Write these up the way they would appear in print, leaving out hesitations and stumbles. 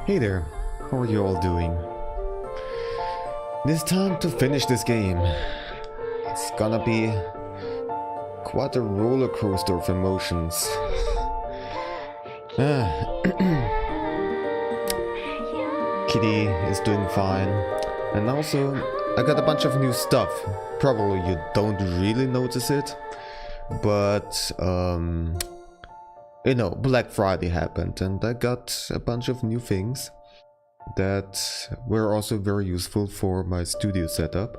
Hey there, how are you all doing? It is time to finish this game. It's gonna be quite a roller coaster of emotions. Kitty is doing fine. And also, I got a bunch of new stuff. Probably you don't really notice it, but you know, Black Friday happened and I got a bunch of new things that were also very useful for my studio setup.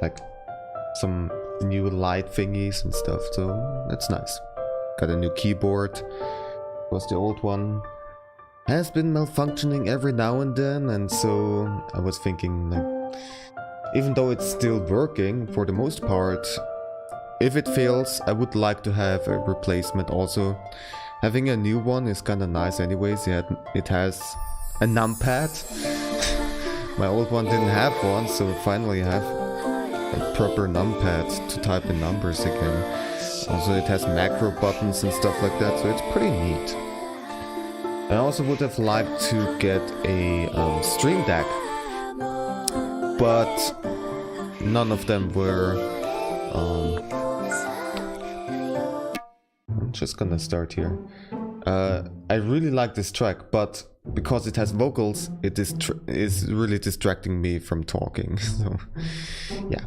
Like some new light thingies and stuff, so that's nice. Got a new keyboard, was the old one has been malfunctioning every now and then, and so I was thinking, like, even though it's still working for the most part, if it fails, I would like to have a replacement also. Having a new one is kinda nice anyways. It has a numpad. My old one didn't have one, so finally I have a proper numpad to type in numbers again. Also it has macro buttons and stuff like that, so it's pretty neat. I also would have liked to get a stream deck, but none of them were I'm just gonna start here. I really like this track, but because it has vocals, it is really distracting me from talking. So, yeah.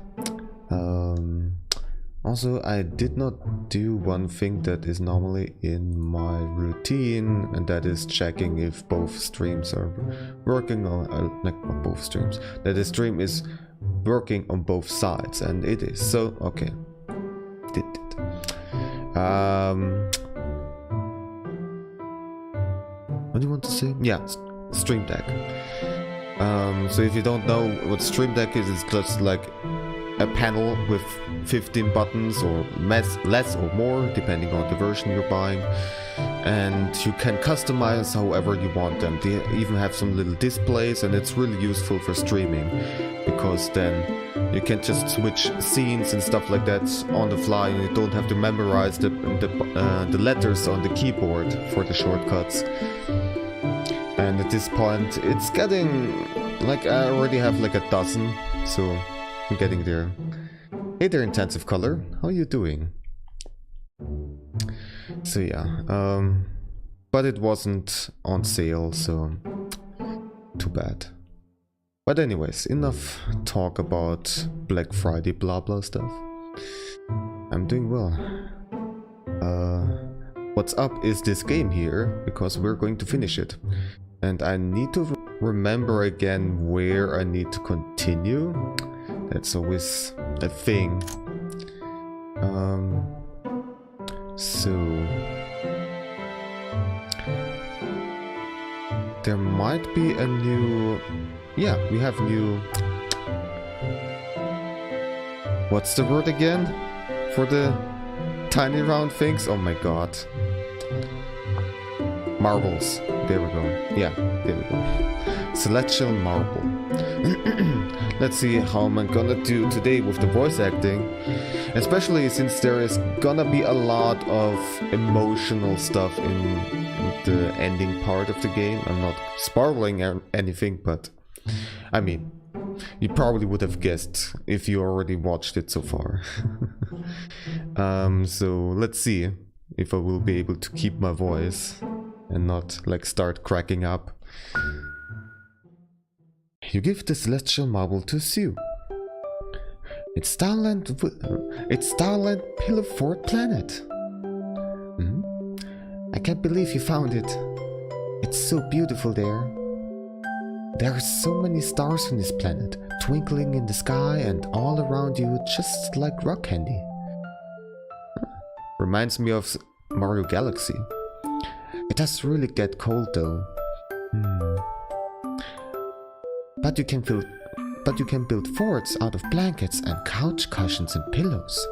Also, I did not do one thing that is normally in my routine, and that is checking if both streams are working on, like not both streams, that the stream is working on both sides, and it is. So, okay. Did it. What do you want to say? Yeah, Stream Deck. So if you don't know what Stream Deck is, it's just like a panel with 15 buttons or less or more, depending on the version you're buying. And you can customize however you want them. They even have some little displays, and it's really useful for streaming, because then you can just switch scenes and stuff like that on the fly, and you don't have to memorize the letters on the keyboard for the shortcuts. And at this point, it's getting like I already have like a dozen, so I'm getting there. Hey there, Intensive Color, how are you doing? So yeah, but it wasn't on sale, so too bad. But anyways, enough talk about Black Friday blah blah stuff. I'm doing well. What's up is this game here, because we're going to finish it. And I need to remember again where I need to continue. That's always a thing. So there might be a new... Yeah, we have new... What's the word again? For the tiny round things? Oh my god. Marbles. There we go. Yeah, there we go. Celestial marble. Let's see how I'm gonna do today with the voice acting. Especially since there is gonna be a lot of emotional stuff in the ending part of the game. I'm not spoiling anything, but I mean, you probably would have guessed if you already watched it so far. So let's see if I will be able to keep my voice and not like start cracking up. You give the celestial marble to Sue. It's Starland Pillar Fort Planet. I can't believe you found it. It's so beautiful there. There are so many stars on this planet, twinkling in the sky and all around you, just like rock candy. Reminds me of Mario Galaxy. It does really get cold though. But you can build forts out of blankets and couch cushions and pillows.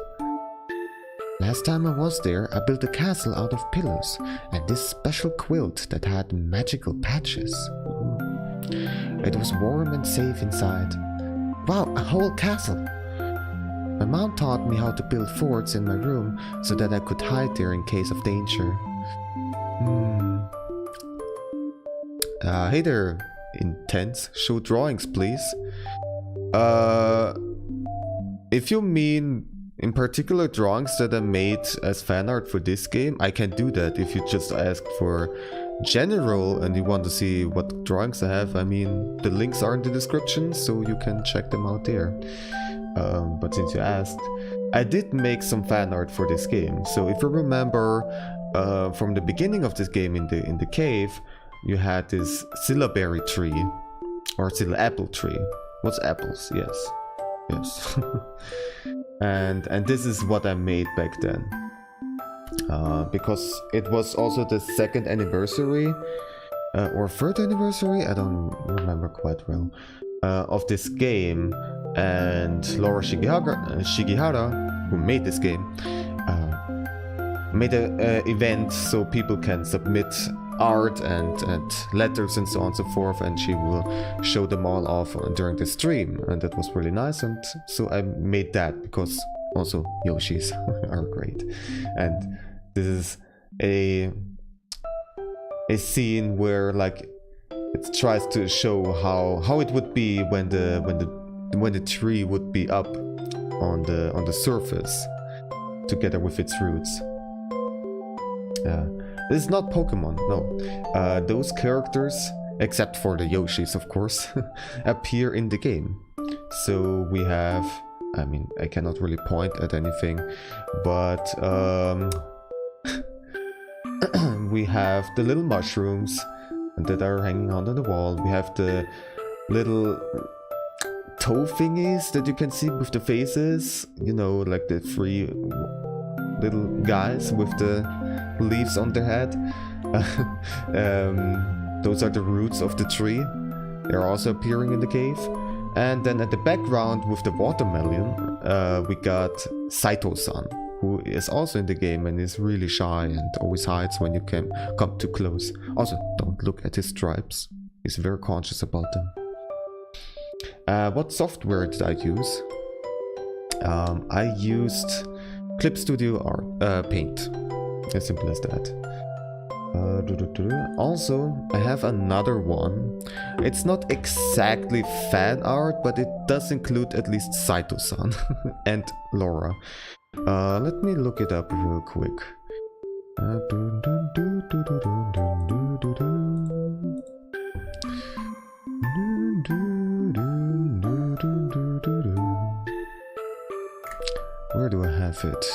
Last time I was there, I built a castle out of pillows and this special quilt that had magical patches. It was warm and safe inside. Wow, a whole castle! My mom taught me how to build forts in my room so that I could hide there in case of danger. Hey there, Intense. Show drawings, please. If you mean in particular drawings that I made as fan art for this game, I can do that. If you just ask for general and you want to see what drawings I have, I mean, the links are in the description, so you can check them out there. But since you asked, I did make some fan art for this game. So if you remember from the beginning of this game in the cave, you had this syllabary tree or apple tree. What's apples? Yes. and this is what I made back then. Because it was also the second anniversary or third anniversary, I don't remember quite well, of this game, and Laura Shigihara, who made this game, made an event so people can submit art and letters and so on and so forth, and she will show them all off during the stream, and that was really nice. And so I made that because also Yoshis are great, and this is a scene where like it tries to show how it would be when the tree would be up on the surface together with its roots. This is not Pokemon, no. Those characters, except for the Yoshis of course, appear in the game. So we have, I mean, I cannot really point at anything, but we have the little mushrooms that are hanging onto the wall. We have the little toe thingies that you can see with the faces, you know, like the three little guys with the leaves on their head. Those are the roots of the tree. They're also appearing in the cave. And then at the background with the watermelon, we got Saito-san, who is also in the game and is really shy and always hides when you can come too close. Also, don't look at his stripes. He's very conscious about them. What software did I use? I used Clip Studio or Paint. As simple as that. Also, I have another one. It's not exactly fan art, but it does include at least Saito-san and Laura. Let me look it up real quick. Where do I have it?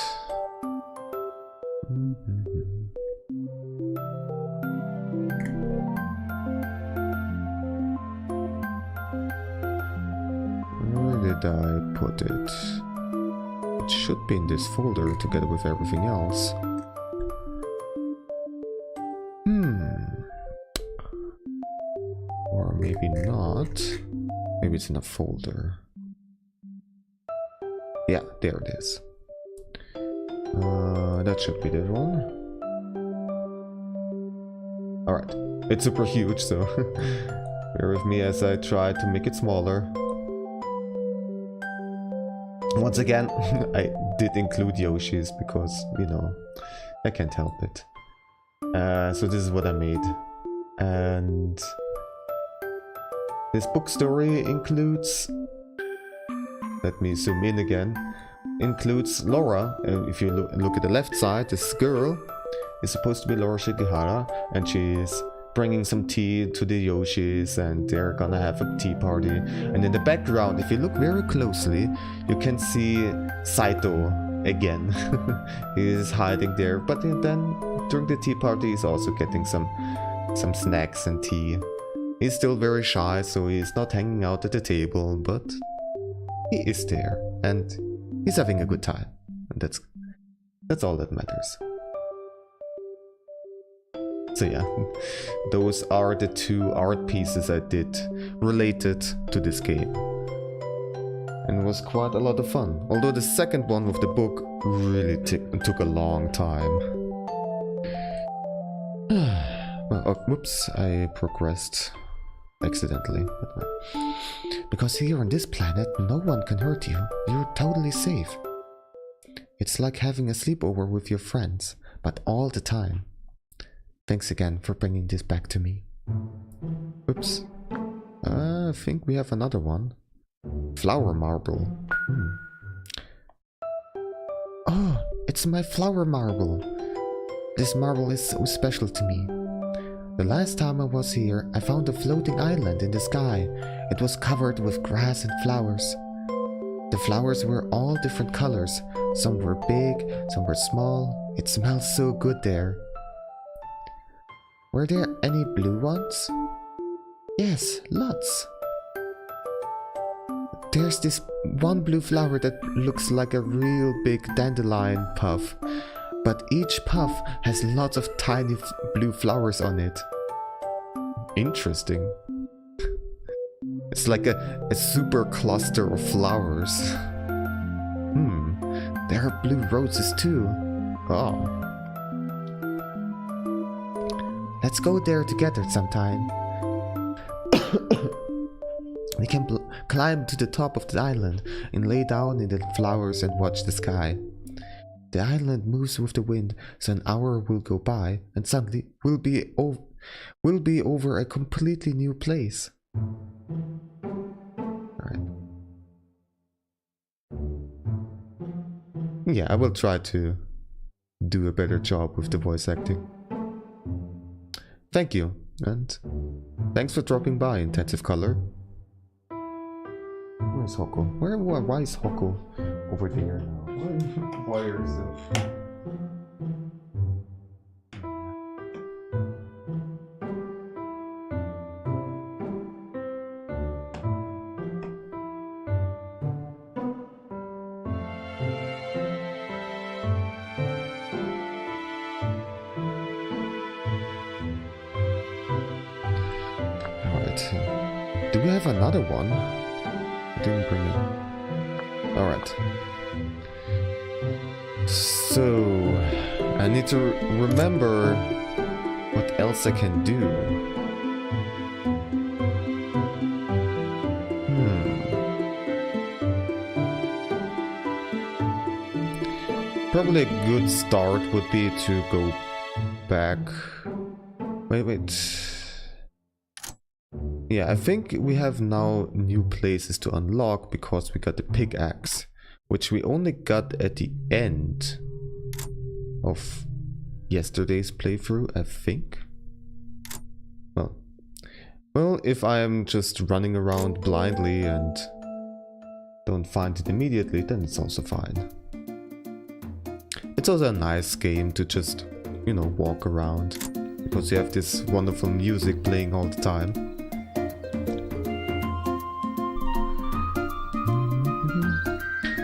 Where did I put it? It should be in this folder together with everything else. maybe not. Maybe it's in a folder. Yeah, there it is. That should be the one. Alright. It's super huge, so bear with me as I try to make it smaller. Once again, I did include Yoshi's because, you know, I can't help it. So this is what I made. And this book story includes, let me zoom in again, includes Laura. If you look at the left side, this girl is supposed to be Laura Shigehara, and she's bringing some tea to the Yoshis, and they're gonna have a tea party. And in the background, if you look very closely, you can see Saito again. He is hiding there, but then during the tea party he's also getting some snacks and tea. He's still very shy, so he's not hanging out at the table, but he is there, and he's having a good time. And that's all that matters. So yeah, those are the two art pieces I did related to this game. And it was quite a lot of fun. Although the second one with the book really took a long time. Well, oh, whoops, I progressed accidentally. Because here on this planet, no one can hurt you. You're totally safe. It's like having a sleepover with your friends, but all the time. Thanks again for bringing this back to me. Oops. I think we have another one. Flower marble. Oh, it's my flower marble. This marble is so special to me. The last time I was here, I found a floating island in the sky. It was covered with grass and flowers. The flowers were all different colors. Some were big, some were small. It smells so good there. Were there any blue ones? Yes, lots. There's this one blue flower that looks like a real big dandelion puff, but each puff has lots of tiny blue flowers on it. Interesting. It's like a super cluster of flowers. There are blue roses too. Oh. Let's go there together sometime. We can climb to the top of the island and lay down in the flowers and watch the sky. The island moves with the wind, so an hour will go by, and suddenly we'll be over a completely new place. Alright. Yeah, I will try to do a better job with the voice acting. Thank you, and thanks for dropping by, Intensive Color. Where's Hoko? Why is Hoko over there now? Why is it? Do we have another one? I didn't bring it. Alright. So, I need to remember what else I can do. Probably a good start would be to go back. Wait. Yeah, I think we have now new places to unlock because we got the pickaxe, which we only got at the end of yesterday's playthrough, I think. Well, if I am just running around blindly and don't find it immediately, then it's also fine. It's also a nice game to just, you know, walk around because you have this wonderful music playing all the time.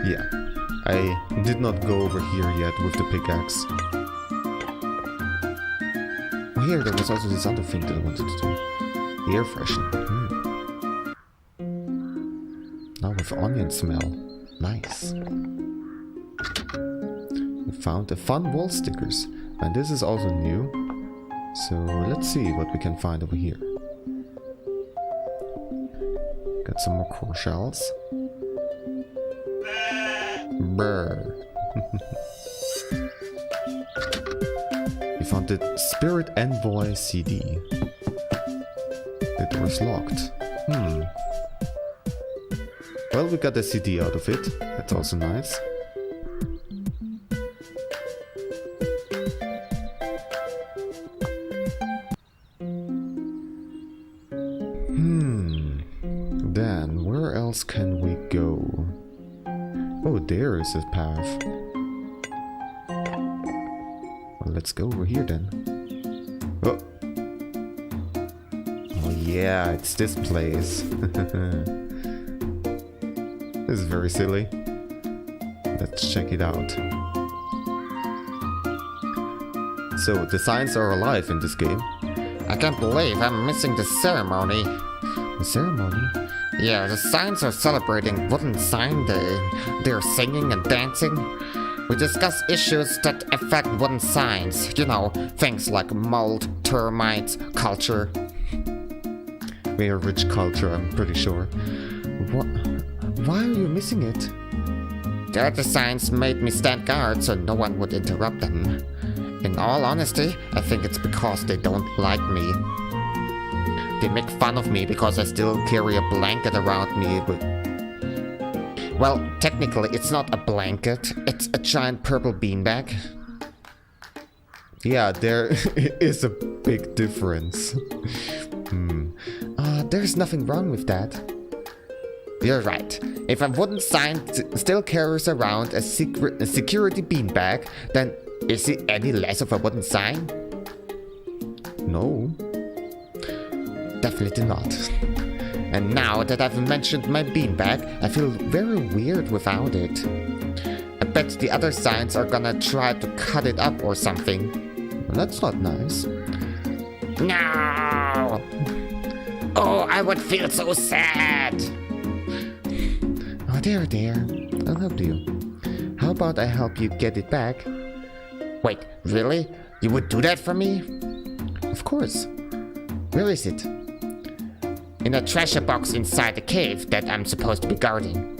Yeah, I did not go over here yet with the pickaxe. Oh, here there was also this other thing that I wanted to do. The air freshener. onion smell. Nice. We found a fun wall stickers. And this is also new. So let's see what we can find over here. Got some more core shells. Brr. We found the Spirit Envoy CD. The door is locked. Well, we got the CD out of it. That's also nice. Then, where else can we go? Oh, there is a path. Well, let's go over here then. Oh. Oh yeah, it's this place. This is very silly. Let's check it out. So, the signs are alive in this game. I can't believe I'm missing the ceremony. The ceremony? Yeah, the signs are celebrating Wooden Sign Day. They're singing and dancing. We discuss issues that affect wooden signs. You know, things like mold, termites, culture. We are rich culture, I'm pretty sure. Why are you missing it? The other signs made me stand guard so no one would interrupt them. In all honesty, I think it's because they don't like me. They make fun of me because I still carry a blanket around me with... Well, technically it's not a blanket, it's a giant purple beanbag. Yeah, there is a big difference. There's nothing wrong with that. You're right. If a wooden sign still carries around a security beanbag, then is it any less of a wooden sign? No. Definitely not. And now that I've mentioned my beanbag, I feel very weird without it. I bet the other signs are gonna try to cut it up or something. Well, that's not nice. No! Oh, I would feel so sad! Oh, there. I'll help you. How about I help you get it back? Wait, really? You would do that for me? Of course. Where is it? In a treasure box inside the cave that I'm supposed to be guarding.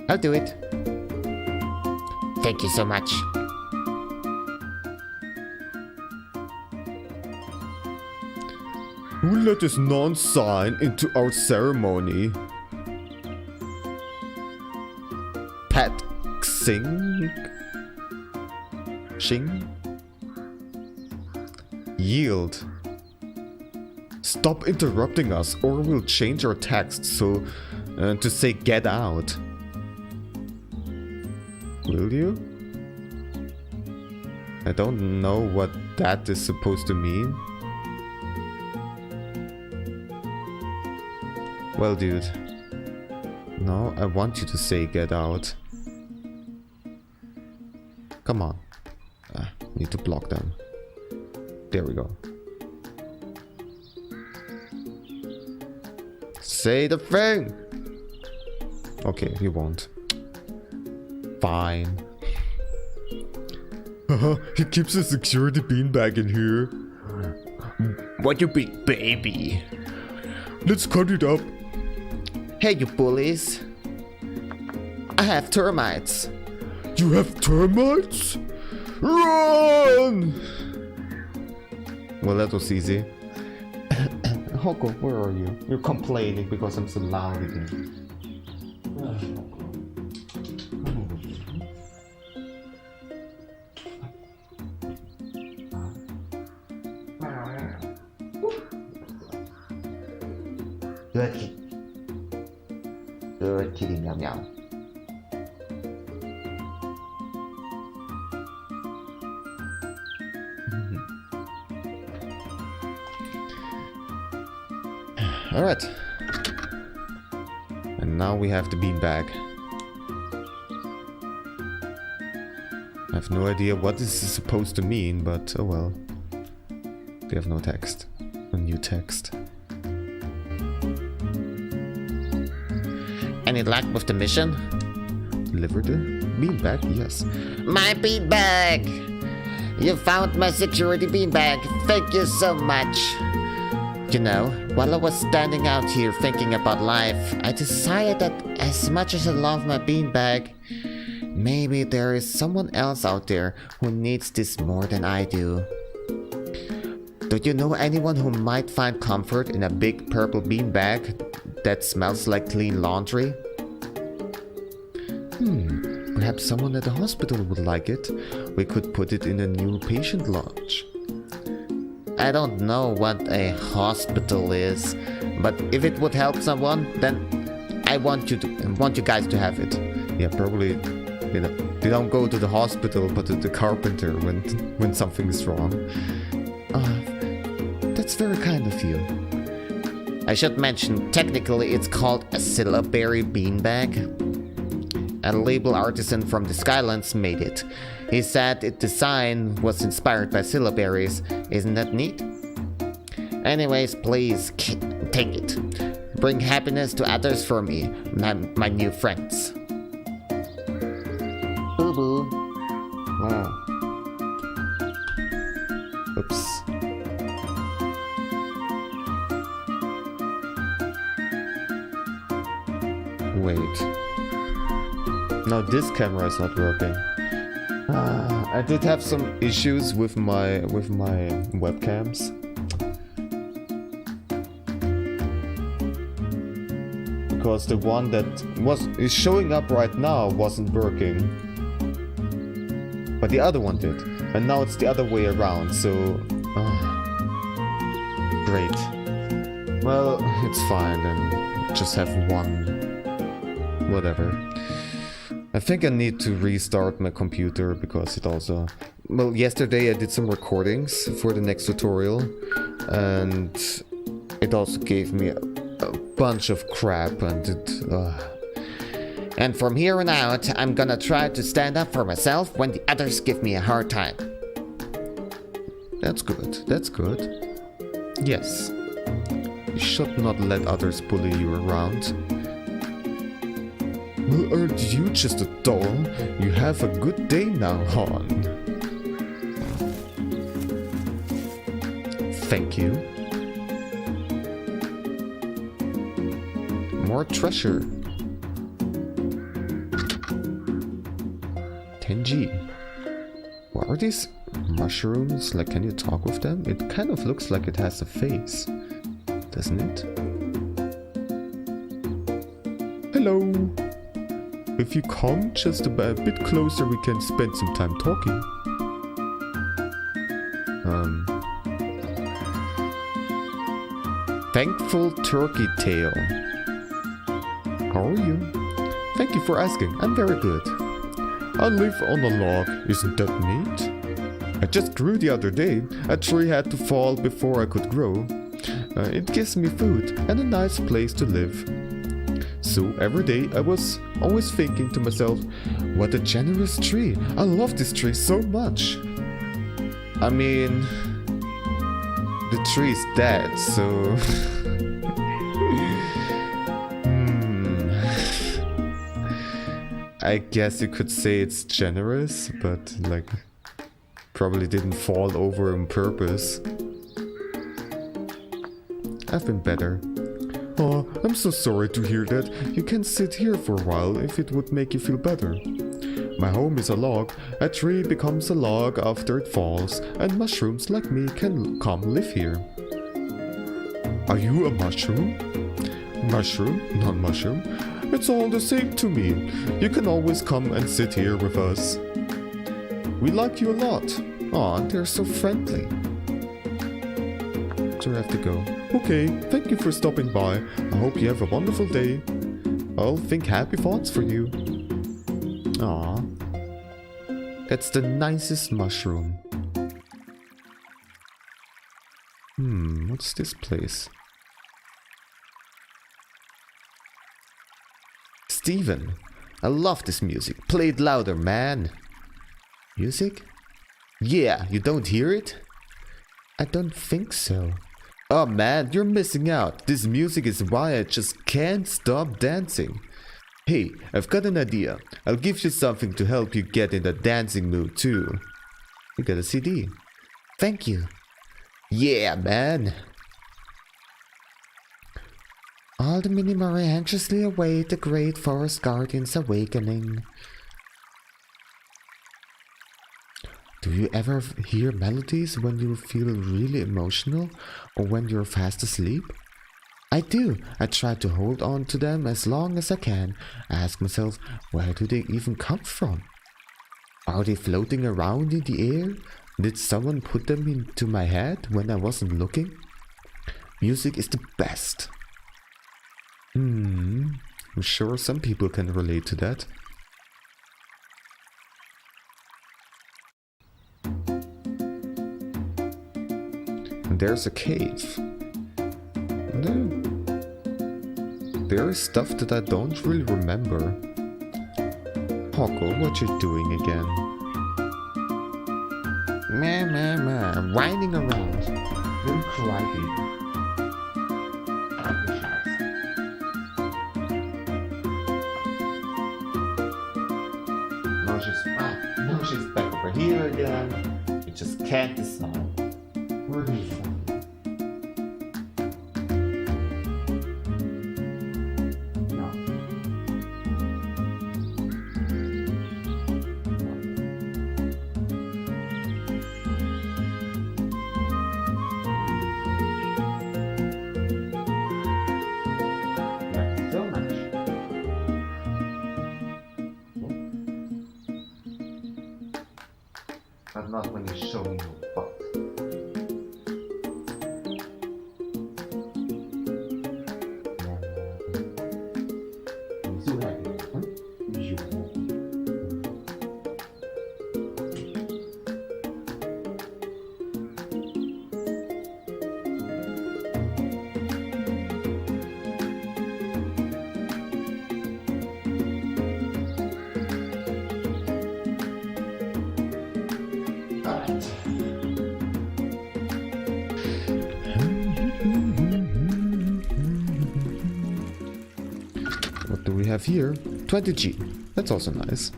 I'll do it. Thank you so much. Who let this non-sign into our ceremony? Pat Xing? Xing? Yield. Stop interrupting us or we'll change our text so to say get out. Will you? I don't know what that is supposed to mean. Well, dude. No, I want you to say get out. Come on. Need to block them. There we go. Say the thing! Okay, you won't. Fine. He keeps a security beanbag in here. What you big baby? Let's cut it up. Hey, you bullies. I have termites. You have termites? Run! Well, that was easy. Hoko, where are you? You're complaining because I'm so loud again. Good kitty, meow meow. Alright. And now we have the beanbag. I have no idea what this is supposed to mean, but oh well. We have no text. A new text. Any luck with the mission? Deliver the beanbag? Yes. My beanbag! You found my security beanbag. Thank you so much. You know, while I was standing out here thinking about life, I decided that as much as I love my beanbag, maybe there is someone else out there who needs this more than I do. Do you know anyone who might find comfort in a big purple beanbag that smells like clean laundry? Perhaps someone at the hospital would like it. We could put it in a new patient lodge. I don't know what a hospital is, but if it would help someone, then I want you guys to have it. Yeah, probably, you know, they don't go to the hospital, but to the carpenter when something is wrong. That's very kind of you. I should mention, technically it's called a syllabary beanbag. A label artisan from the Skylands made it. He said its design was inspired by syllabaries. Isn't that neat? Anyways, please take it. Bring happiness to others for me, my new friends. Boo boo. Oh. Oops. Wait. No, this camera is not working. I did have some issues with my webcams. Because the one that is showing up right now wasn't working. But the other one did. And now it's the other way around, so great. Well, it's fine then. Just have one. Whatever. I think I need to restart my computer because it also... Well, yesterday I did some recordings for the next tutorial and it also gave me a bunch of crap and it... And from here on out, I'm gonna try to stand up for myself when the others give me a hard time. That's good, that's good. Yes. You should not let others bully you around. Well, aren't you just a doll? You have a good day now, hon. Thank you. More treasure. 10G. What are these mushrooms? Like, can you talk with them? It kind of looks like it has a face, doesn't it? Hello. If you come just a bit closer, we can spend some time talking. Thankful Turkey Tail. How are you? Thank you for asking. I'm very good. I live on a log. Isn't that neat? I just grew the other day. A tree had to fall before I could grow. It gives me food and a nice place to live. So every day I was always thinking to myself, what a generous tree. I love this tree so much. I mean, the tree is dead, so... I guess you could say it's generous, but like, probably didn't fall over on purpose. I've been better. Oh, I'm so sorry to hear that. You can sit here for a while if it would make you feel better. My home is a log. A tree becomes a log after it falls, and mushrooms like me can come live here. Are you a mushroom? Mushroom? Non-mushroom? It's all the same to me. You can always come and sit here with us. We like you a lot. Aw, they're so friendly. So I have to go. Okay, thank you for stopping by. I hope you have a wonderful day. I'll think happy thoughts for you. Aw. That's the nicest mushroom. What's this place? Steven, I love this music. Play it louder, man. Music? Yeah, you don't hear it? I don't think so. Oh man, you're missing out. This music is why I just can't stop dancing. Hey, I've got an idea. I'll give you something to help you get in the dancing mood too. You got a CD. Thank you. Yeah, man. All the Minimori anxiously await the great forest guardian's awakening. Do you ever hear melodies when you feel really emotional or when you're fast asleep? I do. I try to hold on to them as long as I can. I ask myself, where do they even come from? Are they floating around in the air? Did someone put them into my head when I wasn't looking? Music is the best. I'm sure some people can relate to that. And there's a cave. There is stuff that I don't really remember. Hoko, what you doing again? Meh, whining around. Little crybaby. Now she's back over here again. You just can't decide. Where do you find it? No. Thank you so much. But not when you show me your butt. I'm so happy. Huh? You. What do we have here? 20G. That's also nice.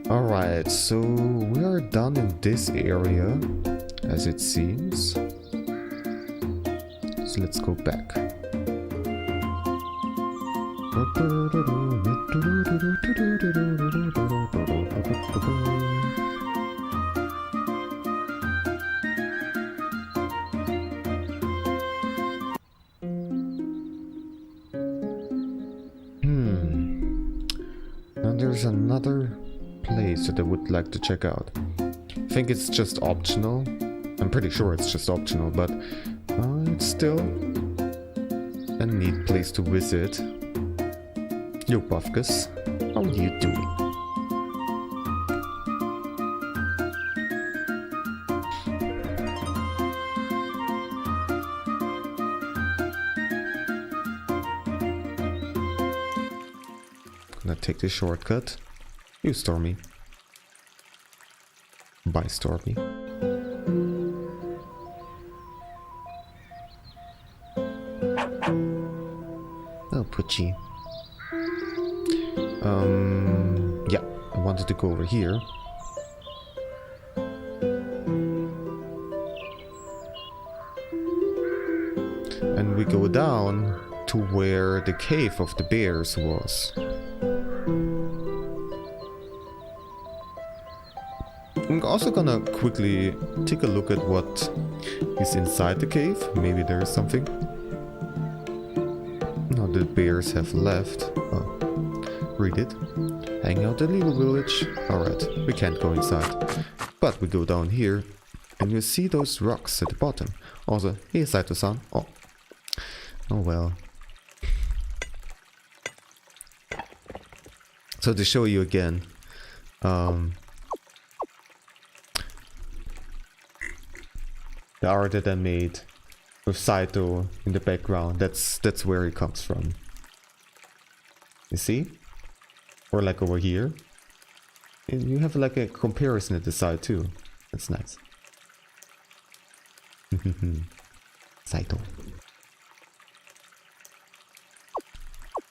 Alright, so we are done in this area, as it seems. So let's go back. Now there's another place that I would like to check out. I think it's just optional. I'm pretty sure it's just optional, but it's still a neat place to visit. Yo, Buffkus, how are you doing? Gonna take the shortcut. You, Stormy. Bye, Stormy. Oh, Putchy. Yeah, I wanted to go over here. And we go down to where the cave of the bears was. I'm also gonna quickly take a look at what is inside the cave. Maybe there is something. No, the bears have left. Oh, read it. Hang out at Little Village. Alright, we can't go inside. But we go down here and you see those rocks at the bottom. Also, hey Saito-san. Oh well. So to show you again, the art that I made with Saito in the background, that's where it comes from. You see? Or like over here. And you have like a comparison at the side too. That's nice. Saito.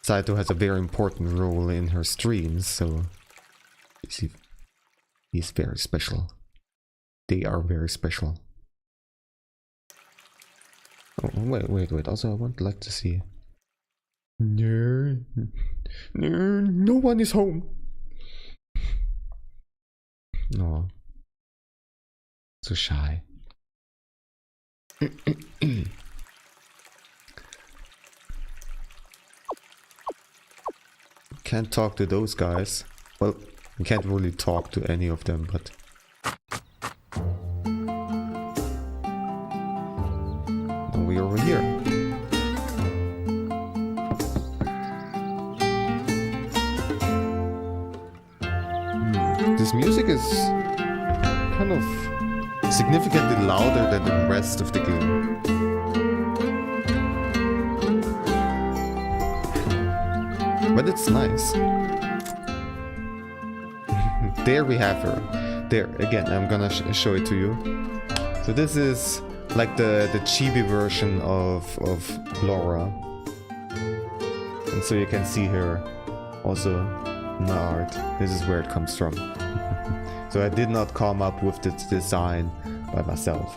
Saito has a very important role in her streams, so he's very special. They are very special. Oh, wait. Also, I would like to see. No, no one is home. No, so shy. Can't talk to those guys. Well, we can't really talk to any of them, but... Now we're over here. This music is kind of significantly louder than the rest of the game. But it's nice. There we have her. There, again, I'm gonna show it to you. So this is like the chibi version of Laura. And so you can see her also in my art. This is where it comes from. So I did not come up with this design by myself.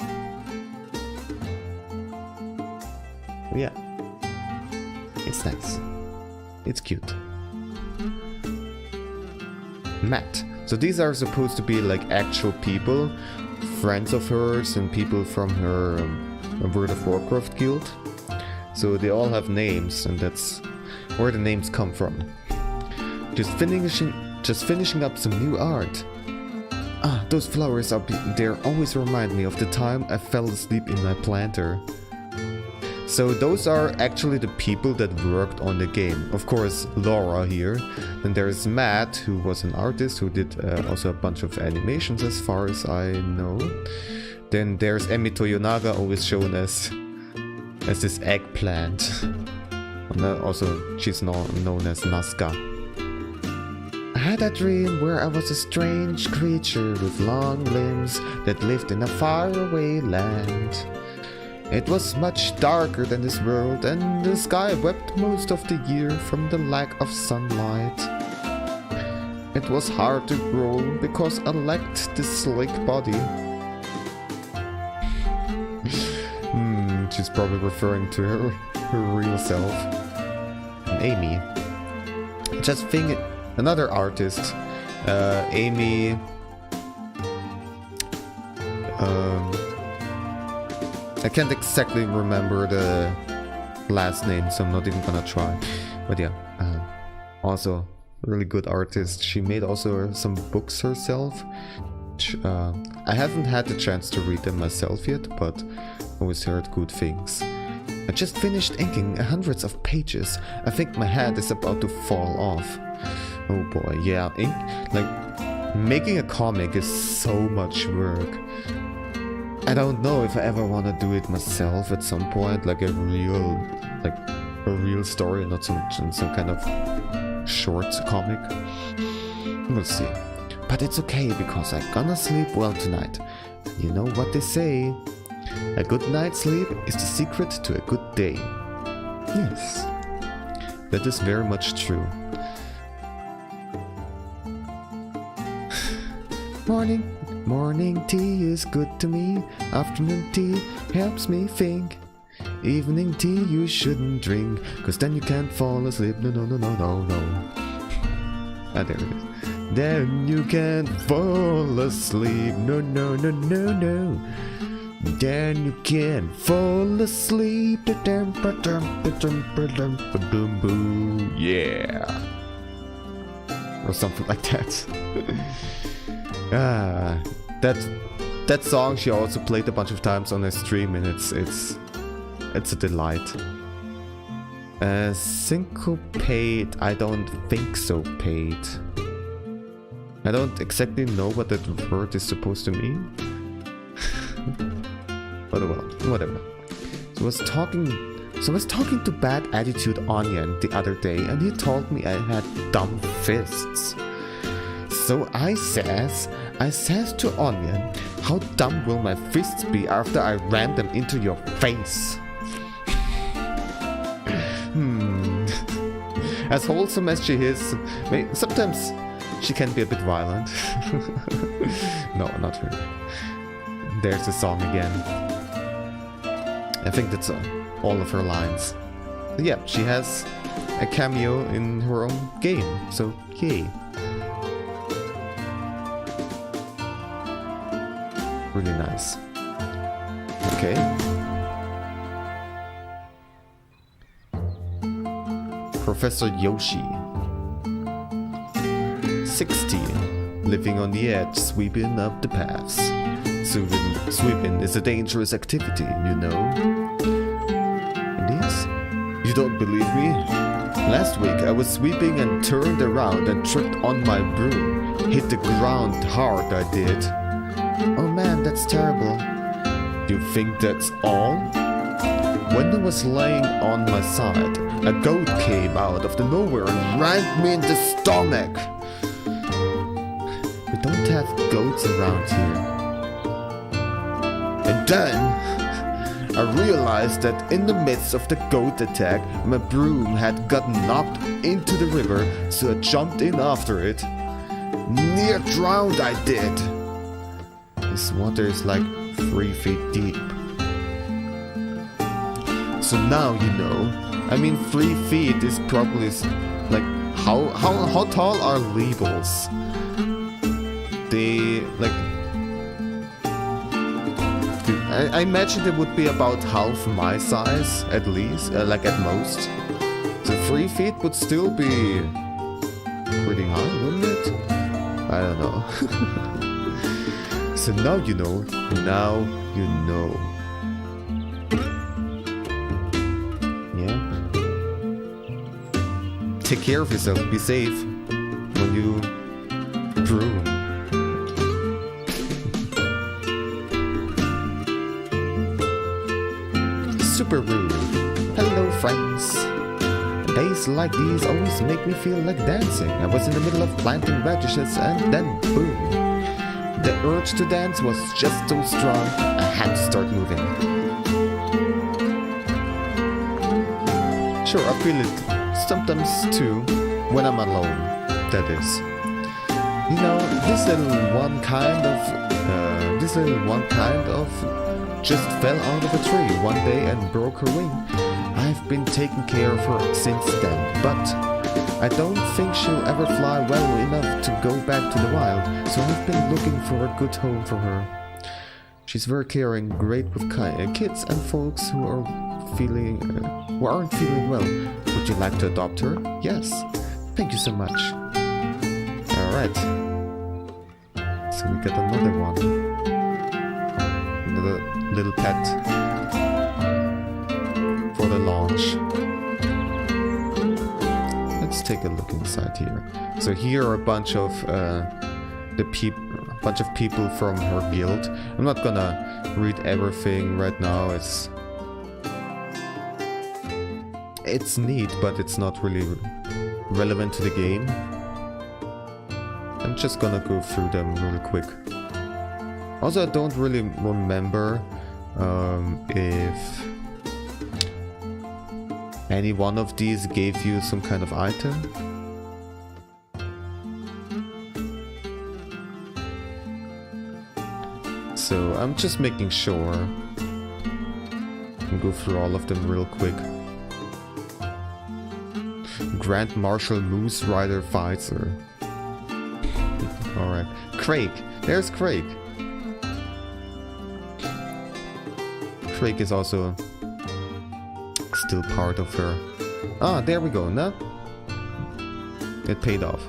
But yeah, it's nice. It's cute. Matt. So these are supposed to be like actual people, friends of hers and people from her World of Warcraft guild. So they all have names, and that's where the names come from. Just finishing up some new art. Ah, those flowers up there always remind me of the time I fell asleep in my planter. So those are actually the people that worked on the game. Of course, Laura here. Then there's Matt, who was an artist who did also a bunch of animations as far as I know. Then there's Emi Toyonaga, always shown as this eggplant. And also, she's known as Nazca. I had a dream where I was a strange creature with long limbs that lived in a faraway land. It was much darker than this world, and the sky wept most of the year from the lack of sunlight. It was hard to grow because I lacked the slick body. She's probably referring to her real self. And Amy. Just think, another artist. Amy... I can't exactly remember the last name, so I'm not even gonna try. But yeah, also really good artist. She made also some books herself. Which, I haven't had the chance to read them myself yet, but always heard good things. I just finished inking hundreds of pages. I think my head is about to fall off. Oh boy, yeah, making a comic is so much work. I don't know if I ever want to do it myself at some point, like a real story, not some kind of short comic. We'll see. But it's okay, because I'm gonna sleep well tonight. You know what they say? A good night's sleep is the secret to a good day. Yes, that is very much true. Morning tea is good to me. Afternoon tea helps me think. Evening tea you shouldn't drink, cause then you can't fall asleep. No. Ah, there it is. Then you can't fall asleep. No. Then you can't fall asleep. Yeah. Or something like that. That song she also played a bunch of times on her stream, and it's a delight. Syncopate, I don't think so, paid. I don't exactly know what that word is supposed to mean. But well, whatever. So I was talking to Bad Attitude Onion the other day, and he told me I had dumb fists. So I says to Onion, how dumb will my fists be after I ram them into your face? As wholesome as she is, sometimes she can be a bit violent. No, not really. There's the song again. I think that's all of her lines. Yeah, she has a cameo in her own game, so yay. Really nice. Okay. Professor Yoshi. 60. Living on the edge, sweeping up the paths. Sweeping is a dangerous activity, you know. It is? You don't believe me? Last week I was sweeping and turned around and tripped on my broom. Hit the ground hard, I did. Oh man, that's terrible. You think that's all? When I was laying on my side, a goat came out of the nowhere and ranked me in the stomach. We don't have goats around here. And then I realized that in the midst of the goat attack, my broom had gotten knocked into the river, so I jumped in after it. Near drowned I did. This water is like 3 feet deep. So now you know. I mean, 3 feet is probably like how tall are labels? They like. I imagine it would be about half my size at least, like at most. So 3 feet would still be pretty high, wouldn't it? I don't know. So now you know. Now you know. Yeah. Take care of yourself. Be safe when you brew. Super rude. Hello, friends. Days like these always make me feel like dancing. I was in the middle of planting radishes and then boom. The urge to dance was just so strong, I had to start moving. Sure, I feel it sometimes too, when I'm alone, that is. You know, this little one kind of just fell out of a tree one day and broke her wing. I've been taking care of her since then, but I don't think she'll ever fly well enough to go back to the wild, so I've been looking for a good home for her. She's very caring, great with kids and folks who aren't feeling well. Would you like to adopt her? Yes. Thank you so much. Alright. So we got another one. Another little pet. For the launch. Let's take a look inside here. So here are a bunch of people from her guild. I'm not gonna read everything right now. It's neat, but it's not really relevant to the game. I'm just gonna go through them really quick. Also, I don't really remember if any one of these gave you some kind of item. So I'm just making sure. And go through all of them real quick. Grand Marshal Moose Rider Pfizer. Alright. Craig. There's Craig. Craig is also still part of her. Ah, there we go. No? It paid off.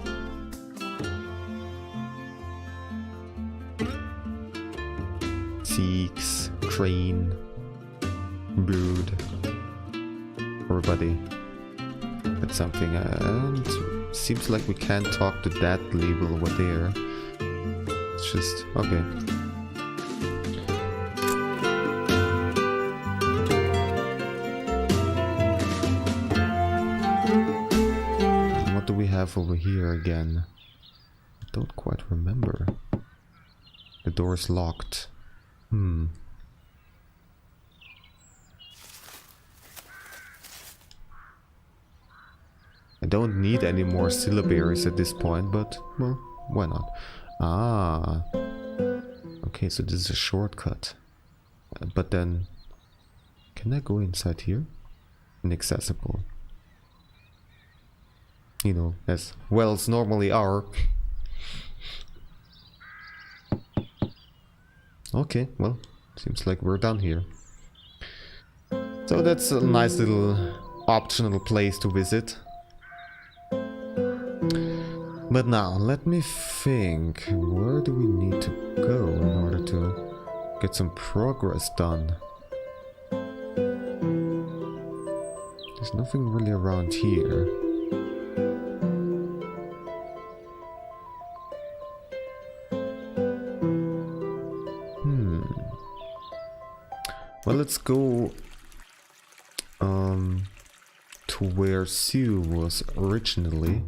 Seeks, Crane, Brood. Everybody. That's something. And seems like we can't talk to that label over there. It's just okay. What do we have over here again? I don't quite remember. The door's locked. I don't need any more syllabaries at this point, but, well, why not? Ah. Okay, so this is a shortcut. But then, can I go inside here? Inaccessible. You know, as wells normally are. Okay, well, seems like we're done here. So that's a nice little optional place to visit. But now, let me think. Where do we need to go in order to get some progress done? There's nothing really around here. Well, let's go to where Sue was originally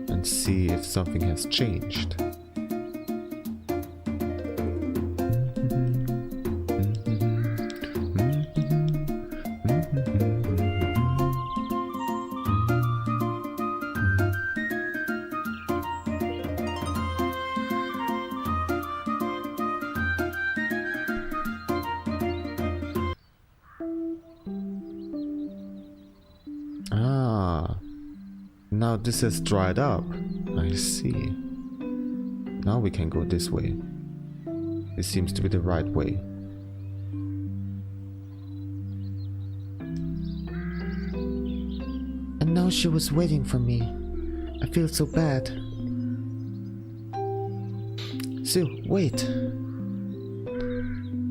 and see if something has changed. Now this has dried up. I see. Now we can go this way. This seems to be the right way. And now she was waiting for me. I feel so bad. Sue, wait.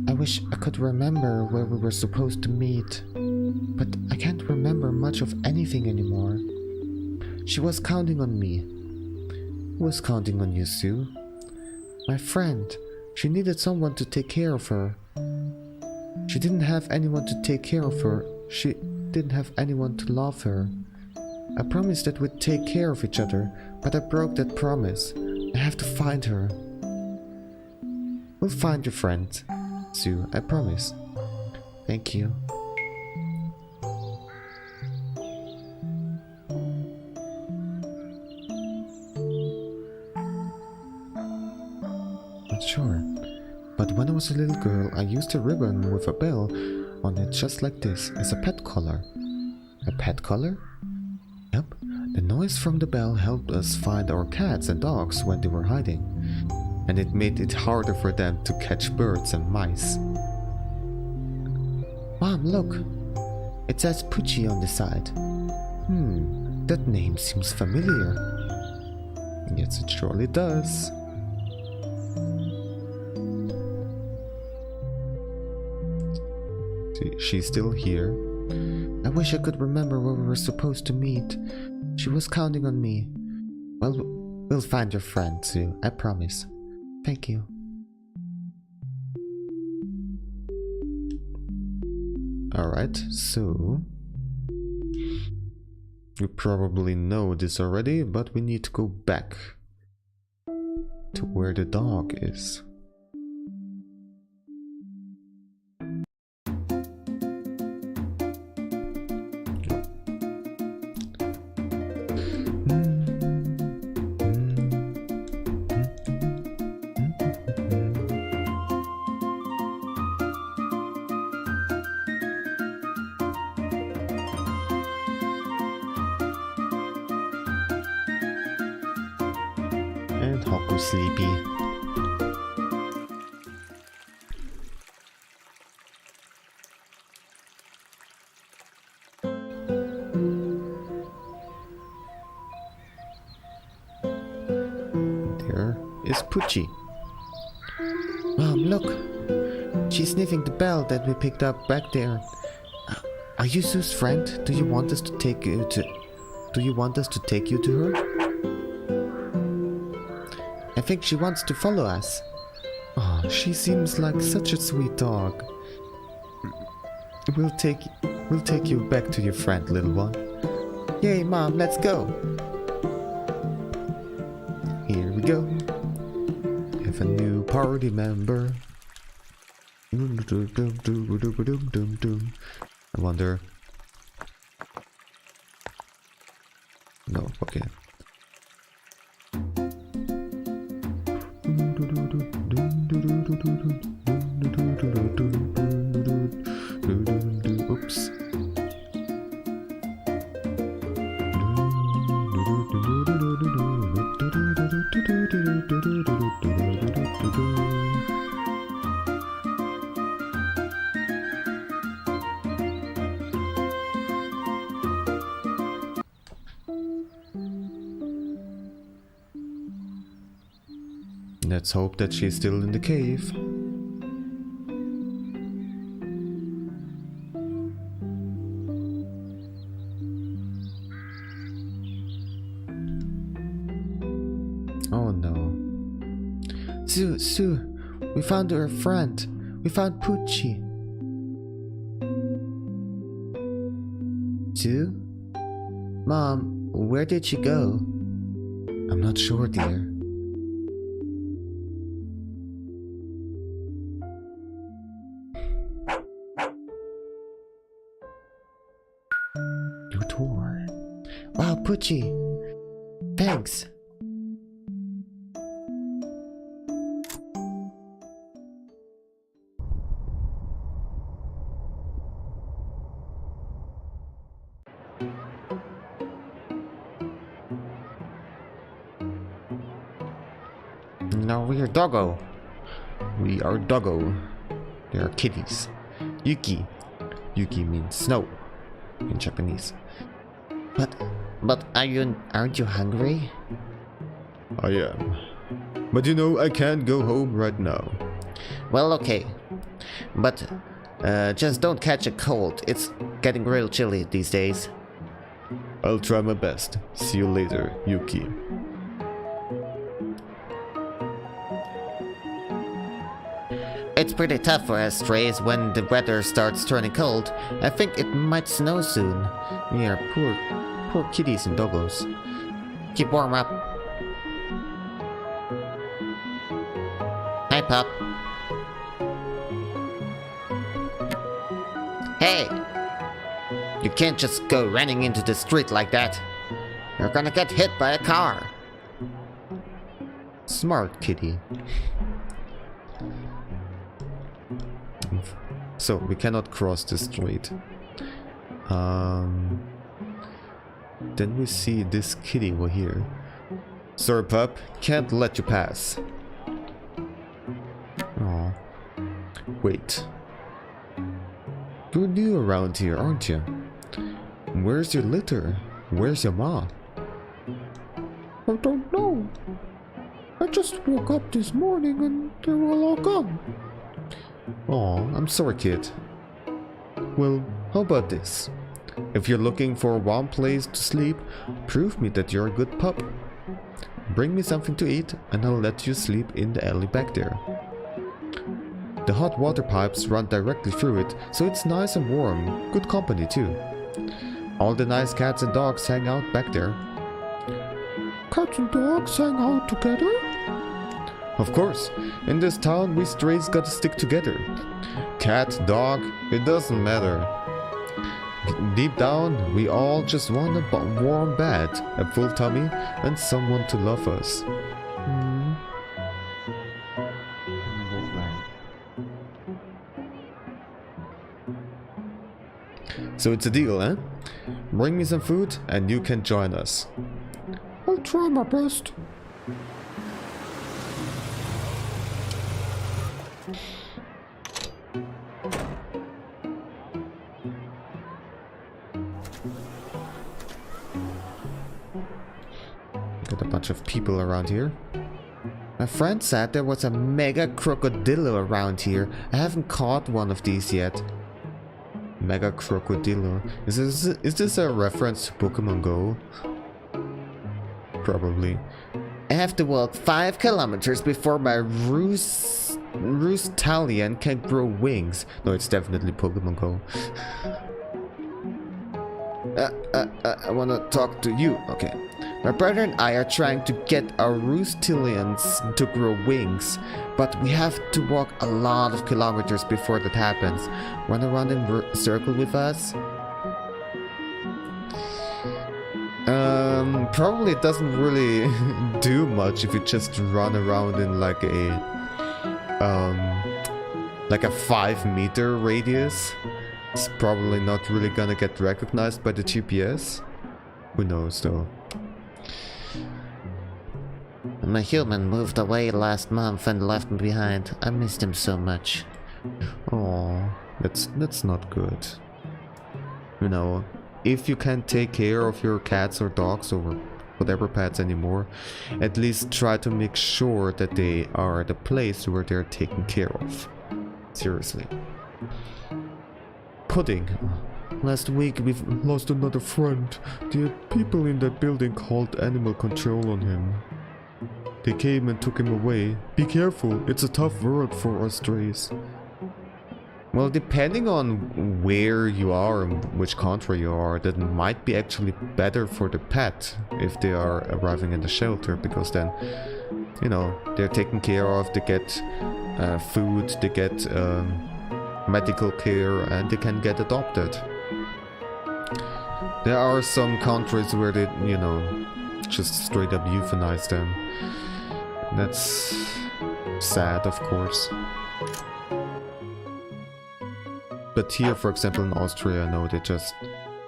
I wish I could remember where we were supposed to meet, but I can't remember much of anything anymore. She was counting on me. Who was counting on you, Sue? My friend. She needed someone to take care of her. She didn't have anyone to take care of her. She didn't have anyone to love her. I promised that we'd take care of each other, but I broke that promise. I have to find her. We'll find your friend, Sue, I promise. Thank you. Sure, but when I was a little girl, I used a ribbon with a bell on it just like this, as a pet collar. A pet collar? Yep, the noise from the bell helped us find our cats and dogs when they were hiding, and it made it harder for them to catch birds and mice. Mom, look! It says Pucci on the side. That name seems familiar. Yes, it surely does. She's still here. I wish I could remember where we were supposed to meet. She was counting on me. Well, we'll find your friend, Sue. I promise. Thank you. Alright, so... You probably know this already, but we need to go back to where the dog is. And Haku sleepy. There is Pucci. Mom, look! She's sniffing the bell that we picked up back there. Are you Sue's friend? Do you want us to take you to her? I think she wants to follow us. Oh, she seems like such a sweet dog. We'll take you back to your friend, little one. Yay, Mom, let's go. Here we go. We have a new party member. I wonder... Oops. Let's hope that she's still in the cave. Oh no. Sue, we found her friend. We found Poochie. Sue? Mom, where did she go? I'm not sure, dear. Your tour. Wow, Poochie. Thanks. Now we are doggo. We are doggo. They are kitties. Yuki. Yuki means snow in Japanese. But aren't you hungry? I am. But you know, I can't go home right now. Well, okay. But just don't catch a cold. It's getting real chilly these days. I'll try my best. See you later, Yuki. It's pretty tough for us strays when the weather starts turning cold. I think it might snow soon. Yeah, poor kitties and doggos. Keep warm up. Hi, pup. Hey! You can't just go running into the street like that. You're gonna get hit by a car. Smart kitty. So, we cannot cross the street. Then we see this kitty over here. Sir pup, can't let you pass. Aw. Wait. You're new around here, aren't you? Where's your litter? Where's your ma? I don't know. I just woke up this morning and they were all gone. Aw, I'm sorry, kid. Well, how about this? If you're looking for a warm place to sleep, prove me that you're a good pup. Bring me something to eat and I'll let you sleep in the alley back there. The hot water pipes run directly through it, so it's nice and warm. Good company too. All the nice cats and dogs hang out back there. Cats and dogs hang out together? Of course, in this town we strays gotta stick together. Cat, dog, it doesn't matter. Deep down, we all just want a warm bed, a full tummy, and someone to love us. So it's a deal, eh? Bring me some food and you can join us. I'll try my best. Got a bunch of people around here. My friend said there was a mega crocodilo around here. I haven't caught one of these yet. Mega crocodilo. Is this a reference to Pokemon Go? Probably. I have to walk 5 kilometers before my Roostalion can grow wings. No, it's definitely Pokemon Go. I wanna talk to you. Okay. My brother and I are trying to get our Roostalions to grow wings, but we have to walk a lot of kilometers before that happens. Wanna run in a circle with us? Probably it doesn't really do much if you just run around in like a 5-meter radius. It's probably not really gonna get recognized by the GPS. Who knows though. My human moved away last month and left me behind. I missed him so much. Oh, that's not good. You know, if you can't take care of your cats or dogs or whatever pets anymore, at least try to make sure that they are at a place where they're taken care of. Seriously. Pudding. Last week we've lost another friend. The people in that building called animal control on him. They came and took him away. Be careful, it's a tough world for us strays. Well, depending on where you are and which country you are, that might be actually better for the pet if they are arriving in the shelter, because then, you know, they're taken care of, they get food, they get medical care, and they can get adopted. There are some countries where they, you know, just straight up euthanize them. That's sad, of course. But here, for example, in Austria, I know they just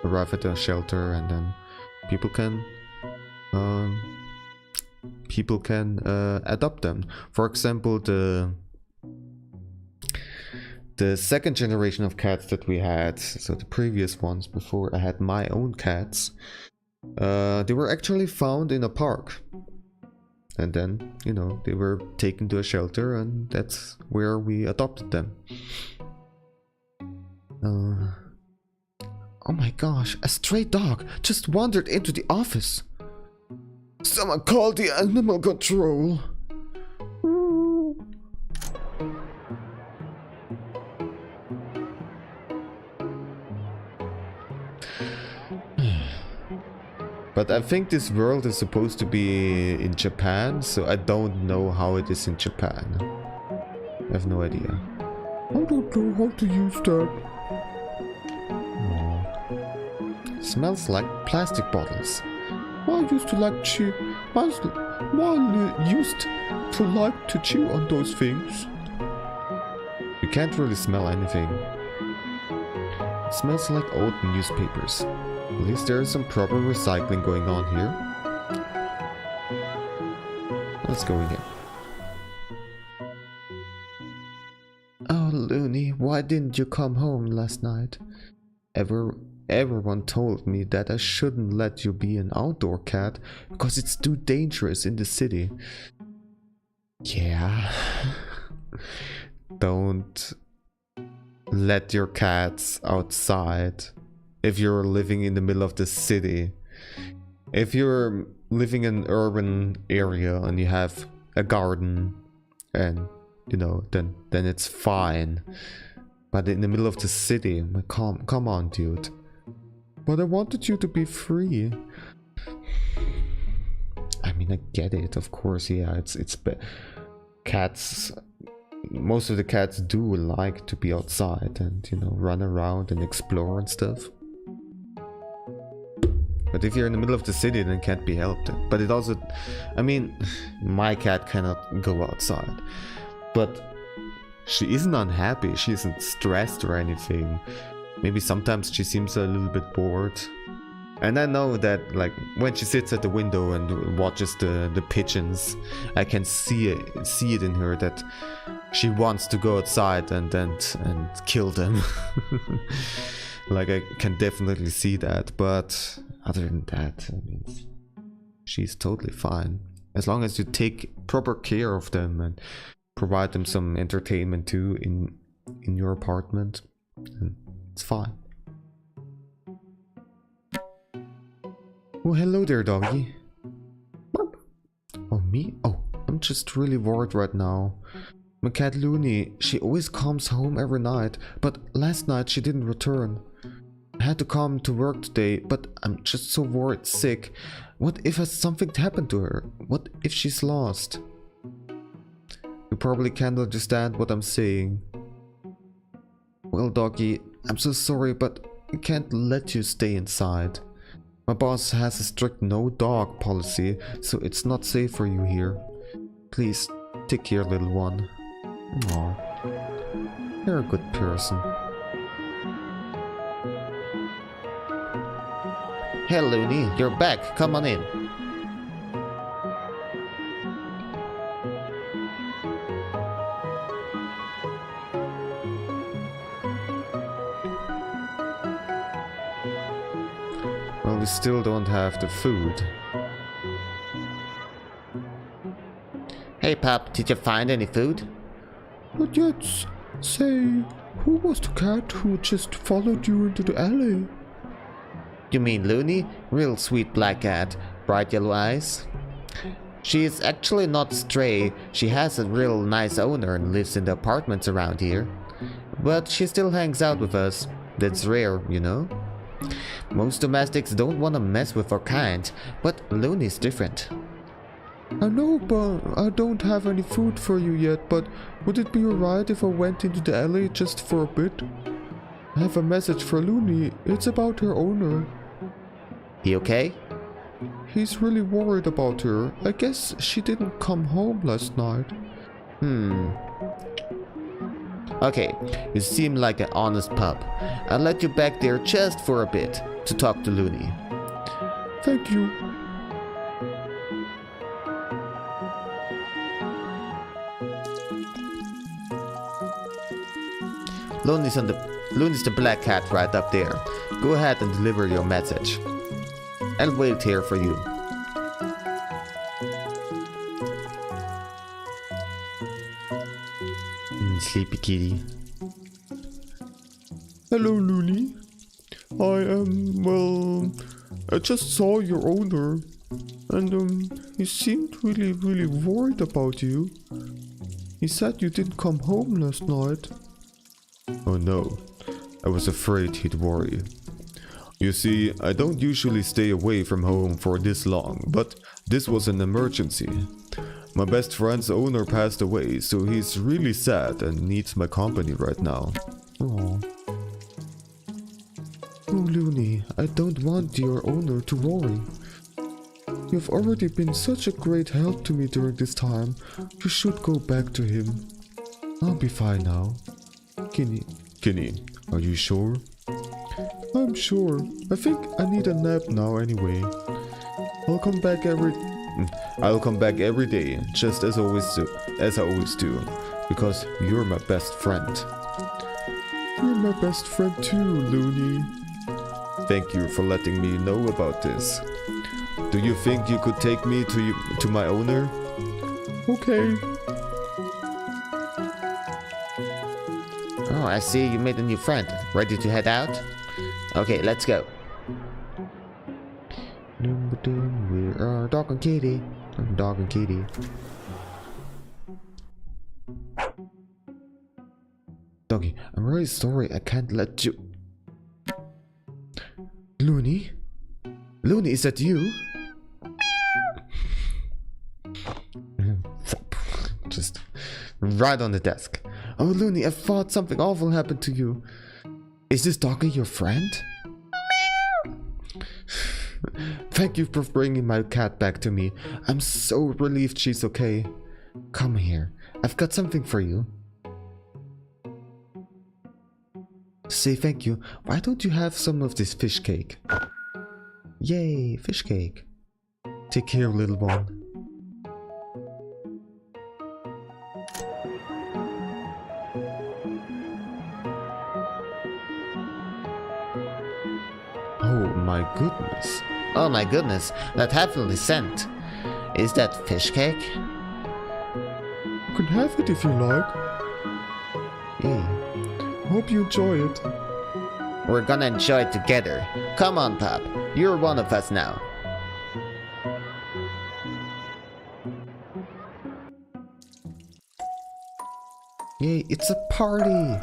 arrive at a shelter and then people can adopt them. For example, the second generation of cats that we had, so the previous ones before I had my own cats, they were actually found in a park. And then, you know, they were taken to a shelter and that's where we adopted them. Oh my gosh, a stray dog just wandered into the office. Someone called the animal control. But I think this world is supposed to be in Japan, so I don't know how it is in Japan. I have no idea. I don't know how to use that. Smells like plastic bottles. I used to like chew. I used to like to chew on those things. You can't really smell anything. It smells like old newspapers. At least there is some proper recycling going on here. Let's go in here. Oh, Looney, why didn't you come home last night? Everyone told me that I shouldn't let you be an outdoor cat because it's too dangerous in the city. Yeah. Don't let your cats outside if you're living in the middle of the city. If you're living in an urban area and you have a garden and, you know, then it's fine. But in the middle of the city, come on, dude. But I wanted you to be free. I mean, I get it, of course, yeah, it's cats, most of the cats do like to be outside and, you know, run around and explore and stuff. But if you're in the middle of the city, then it can't be helped. But it also, I mean, my cat cannot go outside. But she isn't unhappy, she isn't stressed or anything. Maybe sometimes she seems a little bit bored. And I know that, like, when she sits at the window and watches the pigeons, I can see it in her that she wants to go outside and kill them. Like, I can definitely see that, but other than that, I mean, she's totally fine. As long as you take proper care of them and provide them some entertainment too in your apartment, it's fine. Oh, hello there, doggy. Oh, me? Oh, I'm just really worried right now. My cat Looney, she always comes home every night, but last night she didn't return. I had to come to work today, but I'm just so worried sick. What if something happened to her? What if she's lost? You probably can't understand what I'm saying. Well, doggy, I'm so sorry, but I can't let you stay inside. My boss has a strict no dog policy, so it's not safe for you here. Please, take care, little one. Aw. You're a good person. Hey Looney, you're back. Come on in. Well, we still don't have the food. Hey pup, did you find any food? Not yet. Say, who was the cat who just followed you into the alley? You mean Looney? Real sweet black cat, bright yellow eyes. She is actually not stray. She has a real nice owner and lives in the apartments around here. But she still hangs out with us. That's rare, you know? Most domestics don't want to mess with our kind, but Looney's different. I know, but I don't have any food for you yet, but would it be alright if I went into the alley just for a bit? I have a message for Looney. It's about her owner. He okay? He's really worried about her. I guess she didn't come home last night. Okay, you seem like an honest pup. I'll let you back there just for a bit to talk to Looney. Thank you. Looney's the black cat right up there. Go ahead and deliver your message. I'll wait here for you. Sleepy kitty. Hello, Looney. I just saw your owner, and he seemed really worried about you. He said you didn't come home last night. Oh no, I was afraid he'd worry. You see, I don't usually stay away from home for this long, but this was an emergency. My best friend's owner passed away, so he's really sad and needs my company right now. Oh, Looney, I don't want your owner to worry. You've already been such a great help to me during this time. You should go back to him. I'll be fine now. Kenny, are you sure? I'm sure. I think I need a nap now anyway. I'll come back every day, just as I always do, because you're my best friend. You're my best friend too, Looney. Thank you for letting me know about this. Do you think you could take me to my owner? Okay. Oh, I see you made a new friend. Ready to head out? Okay, let's go. We are dog and kitty. Dog and kitty. Doggy, I'm really sorry. I can't let you. Looney? Looney, is that you? Just right on the desk. Oh, Looney, I thought something awful happened to you. Is this doggy your friend? Thank you for bringing my cat back to me. I'm so relieved she's okay. Come here. I've got something for you. Say thank you. Why don't you have some of this fish cake? Yay, fish cake. Take care, little one. Oh my goodness. Oh my goodness, that heavenly scent. Is that fish cake? You can have it if you like. Yay. Hope you enjoy it. We're gonna enjoy it together. Come on, pup. You're one of us now. Yay, it's a party.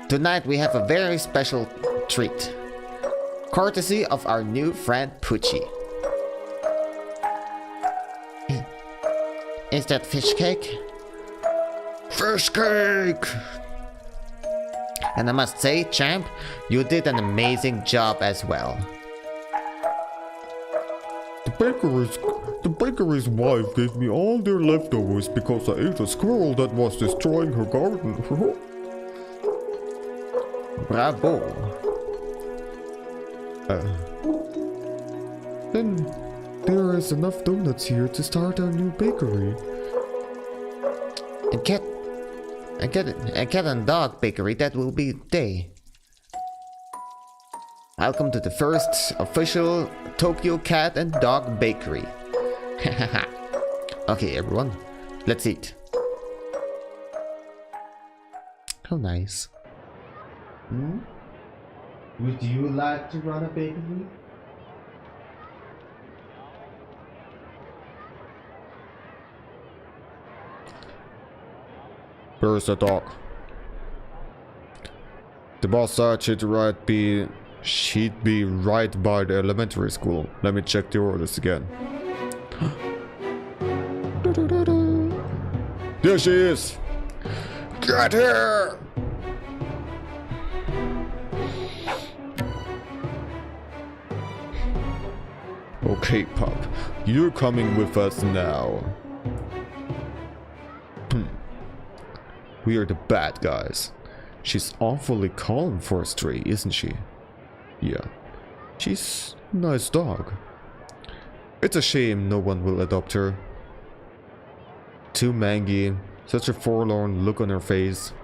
Tonight we have a very special treat. Courtesy of our new friend Poochie. Is that fish cake? Fish cake! And I must say, champ, you did an amazing job as well. The bakery's wife gave me all their leftovers because I ate a squirrel that was destroying her garden. Bravo. Then there is enough donuts here to start our new bakery. A cat and dog bakery, that will be day. Welcome to the first official Tokyo cat and dog bakery. Okay, everyone, let's eat. How nice. Would you like to run a bakery? Where's the dog? The boss said she'd be right by the elementary school. Let me check the orders again. There she is! Get her! Okay, pup. You're coming with us now. We are the bad guys. She's awfully calm for a stray, isn't she? Yeah. She's a nice dog. It's a shame no one will adopt her. Too mangy, such a forlorn look on her face.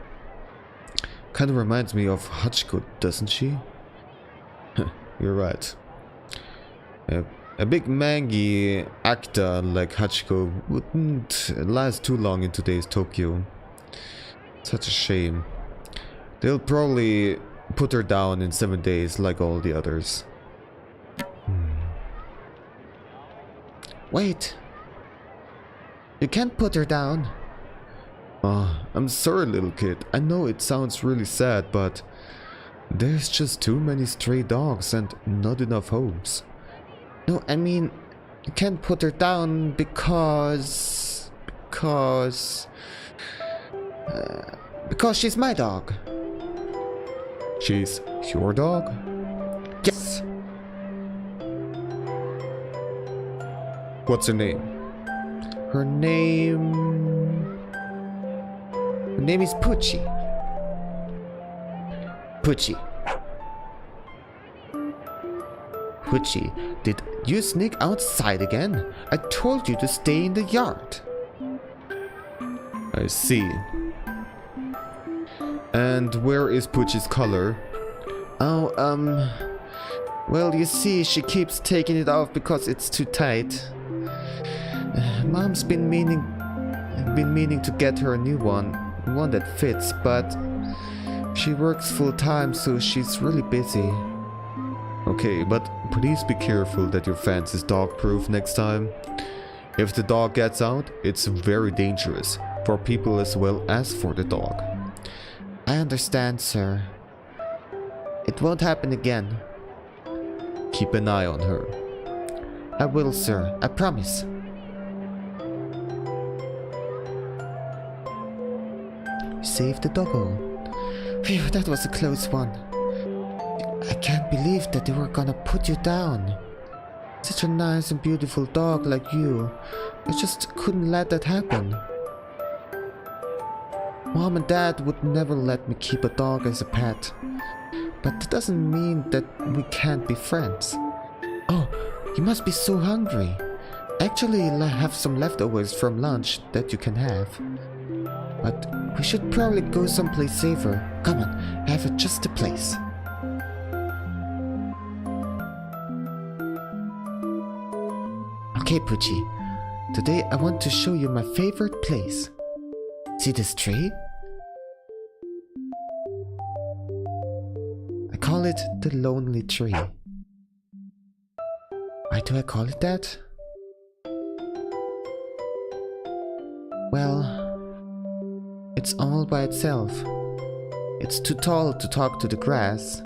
Kinda reminds me of Hachiko, doesn't she? You're right. A big mangy actor like Hachiko wouldn't last too long in today's Tokyo. Such a shame. They'll probably put her down in 7 days like all the others. Wait. You can't put her down. Oh, I'm sorry, little kid. I know it sounds really sad, but there's just too many stray dogs and not enough homes. No, I mean, you can't put her down because she's my dog. She's your dog? Yes. What's her name? Her name is Pucci. Pucci, did you sneak outside again? I told you to stay in the yard. I see. And where is Pucci's collar? Oh, well, you see, she keeps taking it off because it's too tight. Mom's been meaning to get her a new one that fits, but she works full time, so she's really busy. Okay, but please be careful that your fence is dog-proof next time. If the dog gets out, it's very dangerous for people as well as for the dog. I understand, sir. It won't happen again. Keep an eye on her. I will, sir. I promise. Save the doggo. Phew, that was a close one. I can't believe that they were gonna put you down. Such a nice and beautiful dog like you. I just couldn't let that happen. Mom and Dad would never let me keep a dog as a pet. But that doesn't mean that we can't be friends. Oh, you must be so hungry. Actually, I have some leftovers from lunch that you can have. But we should probably go someplace safer. Come on, I have just the place. Okay, Pucci. Today I want to show you my favorite place. See this tree? I call it the lonely tree. Why do I call it that? Well, it's all by itself. It's too tall to talk to the grass.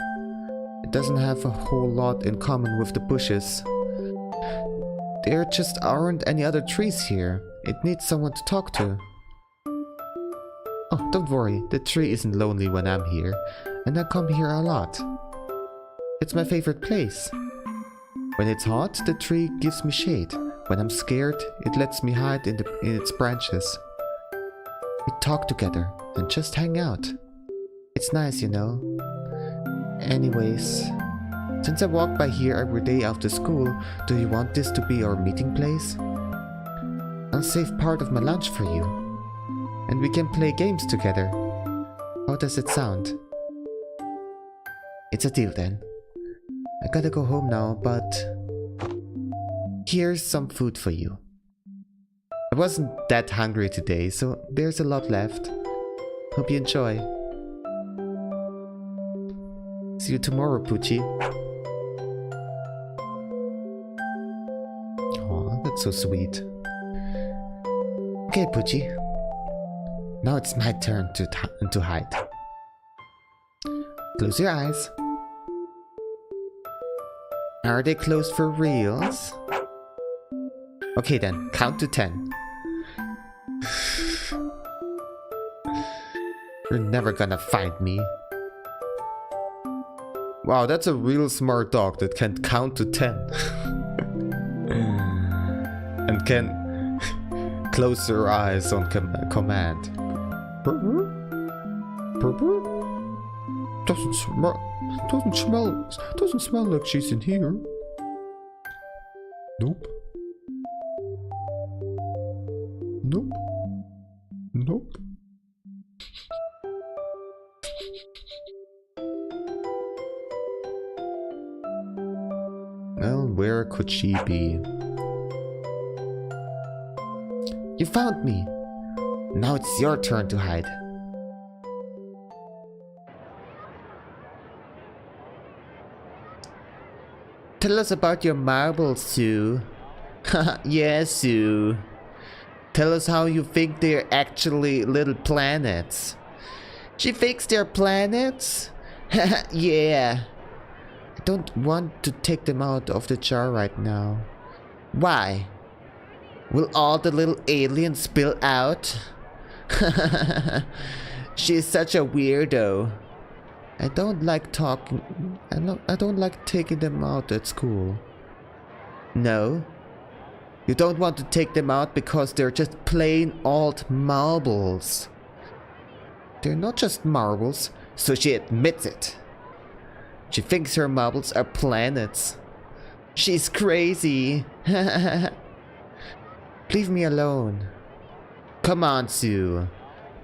It doesn't have a whole lot in common with the bushes. There just aren't any other trees here. It needs someone to talk to. Oh, don't worry, the tree isn't lonely when I'm here, and I come here a lot. It's my favorite place. When it's hot, the tree gives me shade. When I'm scared, it lets me hide in its branches. We talk together and just hang out. It's nice, you know. Anyways, since I walk by here every day after school, do you want this to be our meeting place? I'll save part of my lunch for you. And we can play games together. How does it sound? It's a deal then. I gotta go home now, but here's some food for you. I wasn't that hungry today, so there's a lot left. Hope you enjoy. See you tomorrow, Poochie. Aw, that's so sweet. Okay, Poochie. Now it's my turn to hide. Close your eyes. Are they closed for reals? Okay then, count to 10. You're never gonna find me. Wow, that's a real smart dog that can count to 10. And can close her eyes on command. Doesn't smell like she's in here. Nope. Nope. Nope. Well, where could she be? You found me! Now it's your turn to hide. Tell us about your marbles, Sue. Yeah, Sue. Tell us how you think they're actually little planets. She thinks they're planets? Yeah. I don't want to take them out of the jar right now. Why? Will all the little aliens spill out? She's such a weirdo. I don't like taking them out at school. No? You don't want to take them out because they're just plain old marbles. They're not just marbles, so she admits it. She thinks her marbles are planets. She's crazy. Leave me alone. Come on, Sue.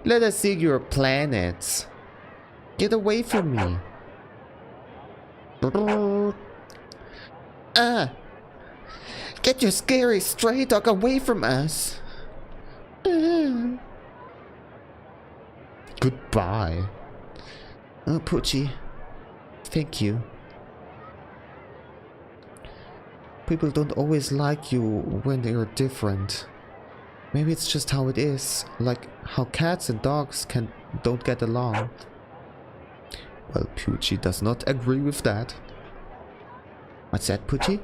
Let us see your planets. Get away from me. Get your scary stray dog away from us. Goodbye. Oh, Poochie. Thank you. People don't always like you when they are different. Maybe it's just how it is, like how cats and dogs don't get along. Well, Poochie does not agree with that. What's that, Poochie?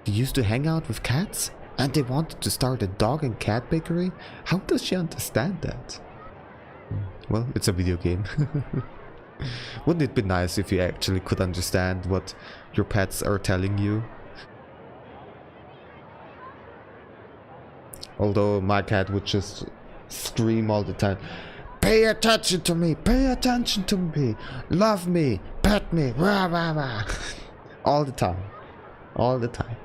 You used to hang out with cats? And they wanted to start a dog and cat bakery? How does she understand that? Well, it's a video game. Wouldn't it be nice if you actually could understand what your pets are telling you? Although my cat would just scream all the time. Pay attention to me! Pay attention to me! Love me! Pet me! Rah, rah, rah. All the time. All the time.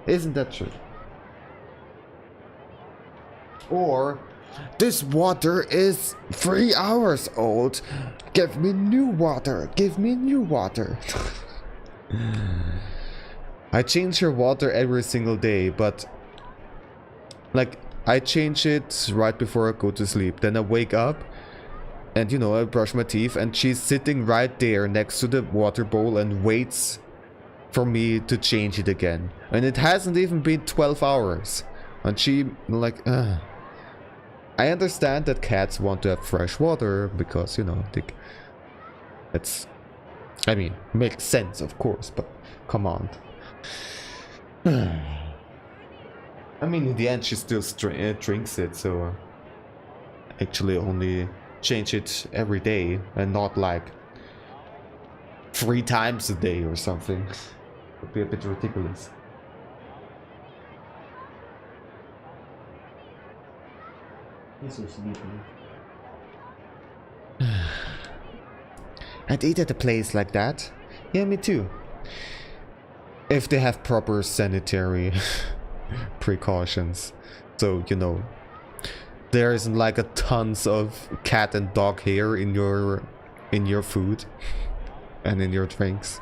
Isn't that true? Or, this water is 3 hours old. Give me new water. Give me new water. I change her water every single day, but like I change it right before I go to sleep. Then I wake up and you know I brush my teeth and she's sitting right there next to the water bowl and waits for me to change it again. And it hasn't even been 12 hours. And she like I understand that cats want to have fresh water because, you know, I mean, makes sense, of course, but come on. I mean, in the end, she still drinks it, so actually only change it every day and not like 3 times a day or something. Would be a bit ridiculous. He's so sleepy. I'd eat at a place like that. Yeah, me too. If they have proper sanitary precautions. So, you know, there isn't like a tons of cat and dog hair in your food and in your drinks.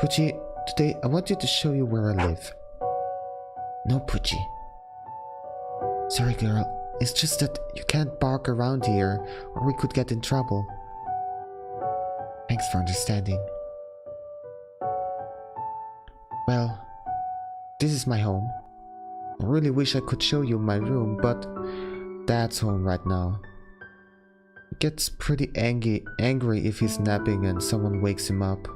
Pucci, today I want you to show you where I live. No, Pucci. Sorry, girl. It's just that you can't bark around here, or we could get in trouble. Thanks for understanding. Well, this is my home. I really wish I could show you my room, but Dad's home right now. He gets pretty angry if he's napping and someone wakes him up.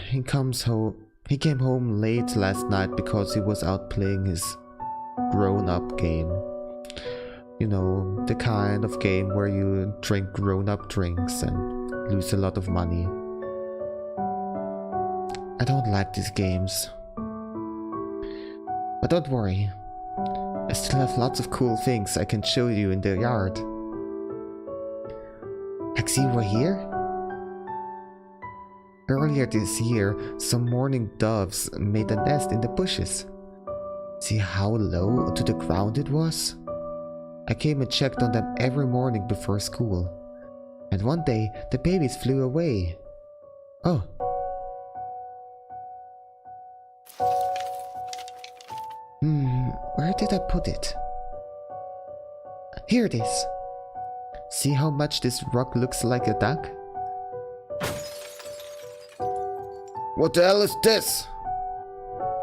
He came home late last night because he was out playing his grown-up game. You know, the kind of game where you drink grown-up drinks and lose a lot of money. I don't like these games. But don't worry. I still have lots of cool things I can show you in the yard. Like, see, we're here? Earlier this year, some mourning doves made a nest in the bushes. See how low to the ground it was? I came and checked on them every morning before school. And one day, the babies flew away. Oh. Where did I put it? Here it is. See how much this rock looks like a duck? What the hell is this?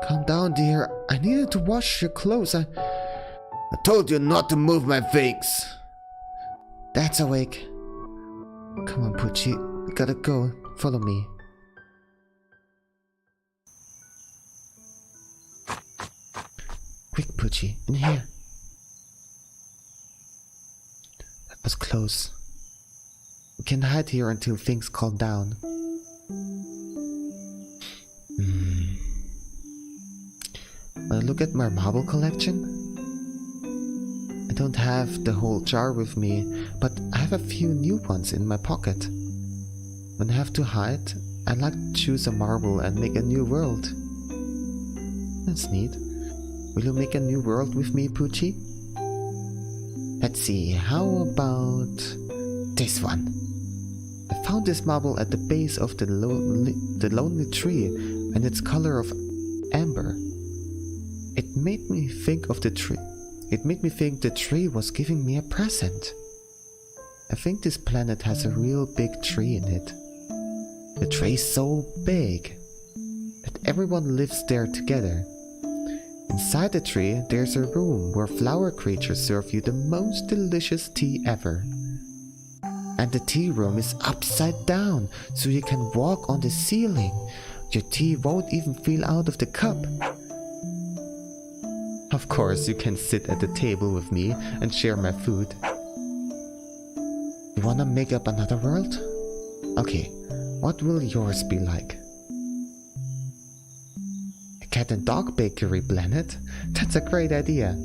Calm down, dear. I needed to wash your clothes. I told you not to move my things. That's awake. Come on, Pucci. We gotta go. Follow me. Quick, Pucci. In here. That was close. We can hide here until things calm down. Look at my marble collection. I don't have the whole jar with me, but I have a few new ones in my pocket. When I have to hide, I like to choose a marble and make a new world. That's neat. Will you make a new world with me, Pucci? Let's see, how about this one? I found this marble at the base of the lonely tree, and its color of amber. It made me think of the tree. It made me think the tree was giving me a present. I think this planet has a real big tree in it. The tree is so big that everyone lives there together. Inside the tree, there's a room where flower creatures serve you the most delicious tea ever. And the tea room is upside down, so you can walk on the ceiling. Your tea won't even fall out of the cup. Of course, you can sit at the table with me and share my food. You wanna make up another world? Okay, what will yours be like? A cat and dog bakery planet? That's a great idea.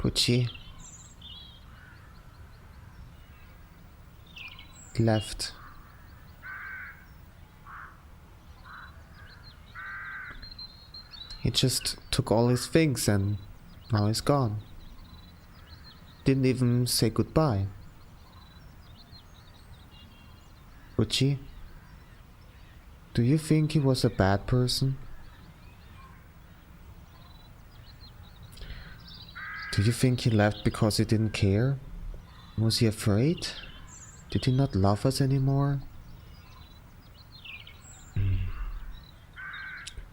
Pucci left. He just took all his things and now he's gone. Didn't even say goodbye. Pucci, do you think he was a bad person? Do you think he left because he didn't care? Was he afraid? Did he not love us anymore?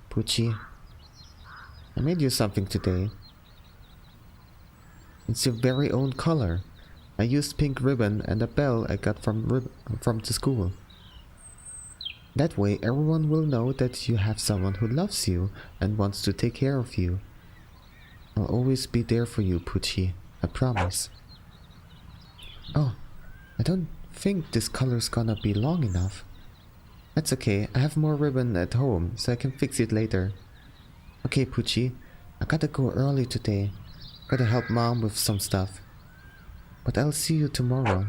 Pucci, I made you something today. It's your very own color. I used pink ribbon and a bell I got from the school. That way everyone will know that you have someone who loves you and wants to take care of you. I'll always be there for you, Pucci. I promise. Oh, I don't think this color's gonna be long enough. That's okay, I have more ribbon at home, so I can fix it later. Okay, Pucci, I gotta go early today. Gotta help Mom with some stuff. But I'll see you tomorrow.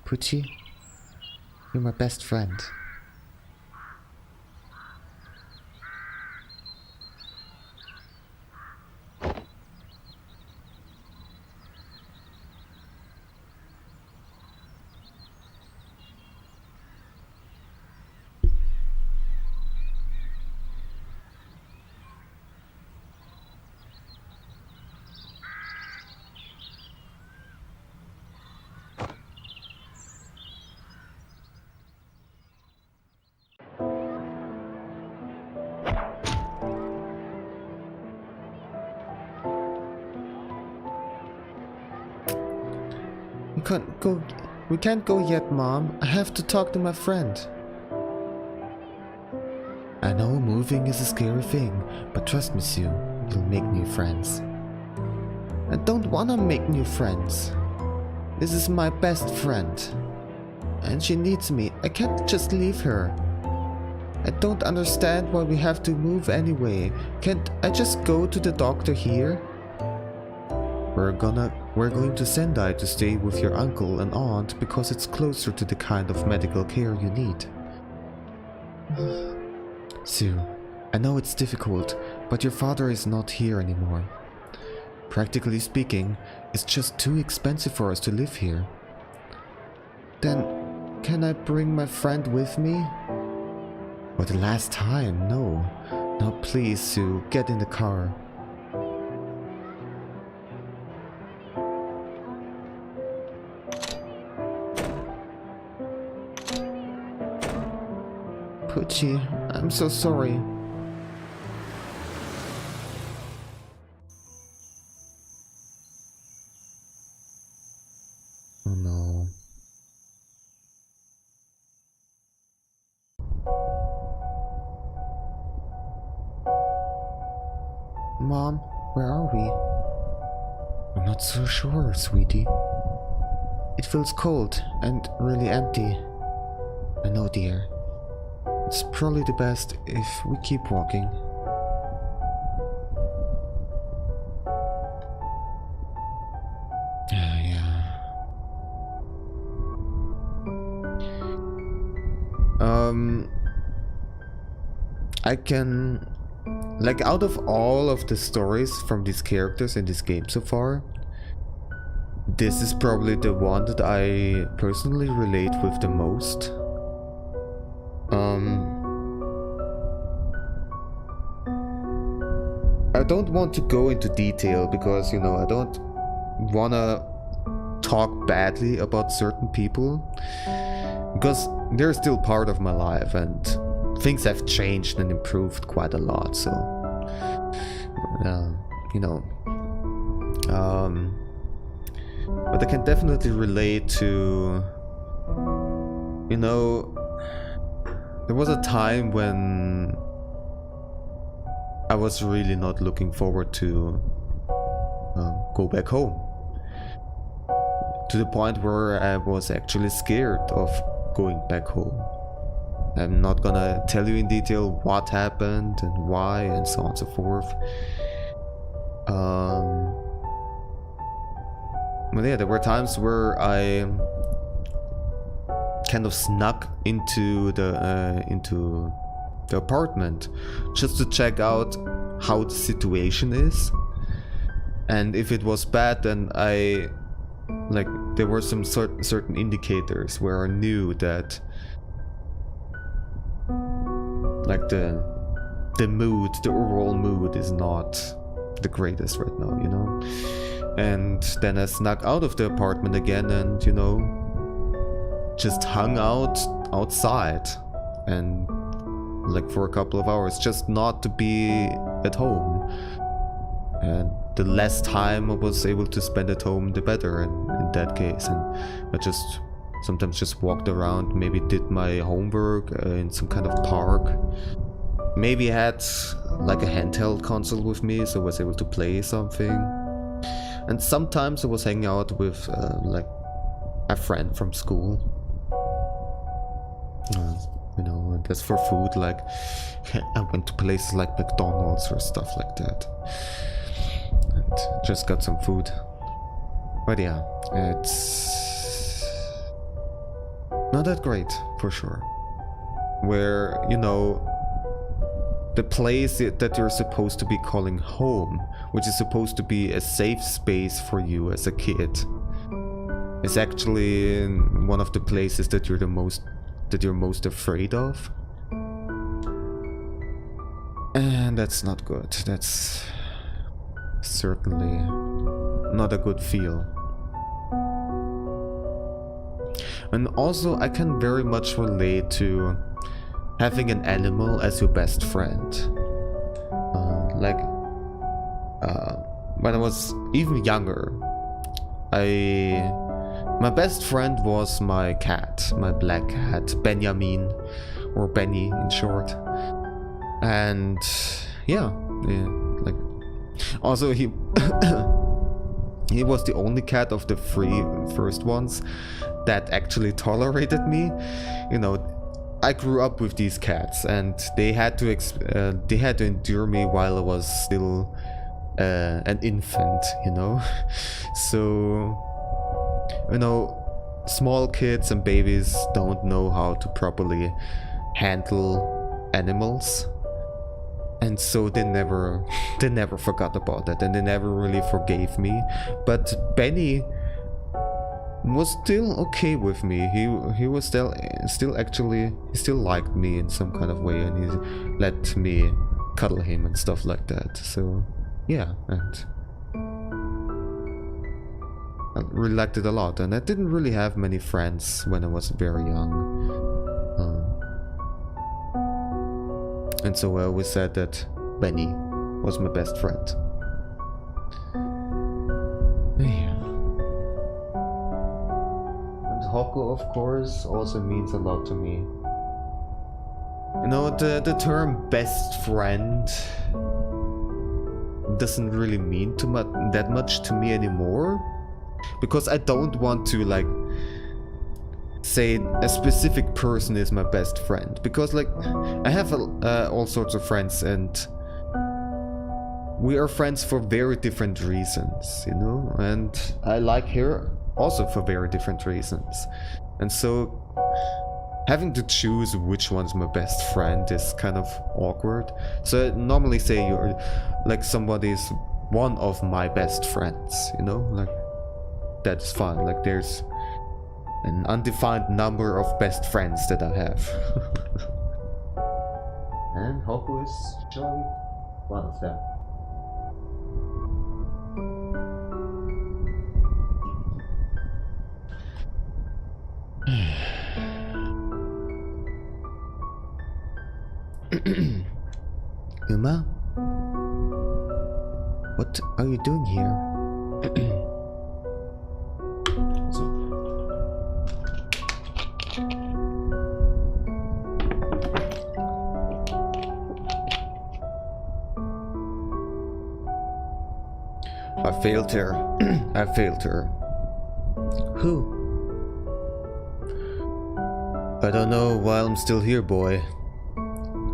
Pucci, you're my best friend. We can't go yet, Mom. I have to talk to my friend. I know moving is a scary thing, but trust me, Sue, you'll make new friends. I don't wanna make new friends. This is my best friend. And she needs me. I can't just leave her. I don't understand why we have to move anyway. Can't I just go to the doctor here? We're going to Sendai to stay with your uncle and aunt because it's closer to the kind of medical care you need. Sue, I know it's difficult, but your father is not here anymore. Practically speaking, it's just too expensive for us to live here. Then, can I bring my friend with me? For the last time, no. Now please, Sue, get in the car. Pucci, I'm so sorry. Oh no. Mom, where are we? I'm not so sure, sweetie. It feels cold and really empty. I know, dear. It's probably the best if we keep walking. Yeah. I can... Like, out of all of the stories from these characters in this game so far, this is probably the one that I personally relate with the most. I don't want to go into detail because, you know, I don't want to talk badly about certain people because they're still part of my life and things have changed and improved quite a lot, so you know, but I can definitely relate to, you know, there was a time when I was really not looking forward to go back home, to the point where I was actually scared of going back home. I'm not gonna tell you in detail what happened and why and so on and so forth. But yeah, there were times where I kind of snuck into the apartment just to check out how the situation is, and if it was bad, then there were some certain indicators where I knew that, like, the overall mood is not the greatest right now, you know. And then I snuck out of the apartment again and, you know, just hung out outside and, like, for a couple of hours, just not to be at home, And the less time I was able to spend at home, the better in that case. And I just sometimes just walked around, maybe did my homework in some kind of park. Maybe had like a handheld console with me, so I was able to play something. And sometimes I was hanging out with like a friend from school. You know, that's for food, like I went to places like McDonald's or stuff like that. And just got some food. But yeah, it's not that great, for sure. Where, you know, the place that you're supposed to be calling home, which is supposed to be a safe space for you as a kid, is actually one of the places that you're most afraid of. And that's not good. That's certainly not a good feel. And also, I can very much relate to having an animal as your best friend. When I was even younger, my best friend was my cat, my black cat, Benjamin, or Benny in short. And yeah, like, also he he was the only cat of the 3 first ones that actually tolerated me. You know, I grew up with these cats, and they had to endure me while I was still an infant, you know. So, you know, small kids and babies don't know how to properly handle animals, and so they never forgot about that, and they never really forgave me. But Benny was still okay with me. He was still actually, he still liked me in some kind of way, and he let me cuddle him and stuff like that. So yeah, and I really liked it a lot. And I didn't really have many friends when I was very young, and so I always said that Benny was my best friend. Yeah. Hoko, of course, also means a lot to me. You know, the term best friend doesn't really mean that much to me anymore, because I don't want to like say a specific person is my best friend, because like I have all sorts of friends, and we are friends for very different reasons, you know, and I like her also for very different reasons. And so having to choose which one's my best friend is kind of awkward. So I normally say you're like somebody's one of my best friends, you know, like that's fine. Like there's an undefined number of best friends that I have. And Hoku is surely one of them. Uma? What are you doing here? I failed her. I failed her. Who? I don't know why I'm still here, boy.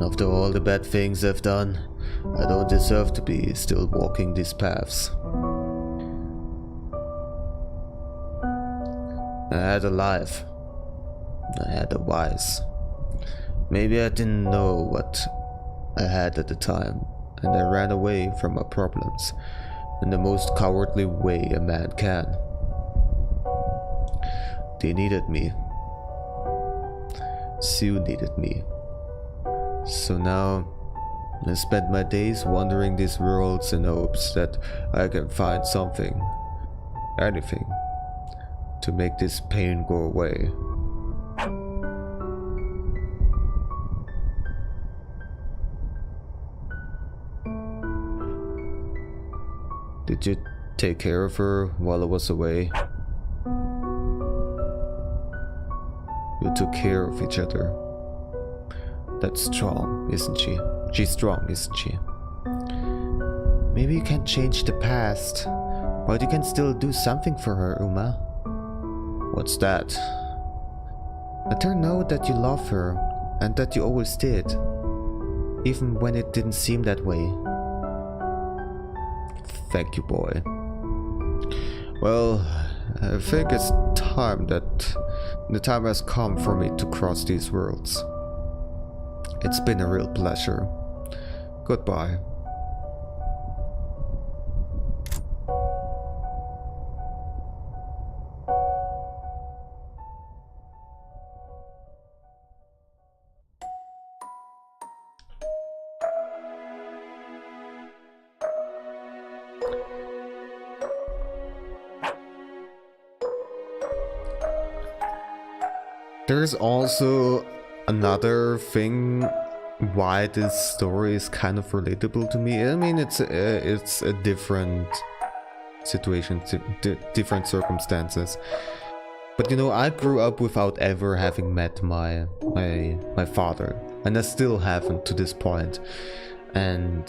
After all the bad things I've done, I don't deserve to be still walking these paths. I had a life. I had a wise. Maybe I didn't know what I had at the time, and I ran away from my problems in the most cowardly way a man can. They needed me. Sue needed me. So now I spend my days wandering these worlds in hopes that I can find something, anything, to make this pain go away. Did you take care of her while I was away? You took care of each other. That's strong, isn't she? She's strong, isn't she? Maybe you can't change the past, but you can still do something for her, Uma. What's that? Let her know that you love her and that you always did, even when it didn't seem that way. Thank you, boy. Well, I think it's time that the time has come for me to cross these worlds. It's been a real pleasure. Goodbye. There's also another thing why this story is kind of relatable to me. I mean, it's a different situation, different circumstances. But you know, I grew up without ever having met my father, and I still haven't to this point. And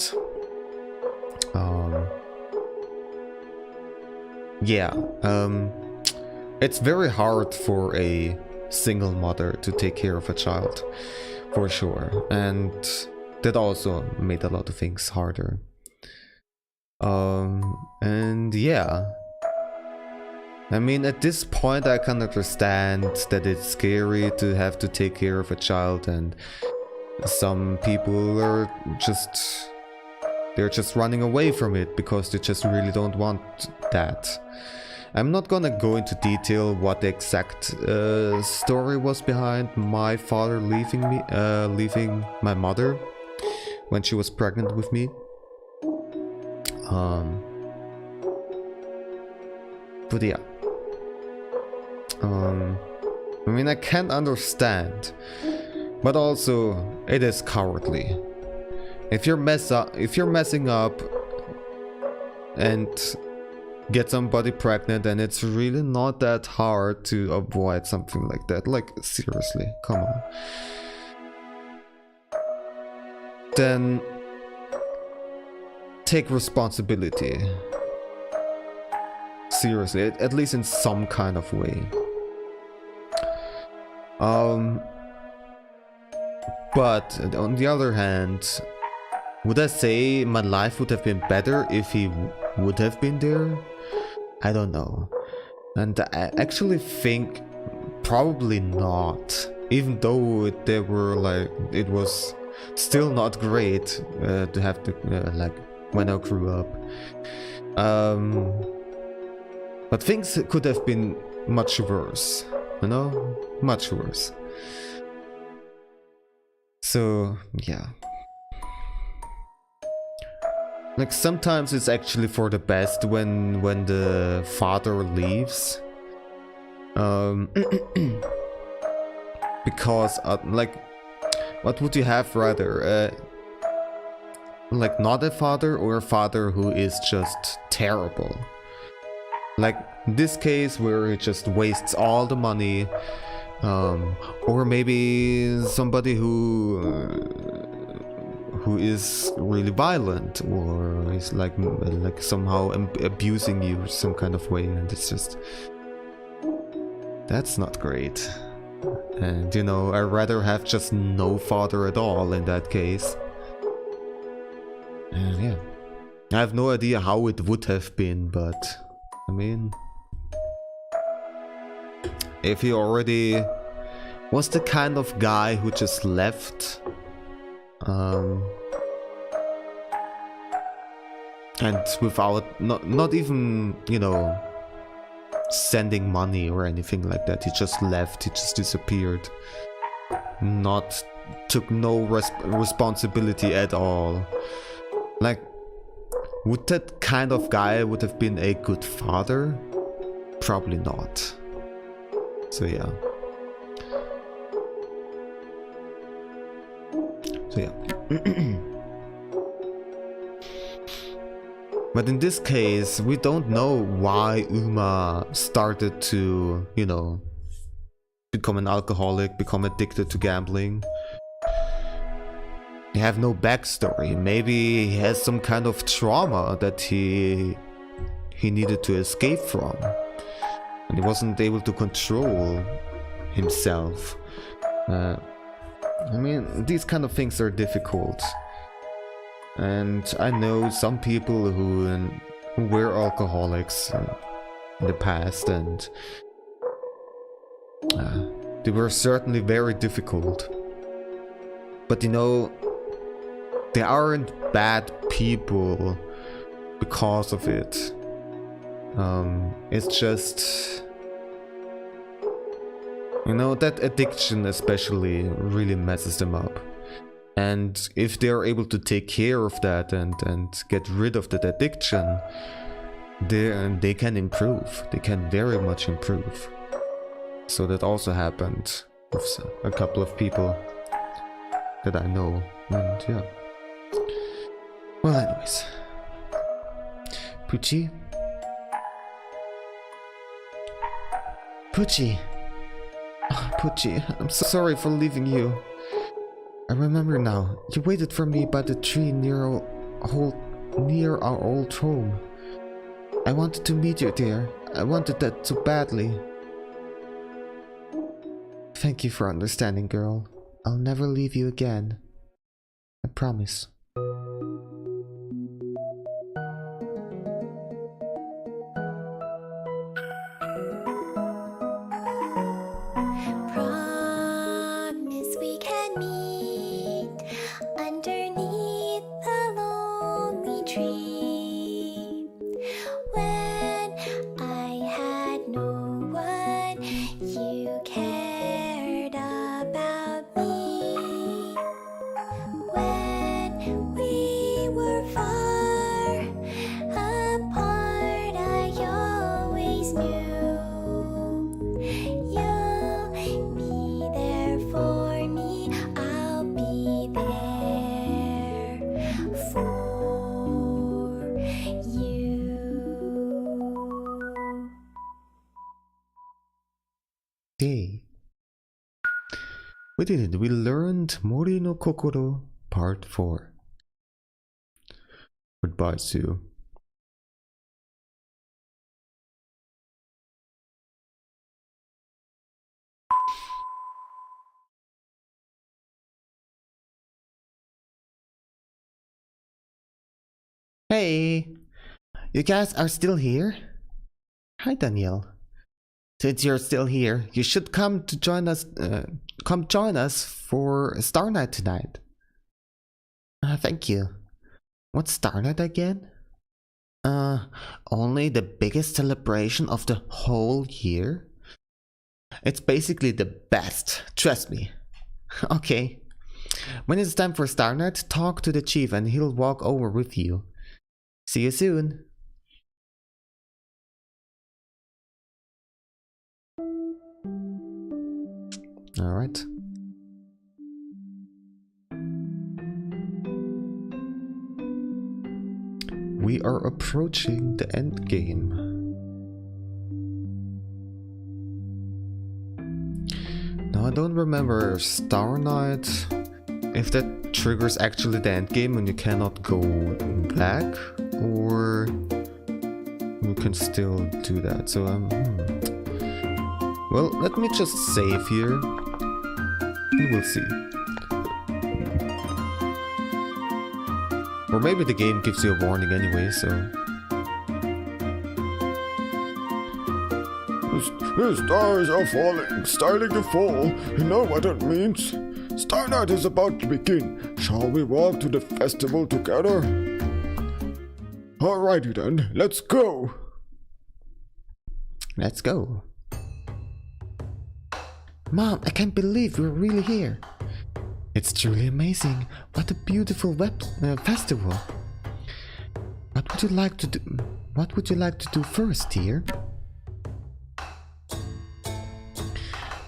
it's very hard for a single mother to take care of a child, for sure, and that also made a lot of things harder. And yeah, I mean, at this point I can understand that it's scary to have to take care of a child, and some people are just running away from it because they just really don't want that. I'm not gonna go into detail what the exact story was behind my father leaving my mother when she was pregnant with me. But yeah. I mean, I can understand, but also it is cowardly. If you're messing up and get somebody pregnant, and it's really not that hard to avoid something like that. Like, seriously, come on. Then take responsibility. Seriously, at least in some kind of way. But on the other hand, would I say my life would have been better if he would have been there? I don't know. And I actually think probably not. Even though it was still not great to have to like when I grew up. But things could have been much worse, you know? Much worse. So yeah. Like, sometimes it's actually for the best when the father leaves. Because like, what would you have rather? Like, not a father, or a father who is just terrible? Like this case where he just wastes all the money, or maybe somebody who is really violent, or is like somehow abusing you some kind of way, and it's just, that's not great. And you know, I'd rather have just no father at all in that case. And yeah, I have no idea how it would have been, but I mean, if he already was the kind of guy who just left, and without not even, you know, sending money or anything like that, he just left, he just disappeared, took no responsibility at all. Like, would that kind of guy would have been a good father? Probably not. So yeah. But in this case, we don't know why Uma started to, you know, become an alcoholic, become addicted to gambling. They have no backstory. Maybe he has some kind of trauma that he needed to escape from. And he wasn't able to control himself. I mean, these kind of things are difficult. And I know some people who were alcoholics in the past, and they were certainly very difficult. But you know, they aren't bad people because of it. It's just, you know, that addiction especially really messes them up. And if they're able to take care of that and get rid of that addiction, they can improve. They can very much improve. So that also happened with a couple of people that I know. And yeah. Well, anyways. Pucci? Pucci! Oh, Pucci, I'm so sorry for leaving you. I remember now. You waited for me by the tree near our old home. I wanted to meet you there. I wanted that so badly. Thank you for understanding, girl. I'll never leave you again. I promise. Promise we can meet underneath the lonely tree. When I had no one, you cared about me. When we were far apart, I always knew you'll be there for me. I'll be there for you. Day. We did it. We learned Mori no Kokoro Part 4. Goodbye, Sue. Hey, you guys are still here? Hi, Danielle. Since you're still here, you should come to join us. Come join us for Star Night tonight. Thank you. What's Star Night again? Only the biggest celebration of the whole year. It's basically the best. Trust me. Okay. When it's time for Star Night, talk to the chief and he'll walk over with you. See you soon. Alright. We are approaching the end game. Now I don't remember Star Night, if that triggers actually the end game and you cannot go back, or you can still do that. So well, let me just save here and we'll see. Or maybe the game gives you a warning anyway, so... The stars are falling, starting to fall. You know what that means? Star Night is about to begin. Shall we walk to the festival together? Alrighty then, let's go! Let's go. Mom, I can't believe we're really here. It's truly amazing. What a beautiful festival. What would you like to do? What would you like to do first, dear?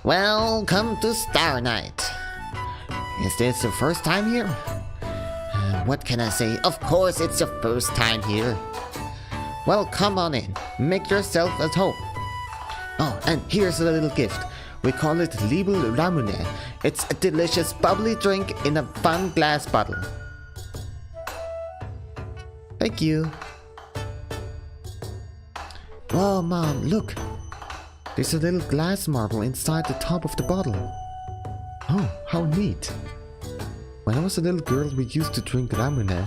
Welcome to Star Night. Is this your first time here? What can I say? Of course it's your first time here. Well, come on in. Make yourself at home. Oh, and here's a little gift. We call it Libel Ramune. It's a delicious bubbly drink in a fun glass bottle. Thank you. Whoa, Mom, look. There's a little glass marble inside the top of the bottle. Oh, how neat. When I was a little girl, we used to drink ramune.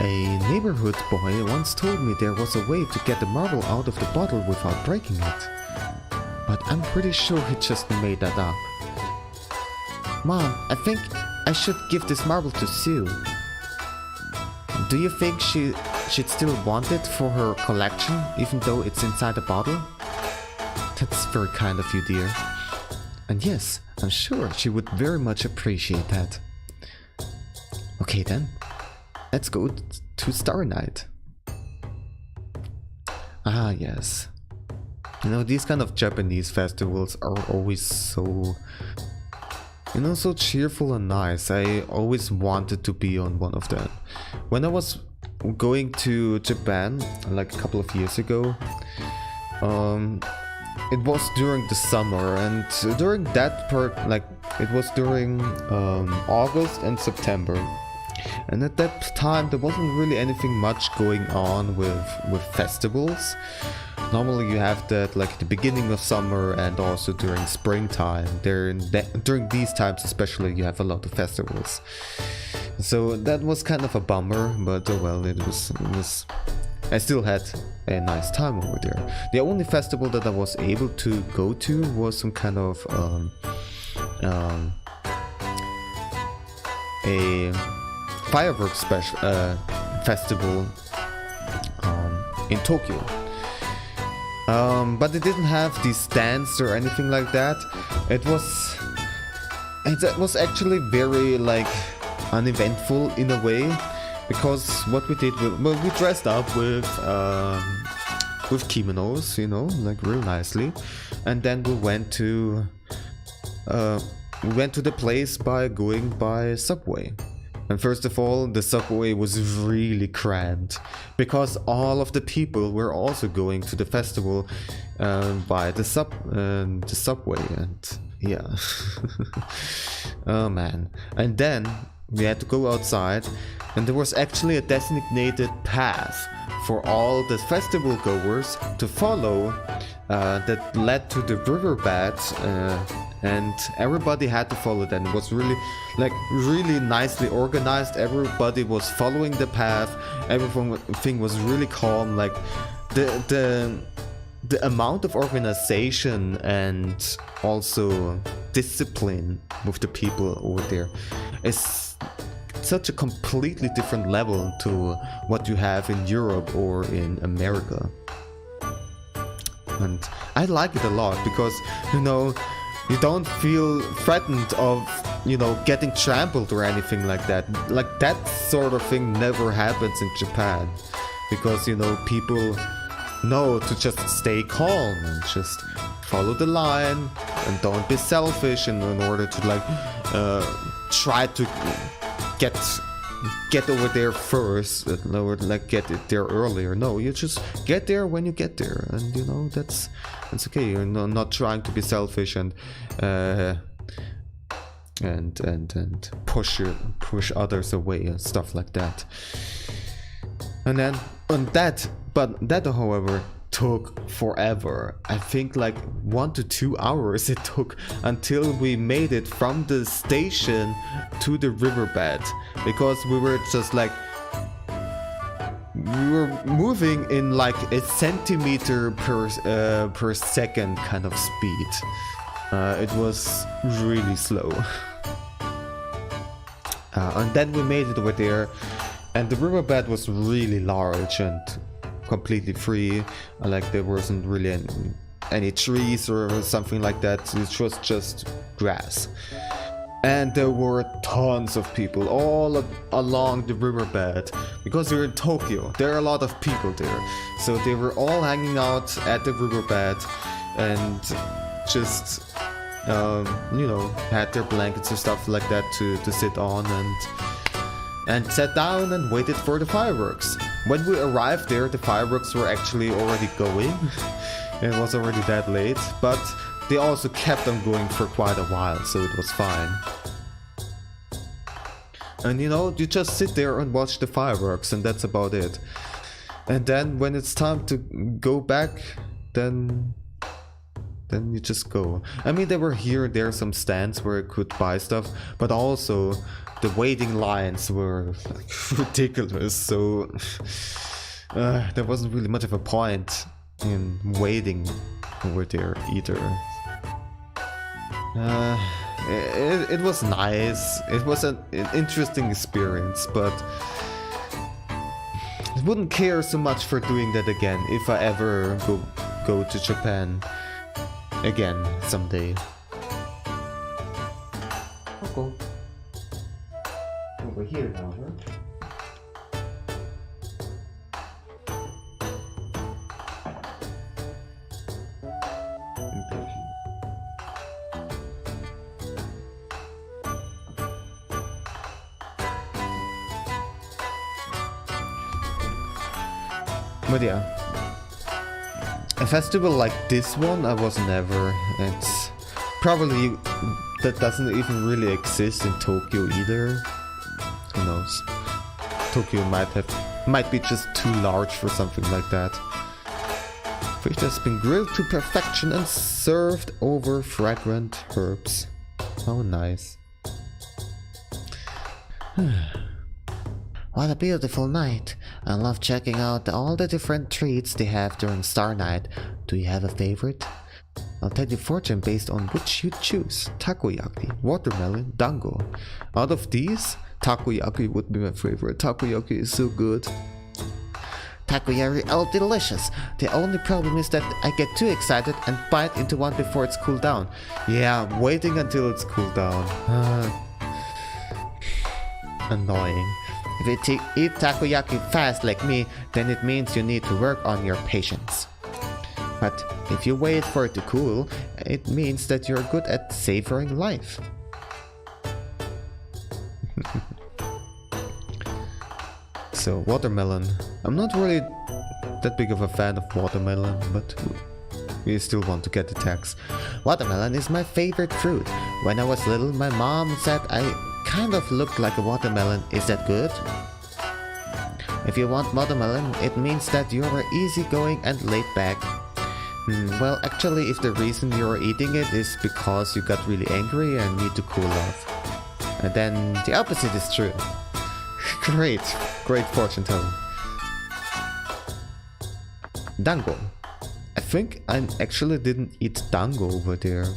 A neighborhood boy once told me there was a way to get the marble out of the bottle without breaking it. But I'm pretty sure he just made that up. Mom, I think I should give this marble to Sue. Do you think she'd still want it for her collection, even though it's inside a bottle? That's very kind of you, dear. And yes, I'm sure she would very much appreciate that. Okay then, let's go to Starry Night. Ah yes. You know, these kind of Japanese festivals are always so, you know, so cheerful and nice. I always wanted to be on one of them. When I was going to Japan, like a couple of years ago, it was during the summer, and during that part, like, it was during August and September. And at that time, there wasn't really anything much going on with festivals. Normally you have that like the beginning of summer and also during springtime. During these times especially, you have a lot of festivals. So that was kind of a bummer, but well, it was I still had a nice time over there. The only festival that I was able to go to was some kind of a fireworks festival in Tokyo. But it didn't have these stands or anything like that. It was actually very like uneventful in a way, because what we did, we dressed up with kimonos, you know, like real nicely, and then we went to the place by going by subway. And first of all, the subway was really cramped, because all of the people were also going to the festival by the subway, and yeah. Oh man. And then we had to go outside, and there was actually a designated path for all the festival goers to follow that led to the riverbed, and everybody had to follow that. It was really nicely organized. Everybody was following the path. Everything was really calm. Like the amount of organization and also discipline with the people over there is such a completely different level to what you have in Europe or in America. And I like it a lot, because, you know, you don't feel threatened of, you know, getting trampled or anything like that. Like that sort of thing never happens in Japan, because, you know, people know to just stay calm and just follow the line and don't be selfish in order to like try to get over there first, or like get it there earlier. No, you just get there when you get there, and you know that's okay. You're not trying to be selfish and push others away and stuff like that. And then that however took forever. I think like 1 to 2 hours it took until we made it from the station to the riverbed, because we were just like, we were moving in like a centimeter per second kind of speed. It was really slow. And then we made it over there, and the riverbed was really large and completely free. Like there wasn't really any trees or something like that. It was just grass. And there were tons of people all along the riverbed, because we're in Tokyo. There are a lot of people there, so they were all hanging out at the riverbed and just you know, had their blankets and stuff like that to sit on, and sat down and waited for the fireworks. when we arrived there, the fireworks were actually already going. It was already that late, but they also kept on going for quite a while, so it was fine. And you know, you just sit there and watch the fireworks, and that's about it. And then when it's time to go back, then you just go. I mean, there were here and there some stands where you could buy stuff, but also the waiting lines were like ridiculous, so there wasn't really much of a point in waiting over there either. It was nice. It was an interesting experience, but I wouldn't care so much for doing that again if I ever go to Japan again someday. I'll go over here now, right? But yeah, a festival like this one I was never. It's probably that doesn't even really exist in Tokyo either. Who knows? Tokyo might be just too large for something like that. Fish has been grilled to perfection and served over fragrant herbs. How nice. What a beautiful night. I love checking out all the different treats they have during Star Night. Do you have a favorite? I'll tell you fortune based on which you choose. Takoyaki, watermelon, dango. Out of these, takoyaki would be my favorite. Takoyaki is so good. Takoyaki are delicious. The only problem is that I get too excited and bite into one before it's cooled down. Yeah, waiting until it's cooled down. Annoying. If you eat takoyaki fast like me, then it means you need to work on your patience. But if you wait for it to cool, it means that you're good at savoring life. So, watermelon. I'm not really that big of a fan of watermelon, but we still want to get the text. Watermelon is my favorite fruit. When I was little, my mom said I kind of looked like a watermelon. Is that good? If you want watermelon, it means that you are easygoing and laid back. Well, actually, if the reason you're eating it is because you got really angry and need to cool off, and then the opposite is true. Great fortune telling. Dango. I think I actually didn't eat dango over there.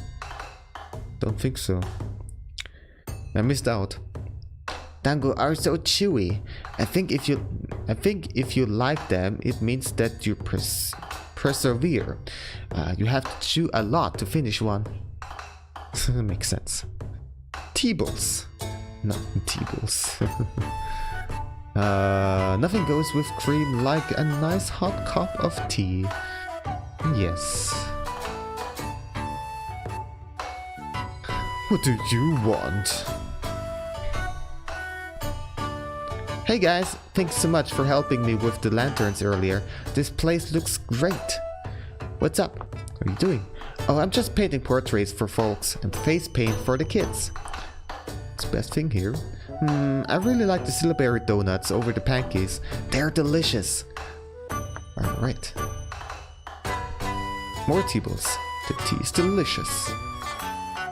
Don't think so. I missed out. Dango are so chewy. I think if you like them, it means that you persevere. You have to chew a lot to finish one. Makes sense. Teebles. No, Teebles. Nothing goes with cream like a nice hot cup of tea. Yes. What do you want? Hey guys, thanks so much for helping me with the lanterns earlier. This place looks great. What's up? What are you doing? Oh, I'm just painting portraits for folks and face paint for the kids. It's the best thing here. I really like the syllabary donuts over the pancakes. They're delicious. Alright. More Teebles. The tea is delicious.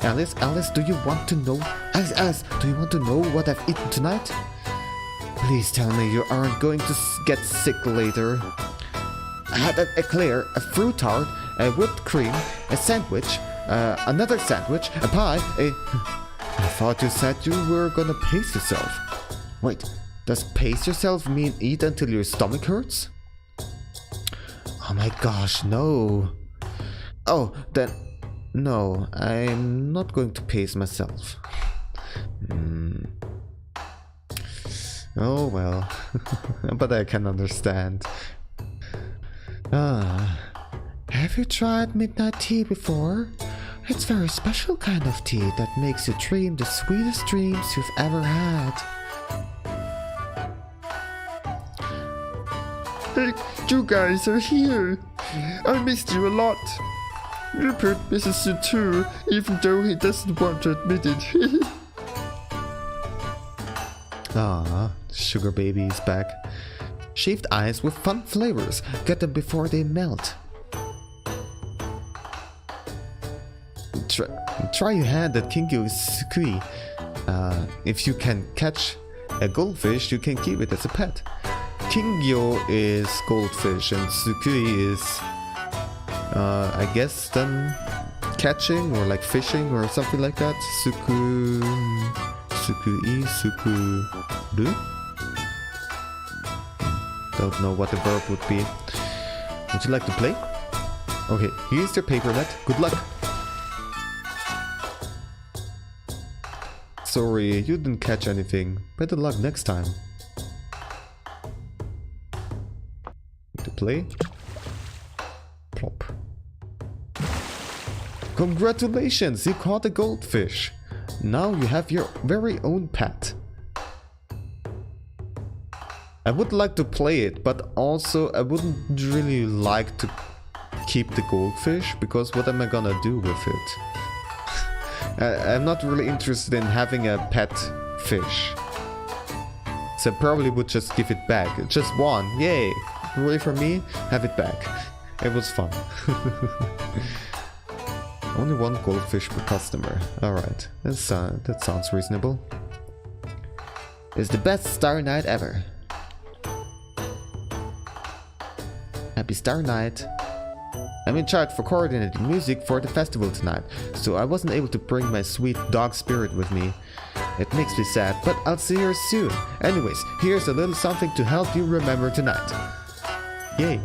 Alice, do you want to know? Alice, do you want to know what I've eaten tonight? Please tell me you aren't going to get sick later. I had an eclair, a fruit tart, a whipped cream, a sandwich, another sandwich, a pie, I thought you said you were gonna pace yourself. Wait, does pace yourself mean eat until your stomach hurts? Oh my gosh, no. Oh, then... No, I'm not going to pace myself. Oh well, but I can understand. Have you tried midnight tea before? It's very special kind of tea that makes you dream the sweetest dreams you've ever had. Hey, you guys are here. I missed you a lot. Rupert misses you too, even though he doesn't want to admit it. Ah, sugar baby is back. Shaved ice with fun flavors. Get them before they melt. Try your hand at Kingyo Sukui. If you can catch a goldfish, you can keep it as a pet. Kingyo is goldfish and Sukui is, I guess, then catching or like fishing or something like that. Sukui, Sukuru? Don't know what the verb would be. Would you like to play? Okay, here's your paper net. Good luck. Sorry, you didn't catch anything. Better luck next time. To play. Plop. Congratulations, you caught a goldfish. Now you have your very own pet. I would like to play it, but also I wouldn't really like to keep the goldfish, because what am I gonna do with it? I'm not really interested in having a pet fish. So I probably would just give it back. Just one, yay! Away from me, have it back. It was fun. Only one goldfish per customer. Alright, that sounds reasonable. It's the best Star Night ever. Happy Star Night. I'm in charge for coordinating music for the festival tonight, so I wasn't able to bring my sweet dog Spirit with me. It makes me sad, but I'll see her soon. Anyways, here's a little something to help you remember tonight. Yay.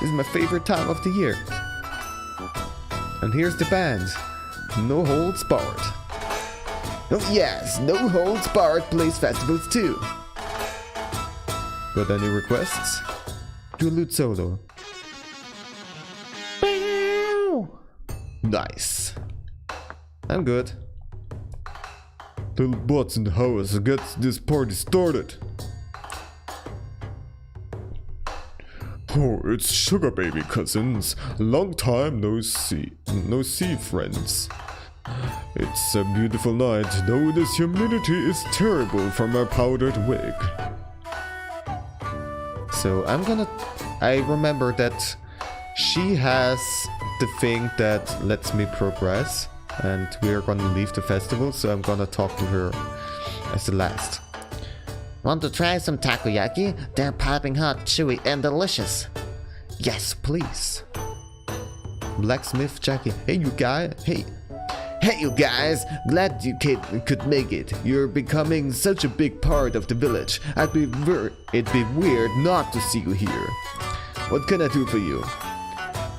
This is my favorite time of the year. And here's the band. No Holds Barred. Oh yes, No Holds Barred plays festivals too. Got any requests? Do a lute solo. Nice. I'm good. Little butts in the house gets this party started. Oh, it's Sugar Baby cousins. Long time no see friends. It's a beautiful night, though this humidity is terrible from my powdered wig. So I remember that she has the thing that lets me progress, and we're gonna leave the festival, so I'm gonna talk to her as the last. Want to try some takoyaki? They're piping hot, chewy, and delicious. Yes, please. Blacksmith Jackie. Hey you guys, glad you could make it. You're becoming such a big part of the village. It'd be weird not to see you here. What can I do for you?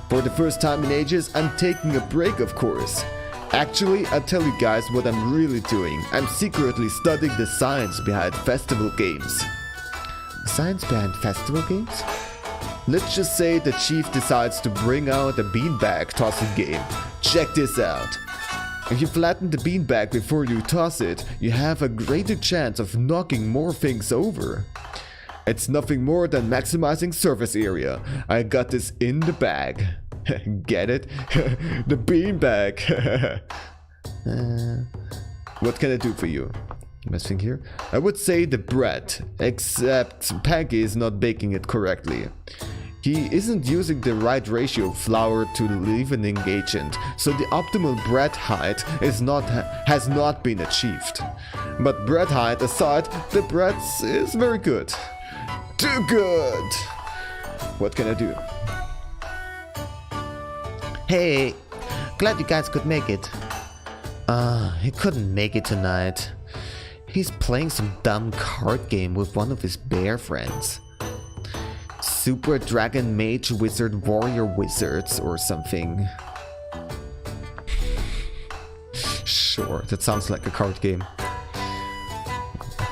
For the first time in ages, I'm taking a break, of course. Actually, I'll tell you guys what I'm really doing. I'm secretly studying the science behind festival games. Science behind festival games? Let's just say the chief decides to bring out a beanbag tossing game. Check this out. If you flatten the beanbag before you toss it, you have a greater chance of knocking more things over. It's nothing more than maximizing surface area. I got this in the bag. Get it? The beanbag. What can I do for you? Best thing here? I would say the bread, except Peggy is not baking it correctly. He isn't using the right ratio of flour to leavening agent, so the optimal bread height has not been achieved. But bread height aside, the bread is very good. Too good! What can I do? Hey, glad you guys could make it. He couldn't make it tonight. He's playing some dumb card game with one of his bear friends. Super Dragon Mage Wizard Warrior Wizards or something. Sure, that sounds like a card game.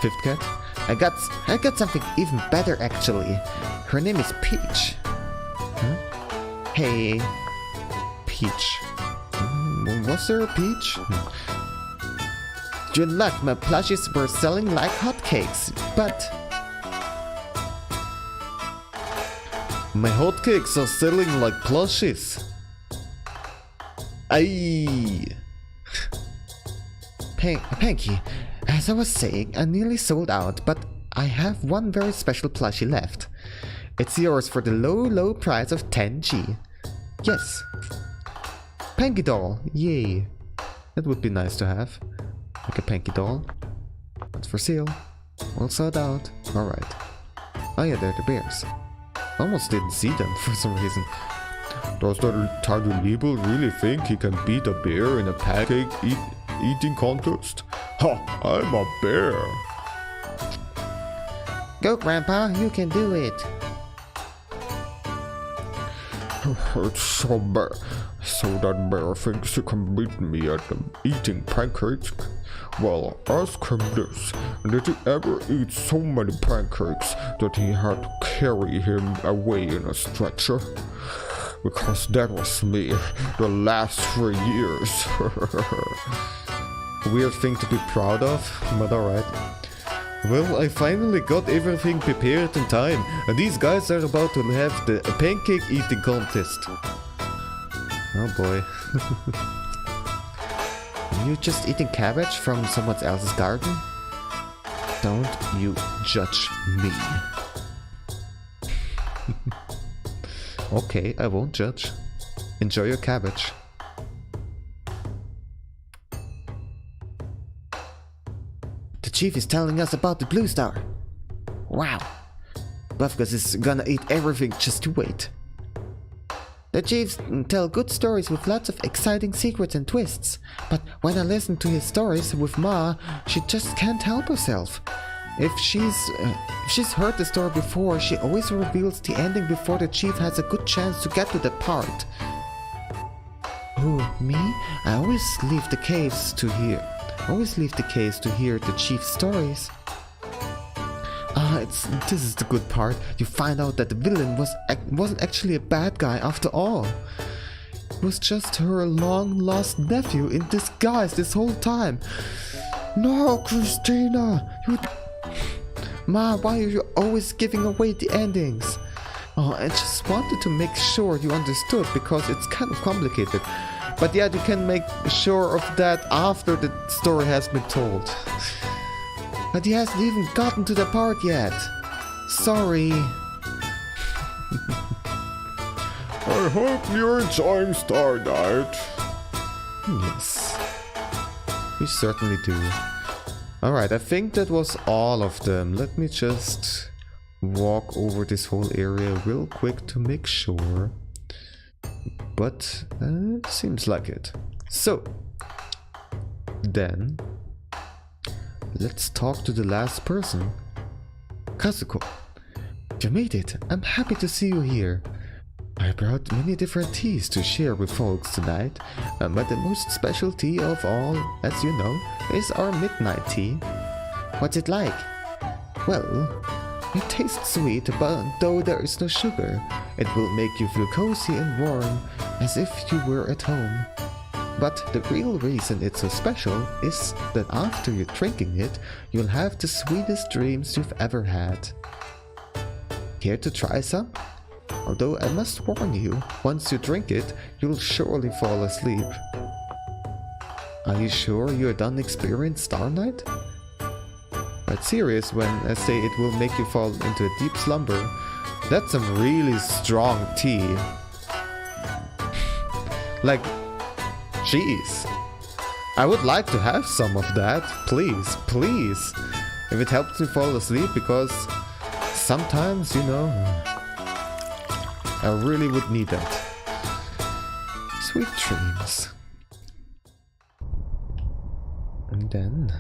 Fifth cat? I got something even better actually. Her name is Peach. Huh? Hey. Peach. Was there a Peach? Good luck, my plushies were selling like hotcakes, but My hotcakes are selling like plushies. Aye. Panky, as I was saying, I nearly sold out, but I have one very special plushie left. It's yours for the low price of 10G. Yes. Panky doll, yay. That would be nice to have. Like a Panky doll. It's for sale. All sold out. Alright. Oh yeah, they're the bears. Almost didn't see them for some reason. Does that tiny Libel really think he can beat a bear in a pancake eating contest? Ha! I'm a bear! Go, Grandpa, you can do it. It's so bad. So that bear thinks he can beat me at eating pancakes? Well, ask him this. Did he ever eat so many pancakes that he had to carry him away in a stretcher? Because that was me, the last 3 years. Weird thing to be proud of, but alright. Well, I finally got everything prepared in time, and these guys are about to have the pancake eating contest. Oh boy. You just eating cabbage from someone else's garden? Don't you judge me. Okay, I won't judge. Enjoy your cabbage. The chief is telling us about the Blue Star. Wow. Buffgus is gonna eat everything, just to wait. The chiefs tell good stories with lots of exciting secrets and twists, but when I listen to his stories with Ma, she just can't help herself. If she's heard the story before, she always reveals the ending before the chief has a good chance to get to the part. Who, me? I always leave the caves to hear the chief's stories. This is the good part. You find out that the villain wasn't actually a bad guy after all. It was just her long-lost nephew in disguise this whole time. No, Christina! Ma, why are you always giving away the endings? Oh, I just wanted to make sure you understood, because it's kind of complicated. But yeah, you can make sure of that after the story has been told. But he hasn't even gotten to the part yet. Sorry. I hope you're enjoying Star Night. Yes. We certainly do. Alright, I think that was all of them. Let me just walk over this whole area real quick to make sure. But seems like it. So, then, let's talk to the last person. Kazuko, you made it. I'm happy to see you here. I brought many different teas to share with folks tonight, but the most special tea of all, as you know, is our midnight tea. What's it like? Well, it tastes sweet, but though there is no sugar, it will make you feel cozy and warm, as if you were at home. But the real reason it's so special is that after you're drinking it, you'll have the sweetest dreams you've ever had. Care to try some? Although I must warn you, once you drink it, you'll surely fall asleep. Are you sure you're done experiencing Star Night? But serious when I say it will make you fall into a deep slumber. That's some really strong tea. Like, jeez. I would like to have some of that, please, please. If it helps me fall asleep, because sometimes, you know, I really would need that. Sweet dreams. And then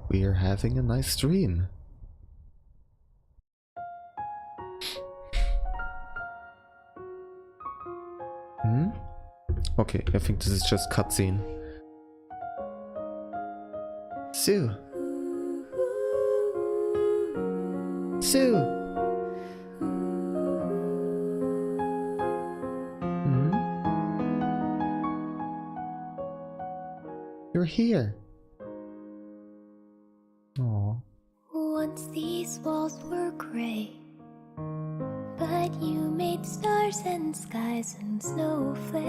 we are having a nice dream. Okay, I think this is just cutscene. Sue. Sue. You're here. Aww. Once these walls were gray, but you made stars and skies and snowflakes.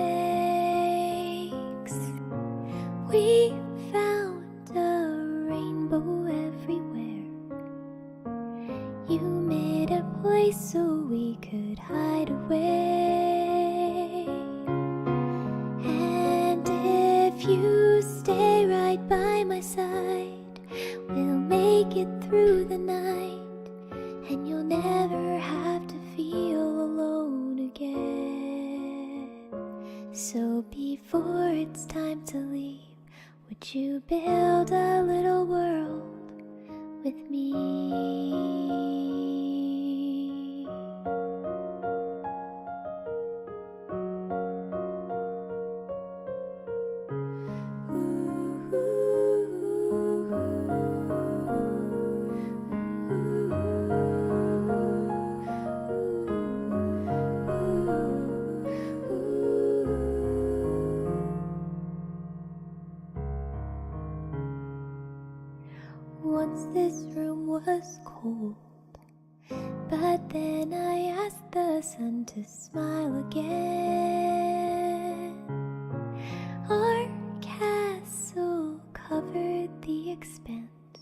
We found a rainbow everywhere. You made a place so we could hide away. And if you stay right by my side, we'll make it through the night, and you'll never have to feel alone again. So before it's time to leave, would you build a little world with me? Once this room was cold, but then I asked the sun to smile again. Our castle covered the expanse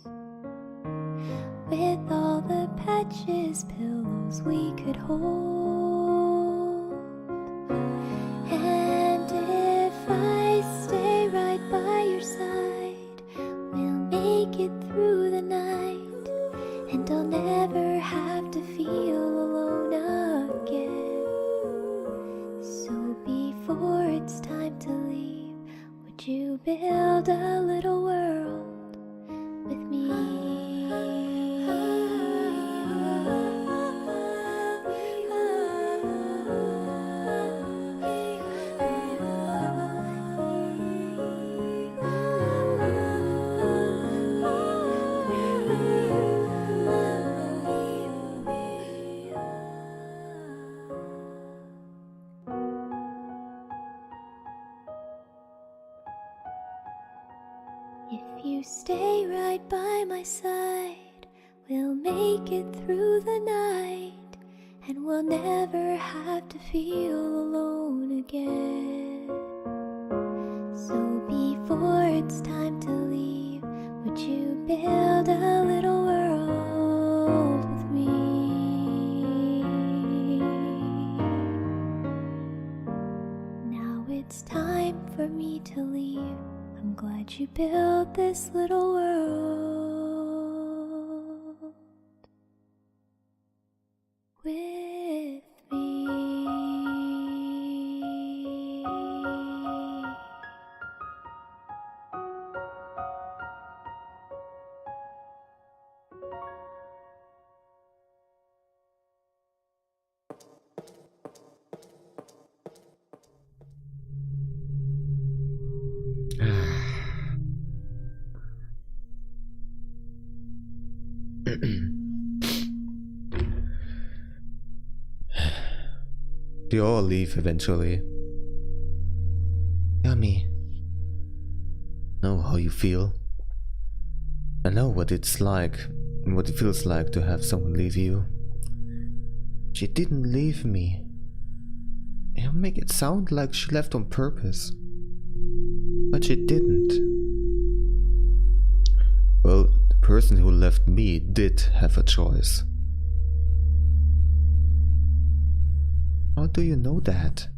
with all the patches, pillows we could hold. And if I stay right by your side, we'll make it through the night, and I'll never have to feel alone again. So before it's time to leave, would you build a little world with me? If you stay right by my side, we'll make it through the night, and we'll never have to feel alone again. So before it's time to leave, would you build a little world with me? Now it's time for me to leave. I'm glad you built this little world with They all leave eventually. Yummy. Know how you feel. I know what it's like and what it feels like to have someone leave you. She didn't leave me. You make it sound like she left on purpose. But she didn't. Well, the person who left me did have a choice. How do you know that?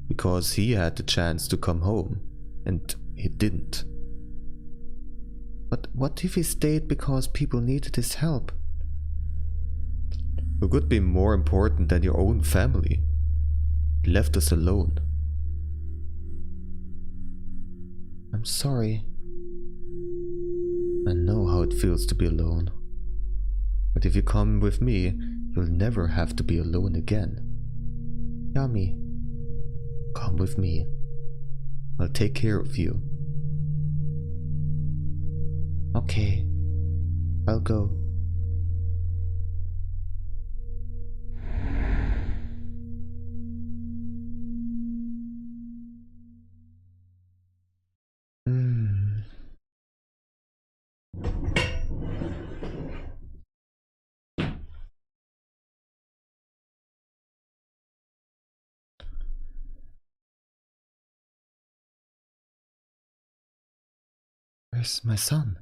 Because he had the chance to come home, and he didn't. But what if he stayed because people needed his help? Who could be more important than your own family? He left us alone. I'm sorry. I know how it feels to be alone. But if you come with me, you'll never have to be alone again. Yummy. Come with me. I'll take care of you. Okay. I'll go. Where's my son?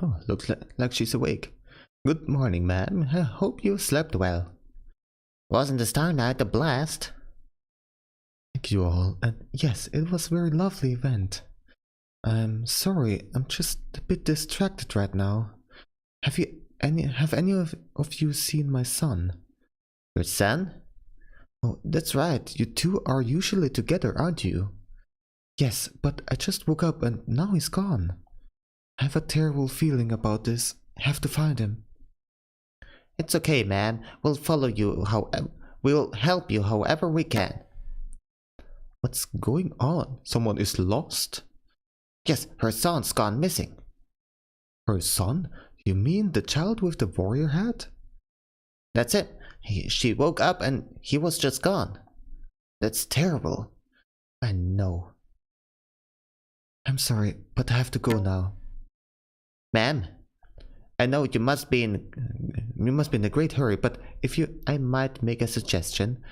Oh, looks like she's awake. Good morning, ma'am. I hope you slept well. Wasn't the Star Night a blast? Thank you all. And yes, it was a very lovely event. I'm sorry, I'm just a bit distracted right now. Have any of you seen my son? Your son? Oh, that's right. You two are usually together, aren't you? Yes, but I just woke up and now he's gone. I have a terrible feeling about this. I have to find him. It's okay, ma'am. We'll follow you we'll help you however we can. What's going on? Someone is lost? Yes, her son's gone missing. Her son? You mean the child with the warrior hat? That's it. She woke up and he was just gone. That's terrible. I know. I'm sorry, but I have to go now. Ma'am, I know you must be in a great hurry, but I might make a suggestion.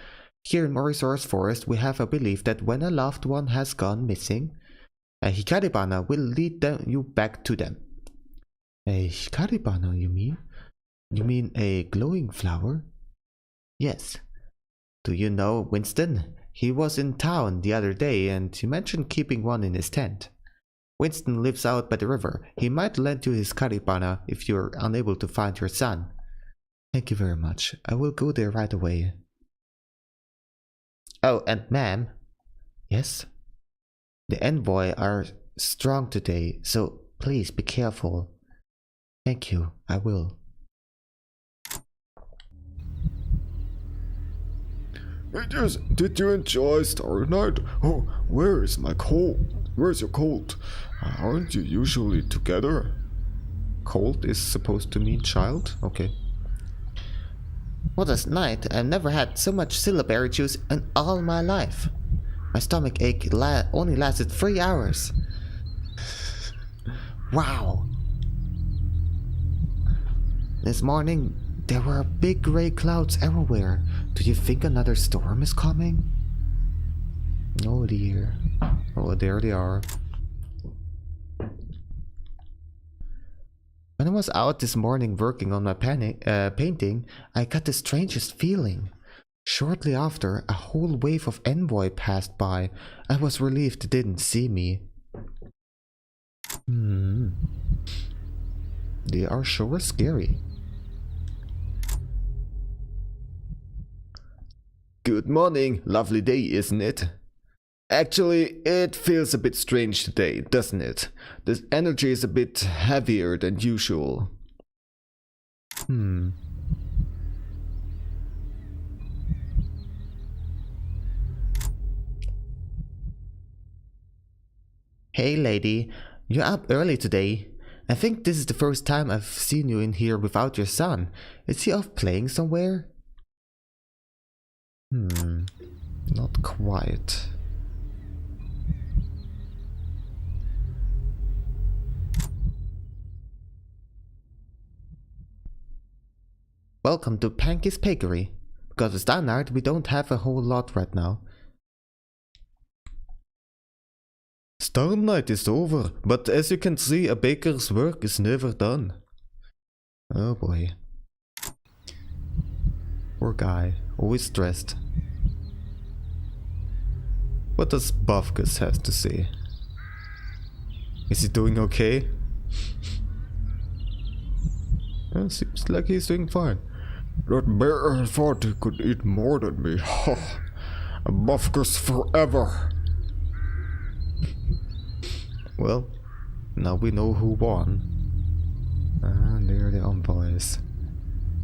Here in Morizora's forest, we have a belief that when a loved one has gone missing, a Hikaribana will lead you back to them. A Hikaribana, you mean? You mean a glowing flower? Yes. Do you know Winston? He was in town the other day and he mentioned keeping one in his tent. Winston lives out by the river. He might lend you his Karibana if you're unable to find your son. Thank you very much. I will go there right away. Oh, and ma'am. Yes? The envoy are strong today, so please be careful. Thank you. I will. Yes, did you enjoy Starry Night? Oh, where's my colt? Where's your colt? Aren't you usually together? Colt is supposed to mean child? Okay. What a night. I've never had so much syllabary juice in all my life. My stomach ache only lasted 3 hours. Wow. This morning, there were big gray clouds everywhere. Do you think another storm is coming? Oh dear. Oh, there they are. When I was out this morning working on my painting, I got the strangest feeling. Shortly after, a whole wave of envoy passed by. I was relieved they didn't see me. They are sure scary. Good morning. Lovely day, isn't it? Actually, it feels a bit strange today, doesn't it? The energy is a bit heavier than usual. Hey lady, you're up early today. I think this is the first time I've seen you in here without your son. Is he off playing somewhere? Not quite. Welcome to Panky's Bakery. Because of Standard, we don't have a whole lot right now. Star Night is over, but as you can see, a baker's work is never done. Oh boy. Poor guy, always stressed. What does Bufkus have to say? Is he doing okay? Seems like he's doing fine. That bear thought he could eat more than me. Bufkus forever. Well, now we know who won. They're the envoys.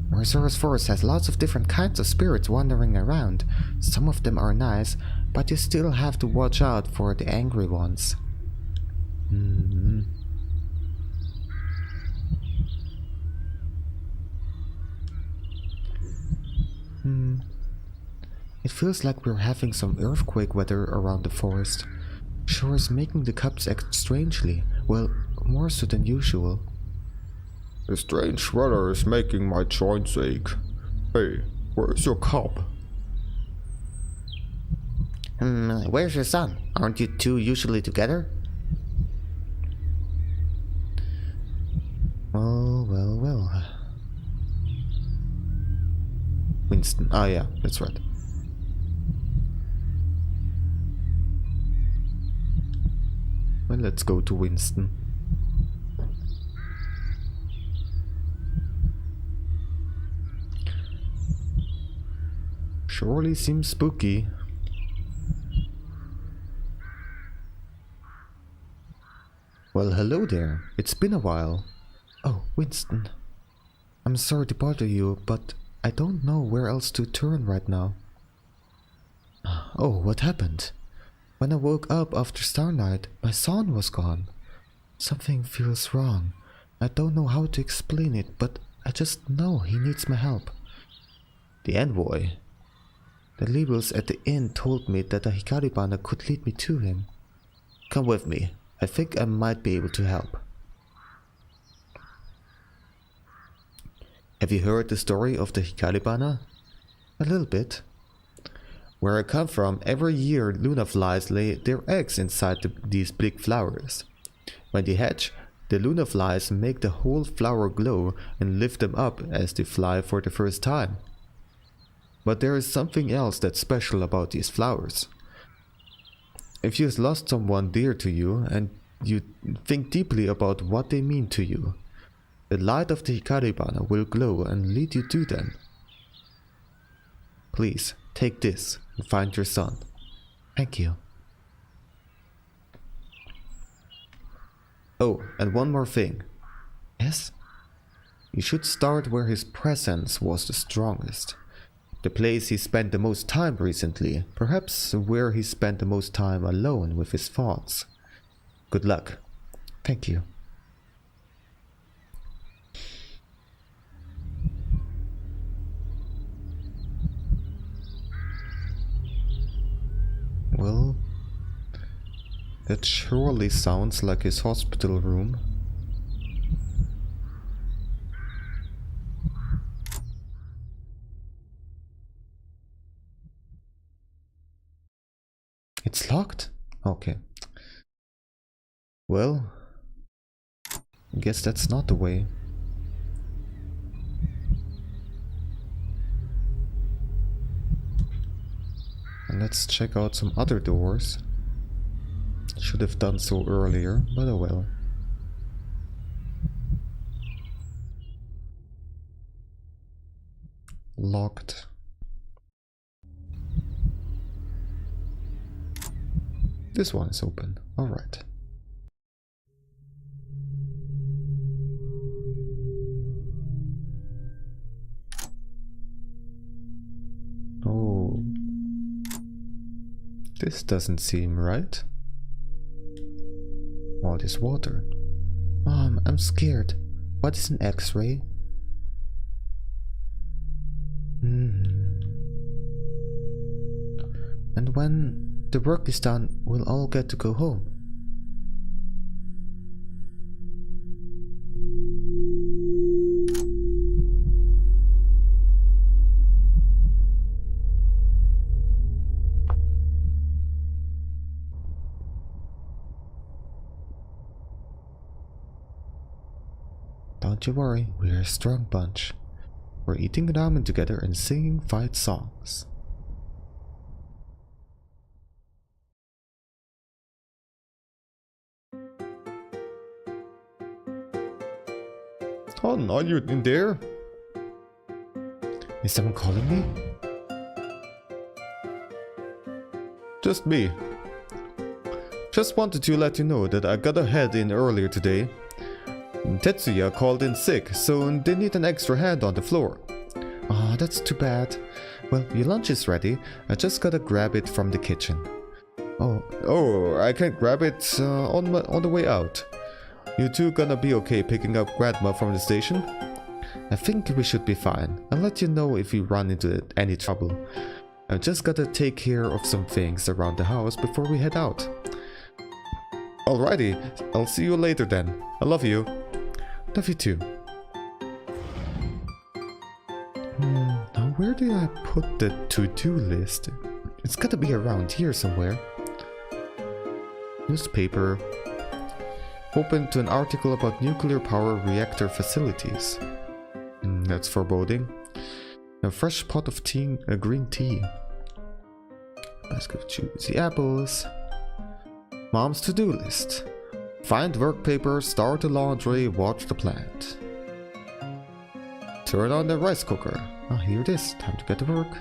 Morizora's forest has lots of different kinds of spirits wandering around. Some of them are nice, but you still have to watch out for the angry ones. It feels like we're having some earthquake weather around the forest. Sure is making the cups act strangely. Well, more so than usual. The strange weather is making my joints ache. Hey, where's your cup? Where's your son? Aren't you two usually together? Well. Winston. Ah, yeah, that's right. Well, let's go to Winston. Surely seems spooky. Well, hello there. It's been a while. Oh, Winston. I'm sorry to bother you, but I don't know where else to turn right now. Oh, what happened? When I woke up after Starlight, my son was gone. Something feels wrong. I don't know how to explain it, but I just know he needs my help. The envoy. The labels at the inn told me that a Hikaribana could lead me to him. Come with me. I think I might be able to help. Have you heard the story of the Hikaribana? A little bit. Where I come from, every year Luna flies lay their eggs inside these big flowers. When they hatch, the Luna flies make the whole flower glow and lift them up as they fly for the first time. But there is something else that's special about these flowers. If you've lost someone dear to you and you think deeply about what they mean to you, the light of the Hikaribana will glow and lead you to them. Please, take this and find your son. Thank you. Oh, and one more thing. Yes? You should start where his presence was the strongest. The place he spent the most time recently, perhaps where he spent the most time alone with his thoughts. Good luck. Thank you. Well, that surely sounds like his hospital room. It's locked? Okay. Well, I guess that's not the way. And let's check out some other doors. Should have done so earlier, but oh well. Locked. This one is open. Alright. Oh. This doesn't seem right. All this water. Mom, I'm scared. What is an X-ray? And when the work is done, we'll all get to go home. Don't you worry, we're a strong bunch. We're eating ramen together and singing fight songs. Oh, are you in there? Is someone calling me? Just me. Just wanted to let you know that I got a head in earlier today. Tetsuya called in sick, so they need an extra hand on the floor. Ah, that's too bad. Well, your lunch is ready. I just gotta grab it from the kitchen. Oh, I can grab it on the way out. You two gonna be okay picking up Grandma from the station? I think we should be fine. I'll let you know if we run into any trouble. I've just gotta take care of some things around the house before we head out. Alrighty, I'll see you later then. I love you. Love you too. Now where did I put the to-do list? It's gotta be around here somewhere. Newspaper. Open to an article about nuclear power reactor facilities. That's foreboding. A fresh pot of tea, green tea. Basket of juicy apples. Mom's to-do list. Find work paper, start the laundry, watch the plant. Turn on the rice cooker. Ah, here it is. Time to get to work.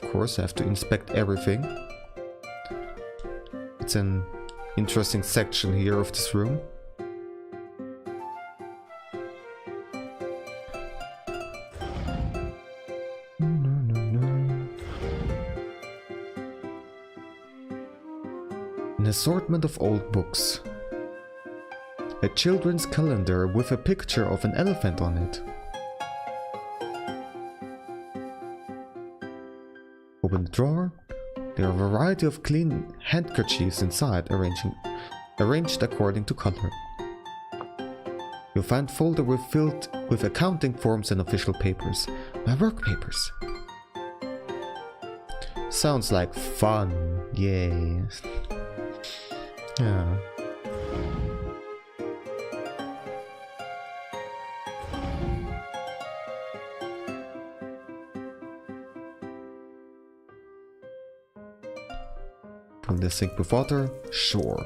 Of course, I have to inspect everything. It's an interesting section here of this room. An assortment of old books. A children's calendar with a picture of an elephant on it. Open the drawer. There are a variety of clean handkerchiefs inside, arranged according to color. You'll find a folder filled with accounting forms and official papers. My work papers. Sounds like fun. Yay. Yeah. Fill the sink with water? Sure.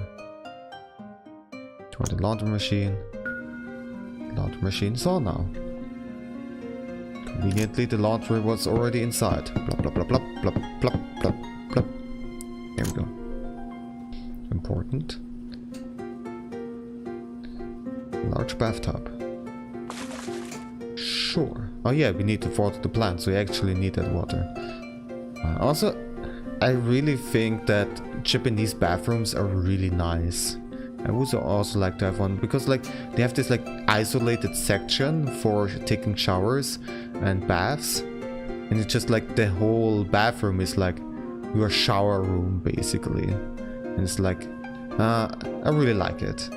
Turn the laundry machine. Laundry machine is on now. Conveniently, the laundry was already inside. Plop, plop, plop, plop, plop, plop, plop, plop. There we go. Important. Large bathtub. Sure. Oh yeah, we need to water the plant, so we actually need that water. Also, I really think that Japanese bathrooms are really nice. I would also like to have one because like they have this like isolated section for taking showers and baths, and it's just like the whole bathroom is like your shower room basically, and it's like I really like it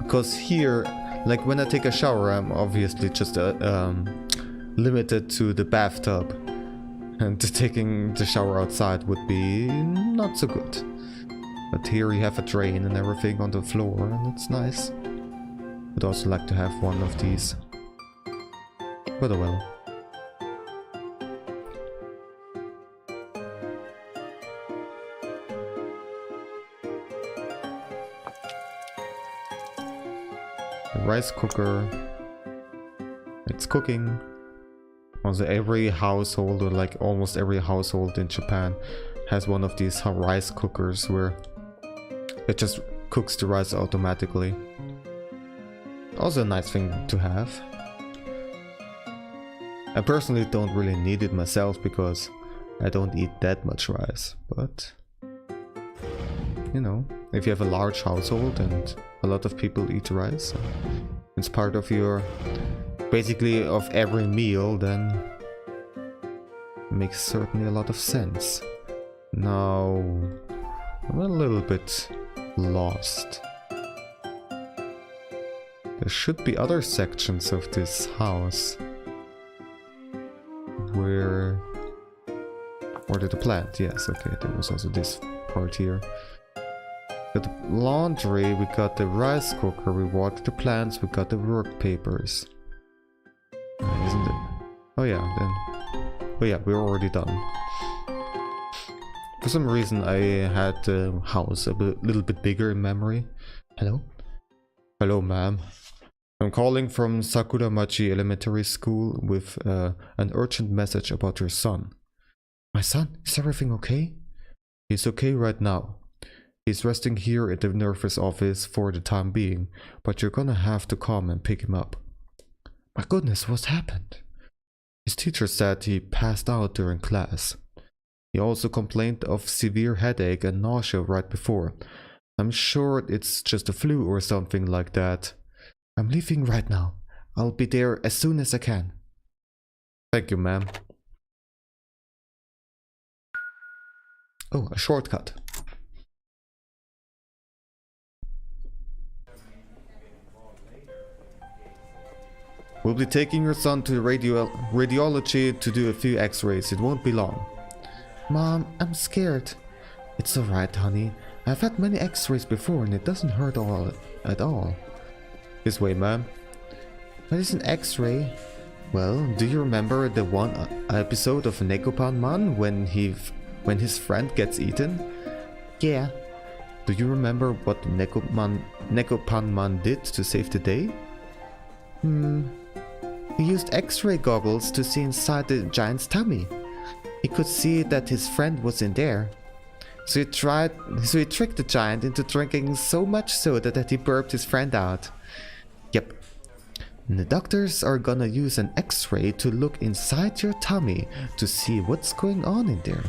because here like when I take a shower I'm obviously just limited to the bathtub, and taking the shower outside would be not so good. But here you have a drain and everything on the floor, and it's nice. I'd also like to have one of these. But oh well. The rice cooker. It's cooking. Also every household, or like almost every household in Japan, has one of these rice cookers where it just cooks the rice automatically. Also a nice thing to have. I personally don't really need it myself because I don't eat that much rice, but you know, if you have a large household and a lot of people eat rice, it's part of your basically of every meal, then it makes certainly a lot of sense. Now I'm a little bit lost. There should be other sections of this house. Where did the plant? Yes, okay, there was also this part here. Got the laundry, we got the rice cooker, we watered the plants, we got the work papers. Isn't it? Oh yeah, then. Oh yeah, we're already done. For some reason I had the house a little bit bigger in memory. Hello? Hello, ma'am. I'm calling from Sakuramachi Elementary School with an urgent message about your son. My son? Is everything okay? He's okay right now. He's resting here at the nurse's office for the time being, but you're gonna have to come and pick him up. My goodness, what's happened? His teacher said he passed out during class. He also complained of severe headache and nausea right before. I'm sure it's just a flu or something like that. I'm leaving right now. I'll be there as soon as I can. Thank you, ma'am. Oh, a shortcut. We'll be taking your son to radiology to do a few x-rays. It won't be long. Mom, I'm scared. It's alright, honey. I've had many x-rays before and it doesn't hurt at all. This way, ma'am. What is an x-ray? Well, do you remember the one episode of Nekopan-man when his friend gets eaten? Yeah. Do you remember what Nekopan-man did to save the day? He used x-ray goggles to see inside the giant's tummy. He could see that his friend was in there. So he tricked the giant into drinking so much soda that he burped his friend out. Yep. And the doctors are gonna use an x-ray to look inside your tummy to see what's going on in there.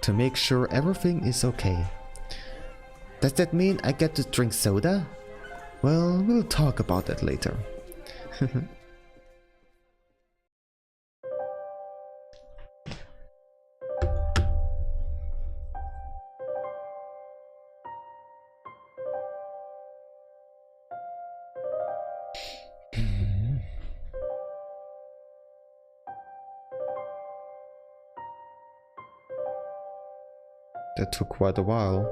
To make sure everything is okay. Does that mean I get to drink soda? Well, we'll talk about that later. That took quite a while.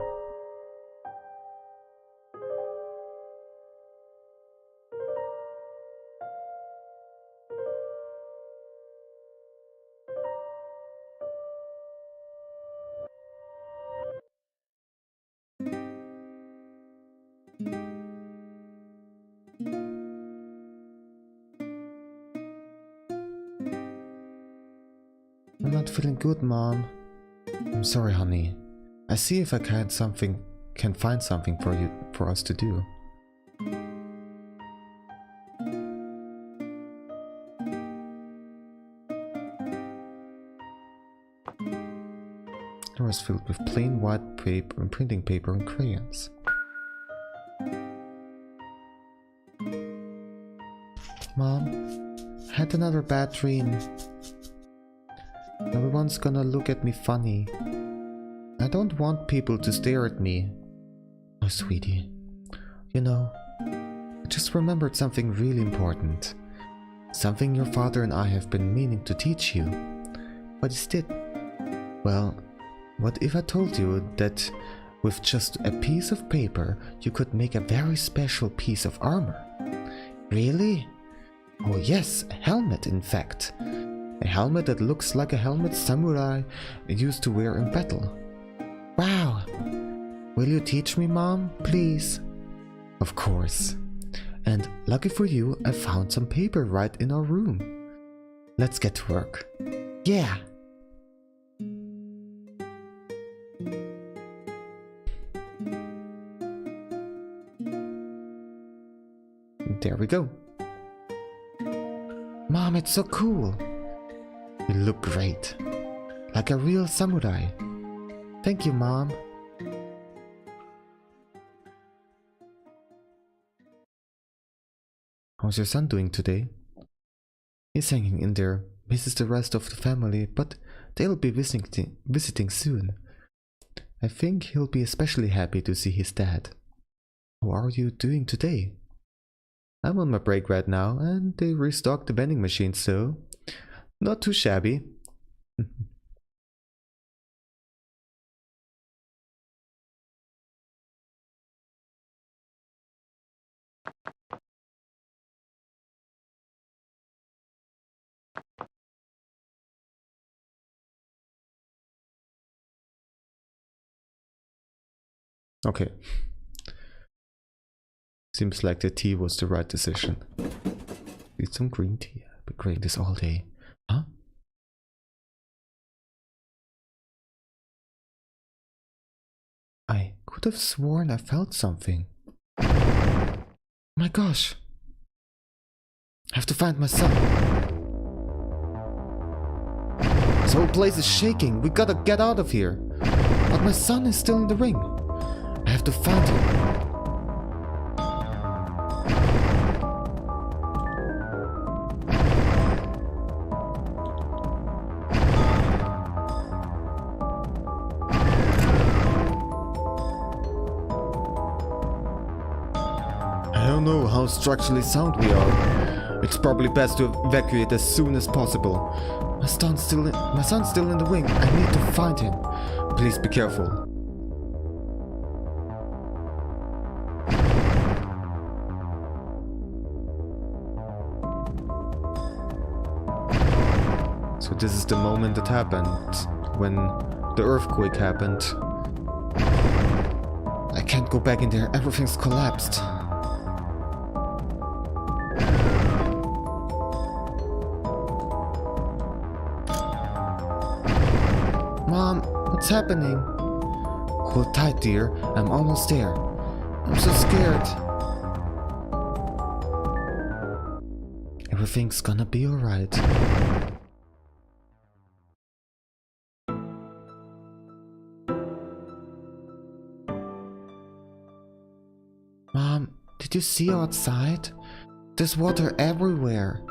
I'm not feeling good, Mom. I'm sorry, honey. I see if I can find something for us to do. It was filled with plain white paper and printing paper and crayons. Mom, I had another bad dream. Everyone's gonna look at me funny. I don't want people to stare at me. Oh, sweetie. You know, I just remembered something really important. Something your father and I have been meaning to teach you. What is it? Well, what if I told you that with just a piece of paper you could make a very special piece of armor? Really? Oh yes, a helmet in fact. A helmet that looks like a helmet samurai used to wear in battle. Wow! Will you teach me, Mom? Please? Of course. And lucky for you, I found some paper right in our room. Let's get to work. Yeah! There we go. Mom, it's so cool. You look great. Like a real samurai. Thank you, Mom. How's your son doing today? He's hanging in there, misses the rest of the family, but they'll be visiting soon. I think he'll be especially happy to see his dad. How are you doing today? I'm on my break right now, and they restocked the vending machine, so not too shabby. Okay. Seems like the tea was the right decision. Need some green tea. I've been craving this all day. Huh? I could have sworn I felt something. My gosh! I have to find my son. This whole place is shaking. We gotta get out of here. But my son is still in the ring. I have to find him. I don't know how structurally sound we are, It's probably best to evacuate as soon as possible. My son's still in the wing. I need to find him. Please be careful. So this is the moment that happened when the earthquake happened. I can't go back in there. Everything's collapsed. Mom, what's happening? Hold tight, dear. I'm almost there. I'm so scared. Everything's gonna be alright. Mom, did you see outside? There's water everywhere.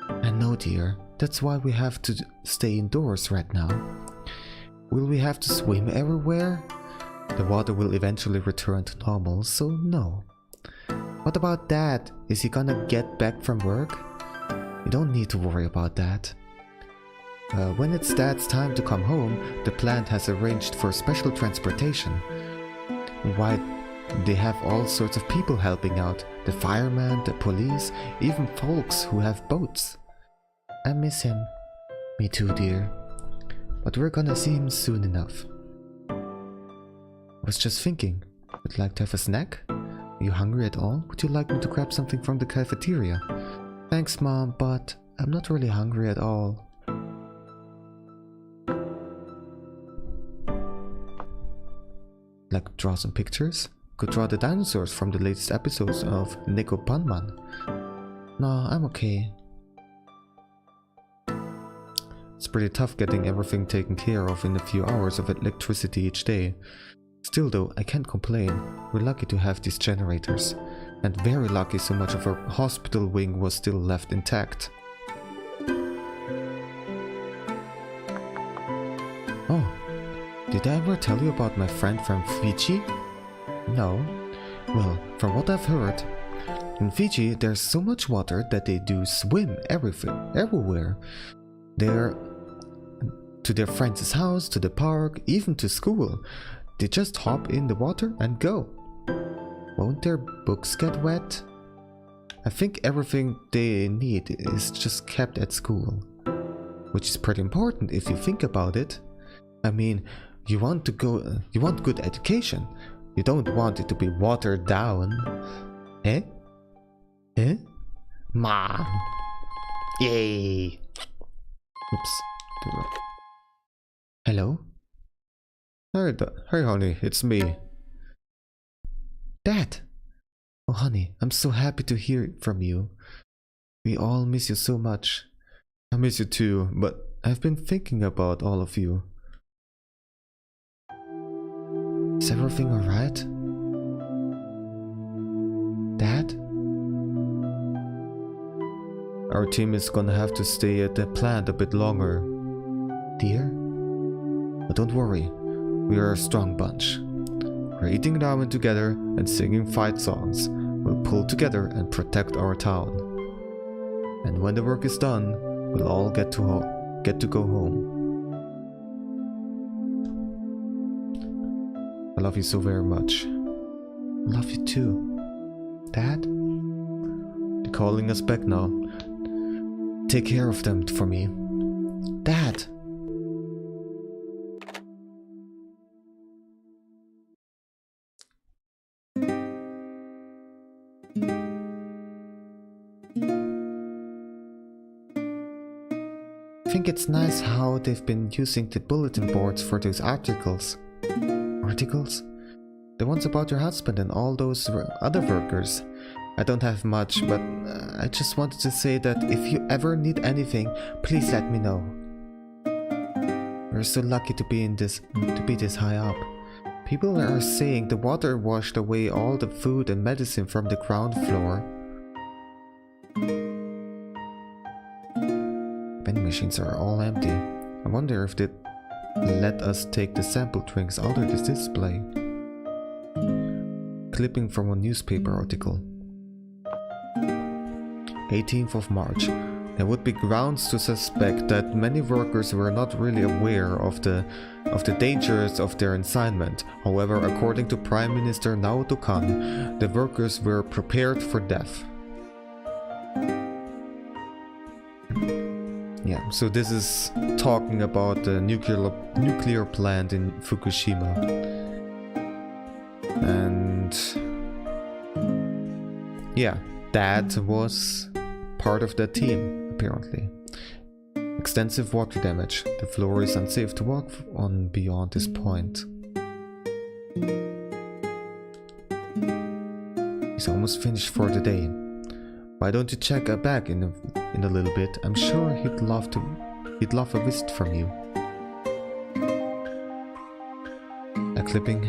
I know, dear. That's why we have to stay indoors right now. Will we have to swim everywhere? The water will eventually return to normal, so no. What about Dad? Is he gonna get back from work? You don't need to worry about that. When it's Dad's time to come home, the plant has arranged for special transportation. Why, they have all sorts of people helping out. The firemen, the police, even folks who have boats. I miss him. Me too, dear. But we're gonna see him soon enough. I was just thinking, would you like to have a snack? Are you hungry at all? Would you like me to grab something from the cafeteria? Thanks, Mom, but I'm not really hungry at all. Like draw some pictures? Could draw the dinosaurs from the latest episodes of Neko Panman. No, I'm okay. It's pretty tough getting everything taken care of in a few hours of electricity each day. Still though, I can't complain. We're lucky to have these generators. And very lucky so much of our hospital wing was still left intact. Oh, did I ever tell you about my friend from Fiji? No. Well, from what I've heard, in Fiji there's so much water that they do swim everywhere. They're to their friend's house, to the park, even to school. They just hop in the water and go. Won't their books get wet? I think everything they need is just kept at school. Which is pretty important if you think about it. I mean, you want good education. You don't want it to be watered down. Eh? Eh? Mom. Yay. Oops. Hello? Hi, honey, it's me. Dad! Oh, honey, I'm so happy to hear from you. We all miss you so much. I miss you too, but I've been thinking about all of you. Is everything alright? Dad? Our team is gonna have to stay at the plant a bit longer. Dear? But don't worry, we are a strong bunch. We're eating ramen together and singing fight songs. We'll pull together and protect our town. And when the work is done, we'll all get to go home. I love you so very much. I love you too. Dad? They're calling us back now. Take care of them for me. Dad! I think it's nice how they've been using the bulletin boards for those articles. Articles? The ones about your husband and all those other workers. I don't have much, but I just wanted to say that if you ever need anything, please let me know. We're so lucky to be this high up. People are saying the water washed away all the food and medicine from the ground floor. Vending machines are all empty. I wonder if they'd let us take the sample drinks out of this display. Clipping from a newspaper article. 18th of March. There would be grounds to suspect that many workers were not really aware of the dangers of their assignment. However, according to Prime Minister Naoto Kan, the workers were prepared for death. Yeah, so this is talking about the nuclear plant in Fukushima. And yeah, Dad was part of that team, apparently. Extensive water damage. The floor is unsafe to walk on beyond this point. He's almost finished for the day. Why don't you check back in a little bit? I'm sure he'd love a visit from you. A clipping.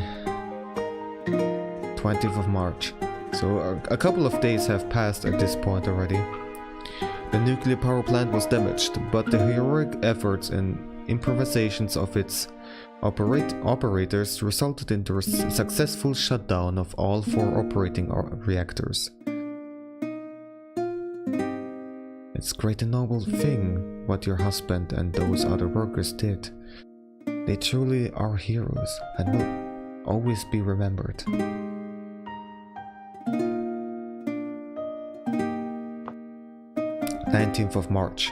20th of March. So a couple of days have passed at this point already. The nuclear power plant was damaged, but the heroic efforts and improvisations of its operators resulted in the successful shutdown of all 4 operating reactors. It's quite a noble thing what your husband and those other workers did. They truly are heroes and will always be remembered. 19th of March.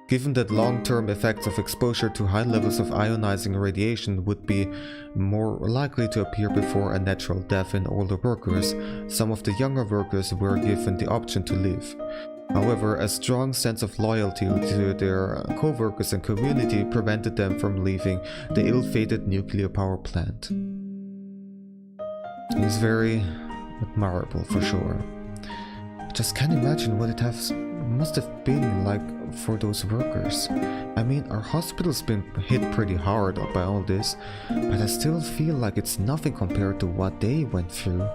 Given that long-term effects of exposure to high levels of ionizing radiation would be more likely to appear before a natural death in older workers, some of the younger workers were given the option to leave. However, a strong sense of loyalty to their co-workers and community prevented them from leaving the ill-fated nuclear power plant. It's very admirable for sure. I just can't imagine what it must have been like for those workers. I mean, our hospital's been hit pretty hard by all this, but I still feel like it's nothing compared to what they went through.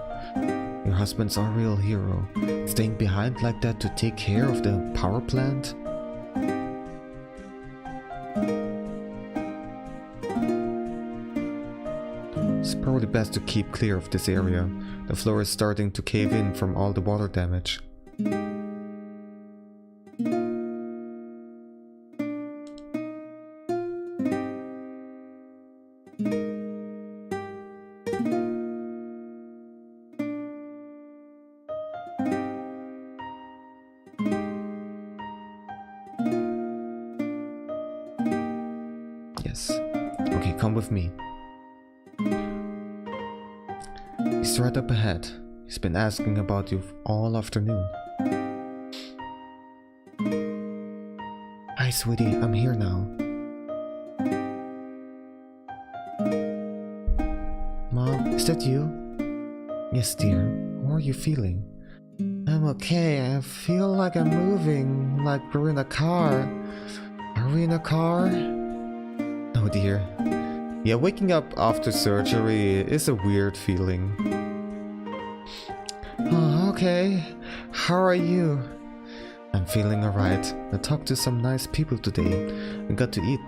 Your husband's our real hero, staying behind like that to take care of the power plant. It's probably best to keep clear of this area. The floor is starting to cave in from all the water damage. Yes. Okay, come with me. He's right up ahead. He's been asking about you all afternoon. Hi, sweetie. I'm here now. Mom, is that you? Yes, dear. How are you feeling? I'm okay. I feel like I'm moving, like we're in a car. Are we in a car? Oh dear. Yeah, waking up after surgery is a weird feeling. Oh, okay. How are you? I'm feeling alright. I talked to some nice people today and got to eat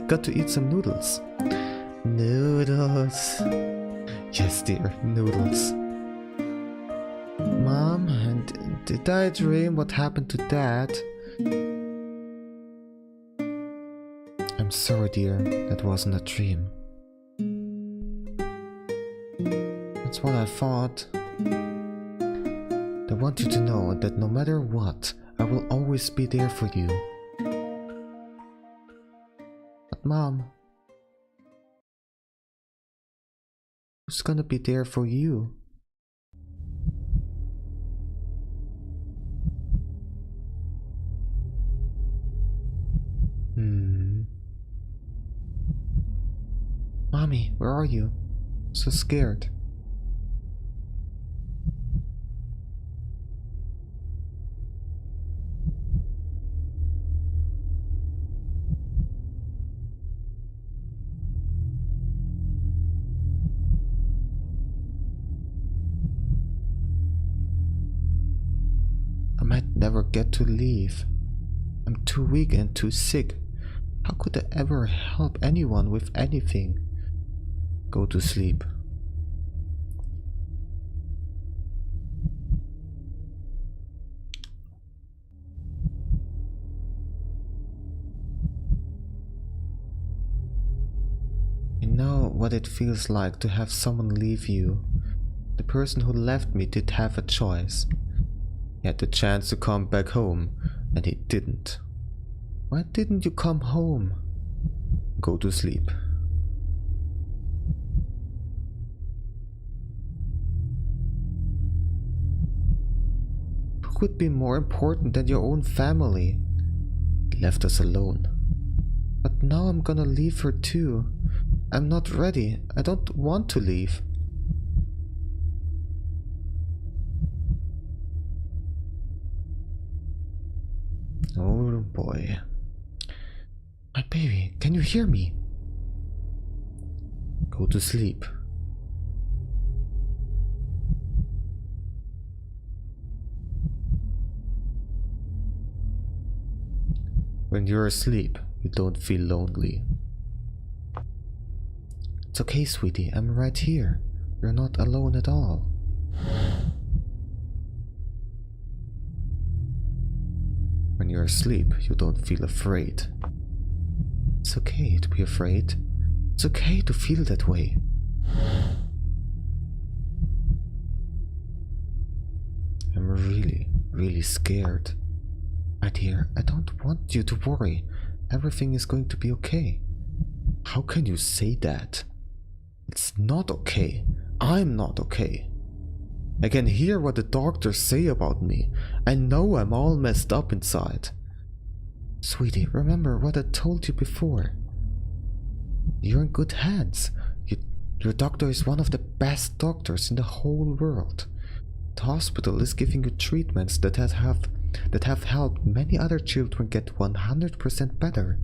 got to eat some noodles. Noodles. Yes, dear, noodles. Mom, and did I dream what happened to Dad? I'm sorry, dear, that wasn't a dream. That's what I thought. I want you to know that no matter what, I will always be there for you. But Mom, who's gonna be there for you? Mommy, where are you? So scared. I might never get to leave. I'm too weak and too sick. How could I ever help anyone with anything? Go to sleep. You know what it feels like to have someone leave you. The person who left me did have a choice. He had the chance to come back home, and he didn't. Why didn't you come home? Go to sleep. Who could be more important than your own family? He left us alone. But now I'm gonna leave her too. I'm not ready. I don't want to leave. Oh boy. My baby, can you hear me? Go to sleep. When you're asleep, you don't feel lonely. It's okay, sweetie, I'm right here. You're not alone at all. When you're asleep, you don't feel afraid. It's okay to be afraid. It's okay to feel that way. I'm really scared. My dear, I don't want you to worry. Everything is going to be okay. How can you say that? It's not okay. I'm not okay. I can hear what the doctors say about me. I know I'm all messed up inside. Sweetie, remember what I told you before. You're in good hands. Your doctor is one of the best doctors in the whole world. The hospital is giving you treatments that have helped many other children get 100% better.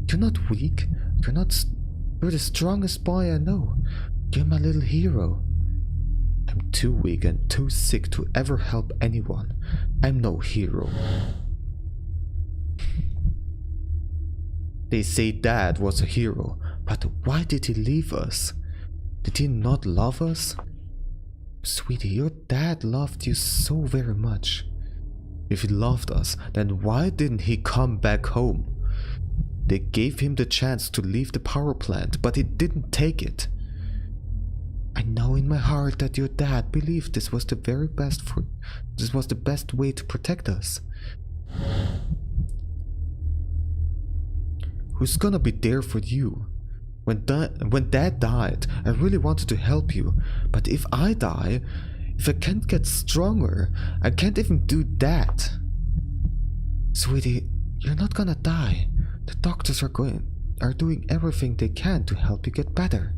You're not weak. You're the strongest boy I know. You're my little hero. I'm too weak and too sick to ever help anyone. I'm no hero. They say Dad was a hero, but why did he leave us? Did he not love us? Sweetie, your dad loved you so very much. If he loved us, then why didn't he come back home? They gave him the chance to leave the power plant, but he didn't take it. I know in my heart that your dad believed this was the best way to protect us. Who's gonna be there for you? When Dad died, I really wanted to help you, but if I die, if I can't get stronger, I can't even do that. Sweetie, you're not gonna die. The doctors are doing everything they can to help you get better.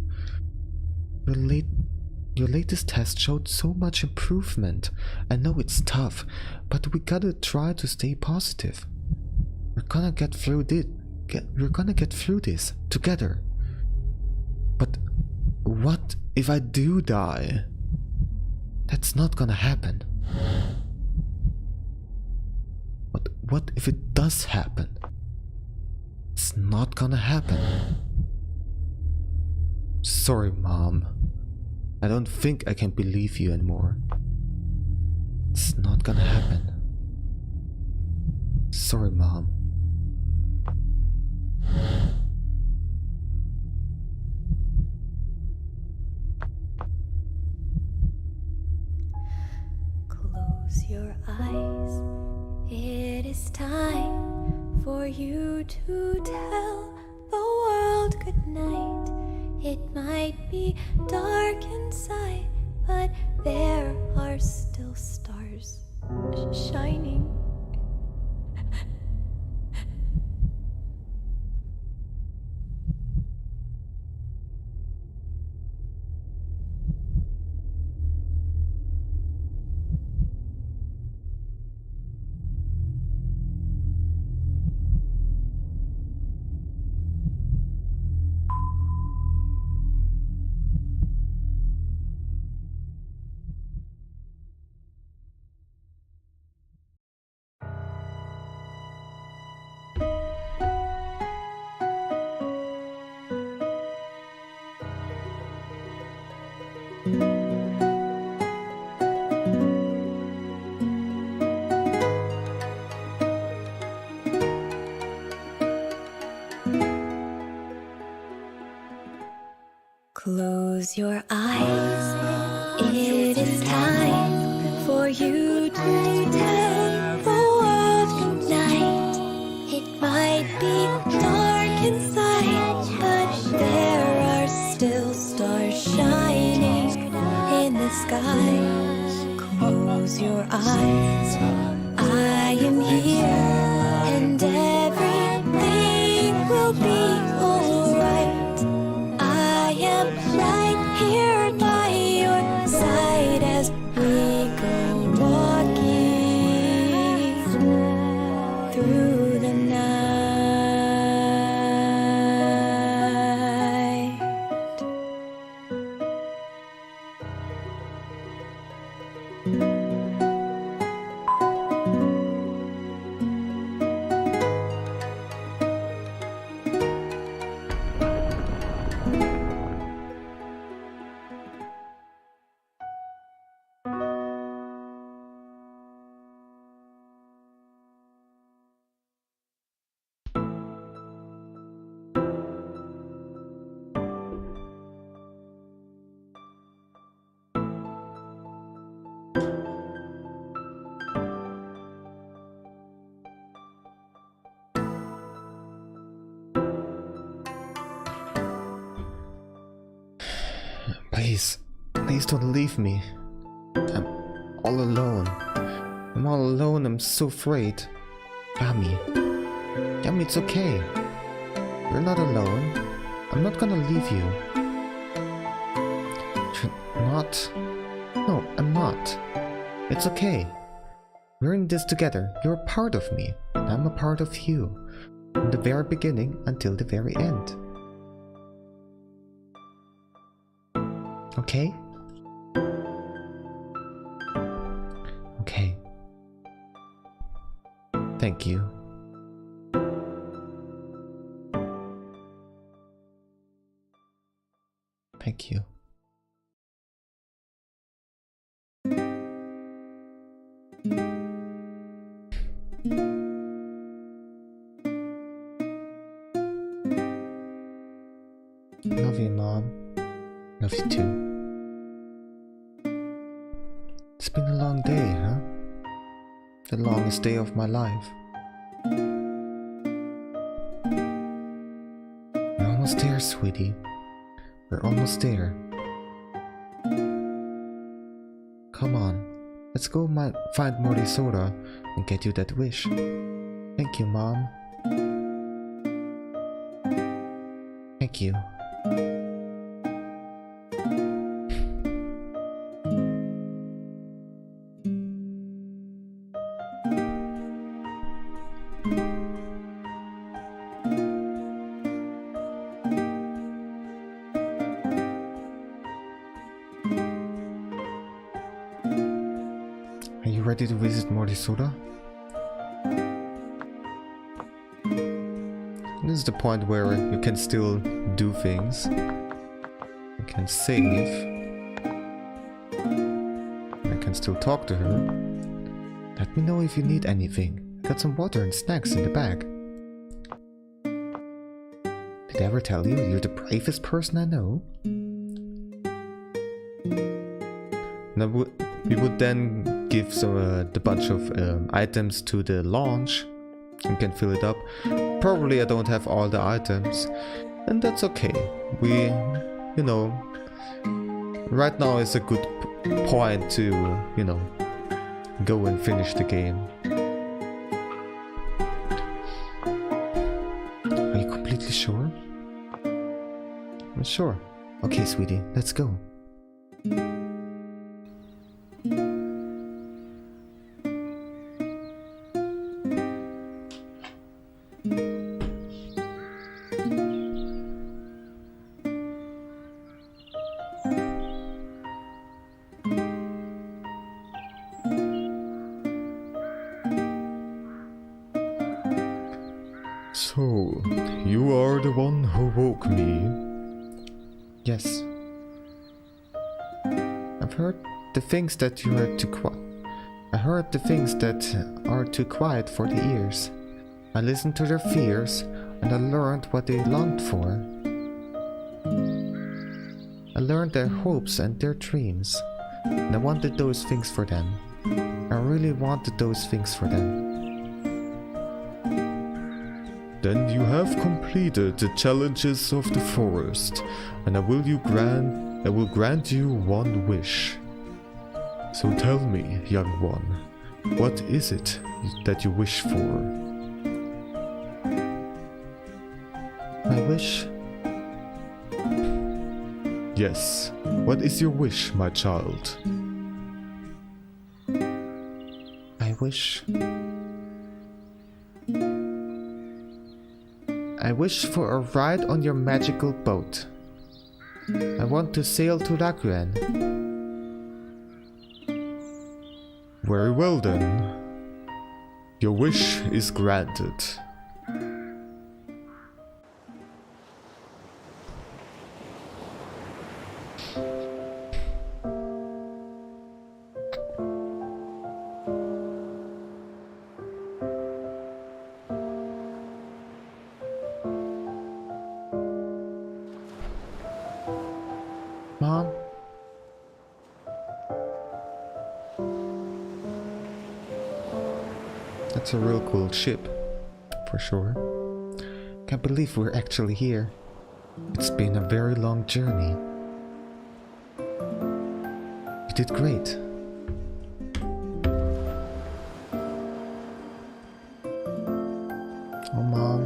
Your latest test showed so much improvement. I know it's tough, but we gotta try to stay positive. We're gonna get through this together. But what if I do die? That's not gonna happen. But what if it does happen? It's not gonna happen. Sorry, Mom. I don't think I can believe you anymore. It's not gonna happen. Sorry, Mom. Close your eyes. It is time for you to tell the world good night. It might be dark inside, but there are still stars shining. Close your eyes. It is time for you to tell the world good night. It might be dark inside, but there are still stars shining in the sky. Close your eyes. I am here, and everything will be alright. I am right here by your side as we go walking through the night. Please don't leave me. I'm all alone. I'm so afraid. Yami, it's okay. You're not alone. I'm not gonna leave you. You're not? No, I'm not. It's okay. We're in this together. You're a part of me, and I'm a part of you. From the very beginning until the very end. Okay? Okay. Thank you. Thank you. Love you, Mom. Love you too. It's been a long day, huh? The longest day of my life. We're almost there, sweetie. We're almost there. Come on, let's go find Morizora and get you that wish. Thank you, Mom. Thank you. Are you ready to visit Morizora? This is the point where you can still do things. You can save. I can still talk to her. Let me know if you need anything. Got some water and snacks in the bag. Did I ever tell you you're the bravest person I know? Now we would then give the bunch of items to the launch. You can fill it up. Probably I don't have all the items, and that's okay. We, you know, right now is a good point to, you know, go and finish the game. Are you completely sure? I'm sure. Okay, sweetie, let's go. So, you are the one who woke me? Yes. I've heard the things that you are too quiet. I heard the things that are too quiet for the ears. I listened to their fears, and I learned what they longed for. I learned their hopes and their dreams, and I wanted those things for them. I really wanted those things for them. Then you have completed the challenges of the forest, and I will grant you one wish. So tell me, young one, what is it that you wish for? My wish? Yes, what is your wish, my child? I wish for a ride on your magical boat. I want to sail to Rakuen. Very well then. Your wish is granted. Mom? That's a real cool ship, for sure. Can't believe we're actually here. It's been a very long journey. You did great. Oh, Mom.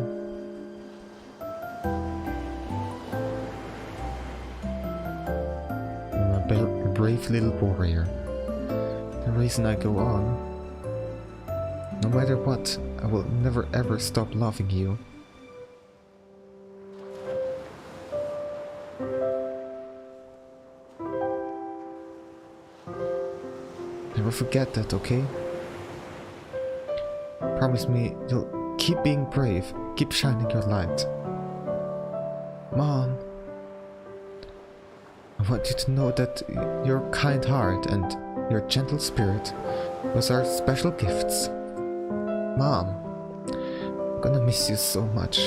I'm a brave little warrior. The reason I go on, no matter what, I will never ever stop loving you. Never forget that, okay? Promise me you'll keep being brave, keep shining your light. Mom, I want you to know that your kind heart and your gentle spirit, those are special gifts. Mom, I'm gonna miss you so much.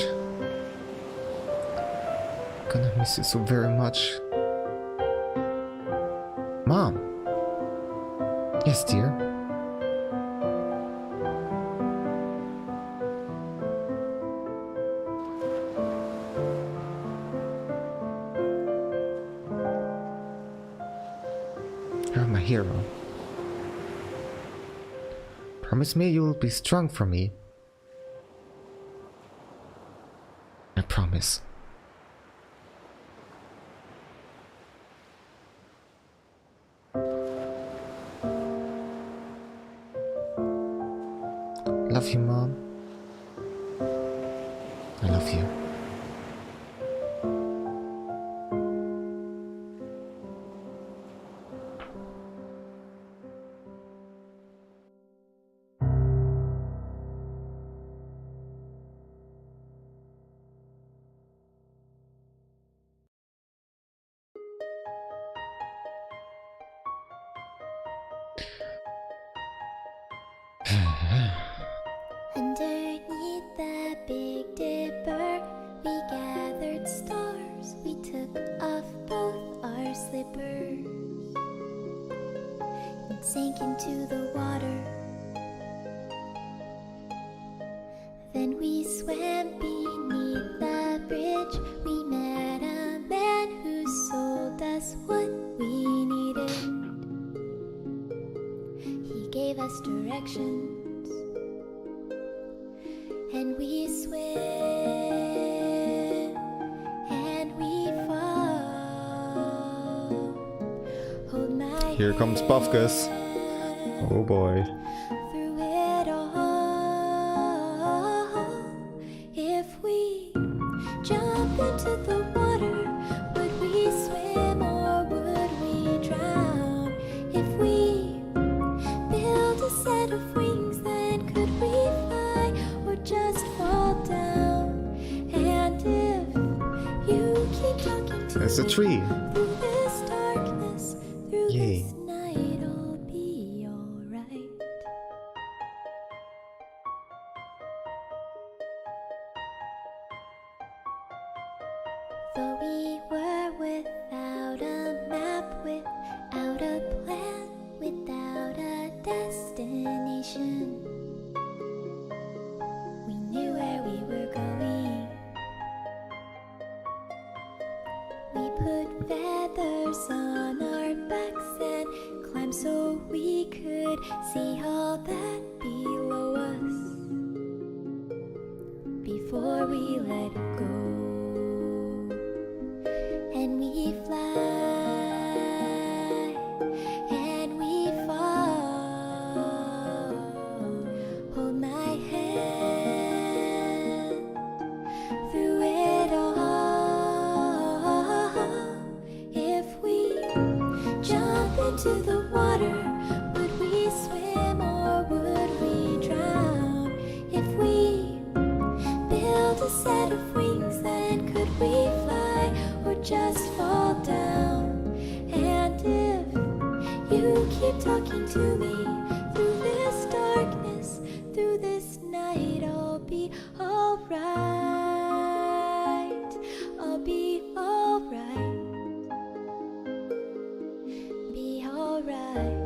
I'm gonna miss you so very much. Mom! Yes, dear? You're my hero. Promise me you will be strong for me. I promise. Love you, Mom. I love you. Underneath the Big Dipper, we gathered stars. We took off both our slippers and sank into the water. Then we swam beneath the bridge. We met a man who sold us what we needed. He gave us directions, and we swim, and we fall. Hold my Here comes Buffkus. Oh boy. through it all. If we jump into the water, would we swim or would we drown? If we build a set of wings, then could we fly or just fall down? And if you keep talking to There's a me tree. through this darkness, through Yay. this night, I'll be alright. Though we were without a without a plan, without a destination. We knew where we were going. We put feathers on our backs and climbed so we could see all that below us before we let go. And we fly and we fall. Hold my hand through it all. If we jump into the water, would we swim or would we drown? If we build a set of wings, then could we fly or just fall down? And if you keep talking to me through this darkness, through this night, I'll be alright. I'll be alright. Be alright.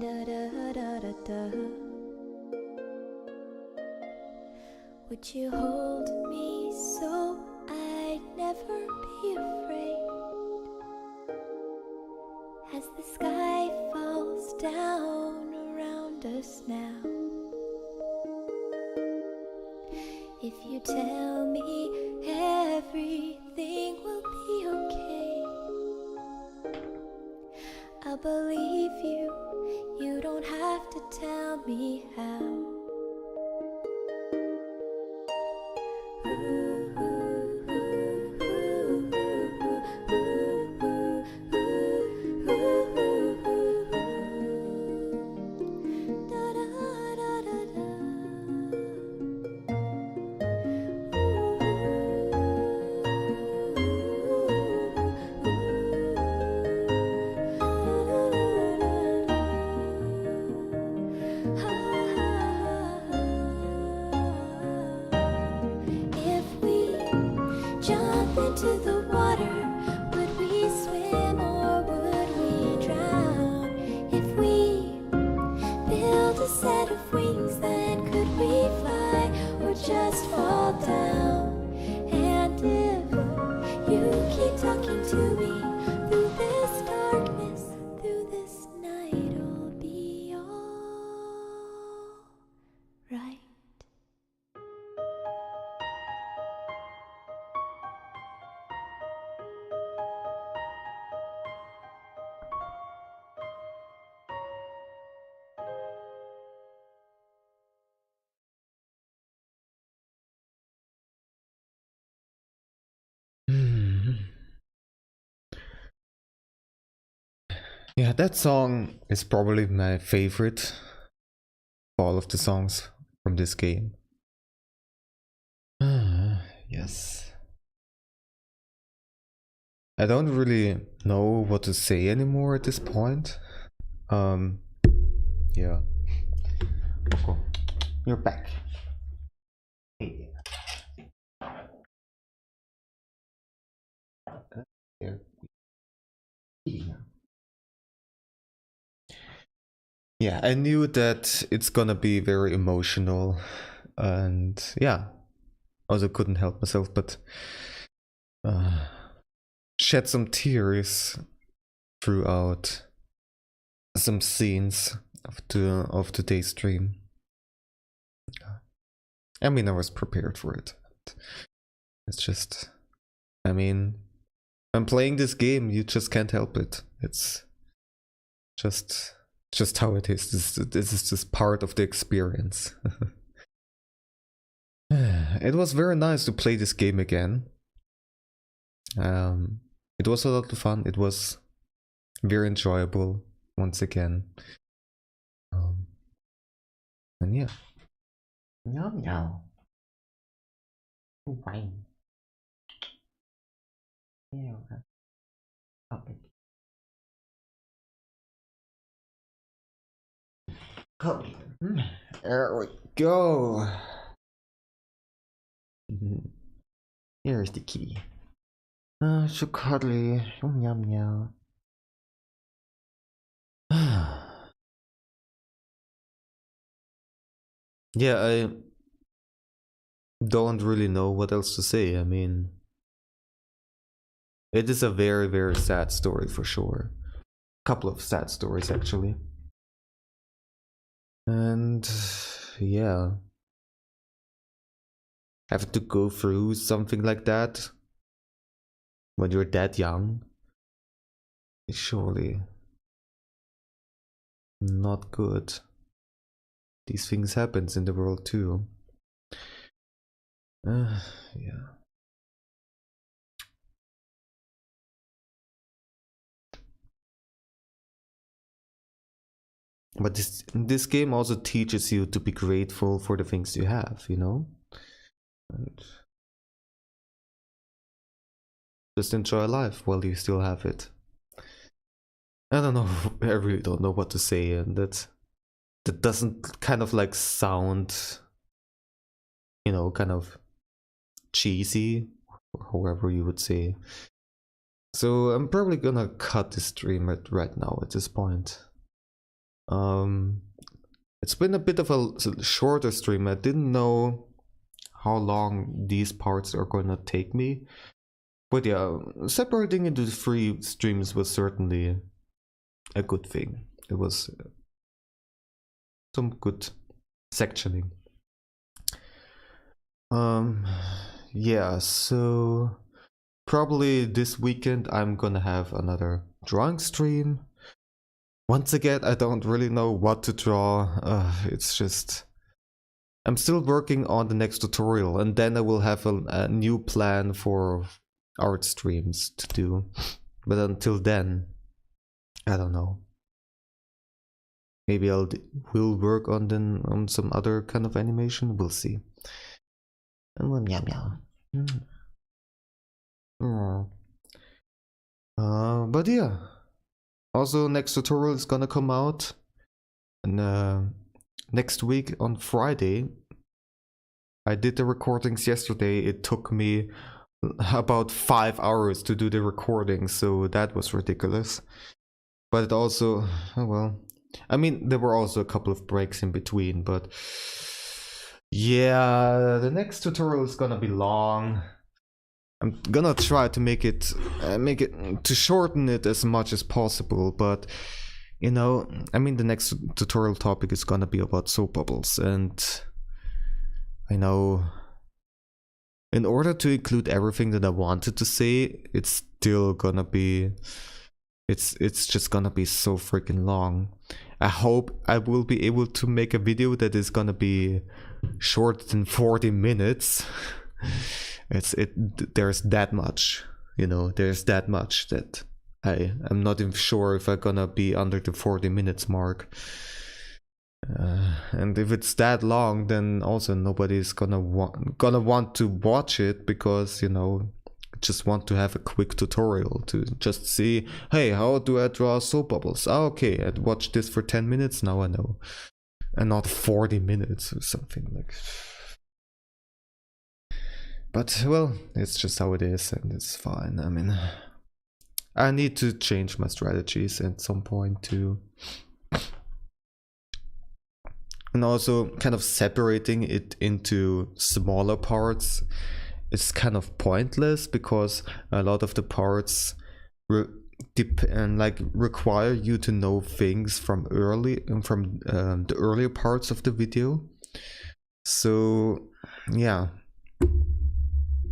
Da da da da da. Would you hold me so I'd never be afraid? As the sky falls down around us now, if you tell me everything will be okay, I'll believe you. You don't have to tell me how. Jump into the water, would we swim or would we drown? If we build a set of wings, then could we fly or just fall down? And if you keep talking to me through this darkness, through this night, I'll be alright. Yeah, that song is probably my favorite of all of the songs from this game. Yes. I don't really know what to say anymore at this point. Yeah. Okay. You're back. Hey. Here. Yeah, I knew that it's gonna be very emotional, and yeah, also couldn't help myself but shed some tears throughout some scenes of today's stream. I mean, I was prepared for it. It's just, I mean, when playing this game, you just can't help it. It's just how it is. This is just part of the experience. It was very nice to play this game again. It was a lot of fun. It was very enjoyable once again. And yeah. Nhóm nhậu. Không phải. Nhiều hả? Okay. Come. There we go. Here's the key. So cuddly. Yum yum yum. Yeah, I don't really know what else to say. I mean, it is a very, very sad story for sure. Couple of sad stories actually. And yeah, having to go through something like that when you're that young is surely not good. These things happens in the world too. Yeah. But this game also teaches you to be grateful for the things you have, you know? And just enjoy life while you still have it. I don't know, I really don't know what to say, and that doesn't kind of like sound, you know, kind of cheesy, or however you would say. So I'm probably gonna cut the stream right now at this point. It's been a bit of a shorter stream. I didn't know how long these parts are gonna take me. But yeah, separating into 3 streams was certainly a good thing. It was some good sectioning. Yeah, so probably this weekend I'm gonna have another drawing stream. Once again, I don't really know what to draw. It's just I'm still working on the next tutorial, and then I will have a new plan for art streams to do. But until then, I don't know. Maybe we'll work on some other kind of animation. We'll see. Meow meow. But yeah. Also, next tutorial is gonna come out, and next week on Friday. I did the recordings yesterday. It took me about 5 hours to do the recording, so that was ridiculous. But it also, oh well, I mean, there were also a couple of breaks in between, but yeah, the next tutorial is gonna be long. I'm gonna try to make it to shorten it as much as possible, but you know, I mean, the next tutorial topic is gonna be about soap bubbles, and I know in order to include everything that I wanted to say, it's still gonna be it's just gonna be so freaking long. I hope I will be able to make a video that is gonna be shorter than 40 minutes. There's that much, you know, there's that much that I'm not even sure if I'm gonna be under the 40 minutes mark. And if it's that long, then also nobody's gonna want to watch it, because, you know, just want to have a quick tutorial to just see, hey, how do I draw soap bubbles? Oh, okay, I'd watch this for 10 minutes, now I know. And not 40 minutes or something like. But, well, it's just how it is, and it's fine. I mean, I need to change my strategies at some point too. And also kind of separating it into smaller parts is kind of pointless, because a lot of the parts require you to know things from the earlier parts of the video. So yeah,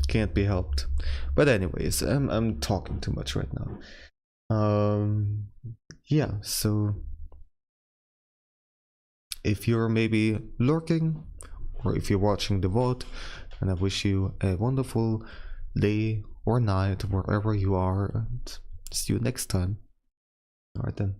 can't be helped. But anyways, I'm talking too much right now. Yeah, so if you're maybe lurking, or if you're watching the VOD, and I wish you a wonderful day or night wherever you are, and see you next time. Alright then.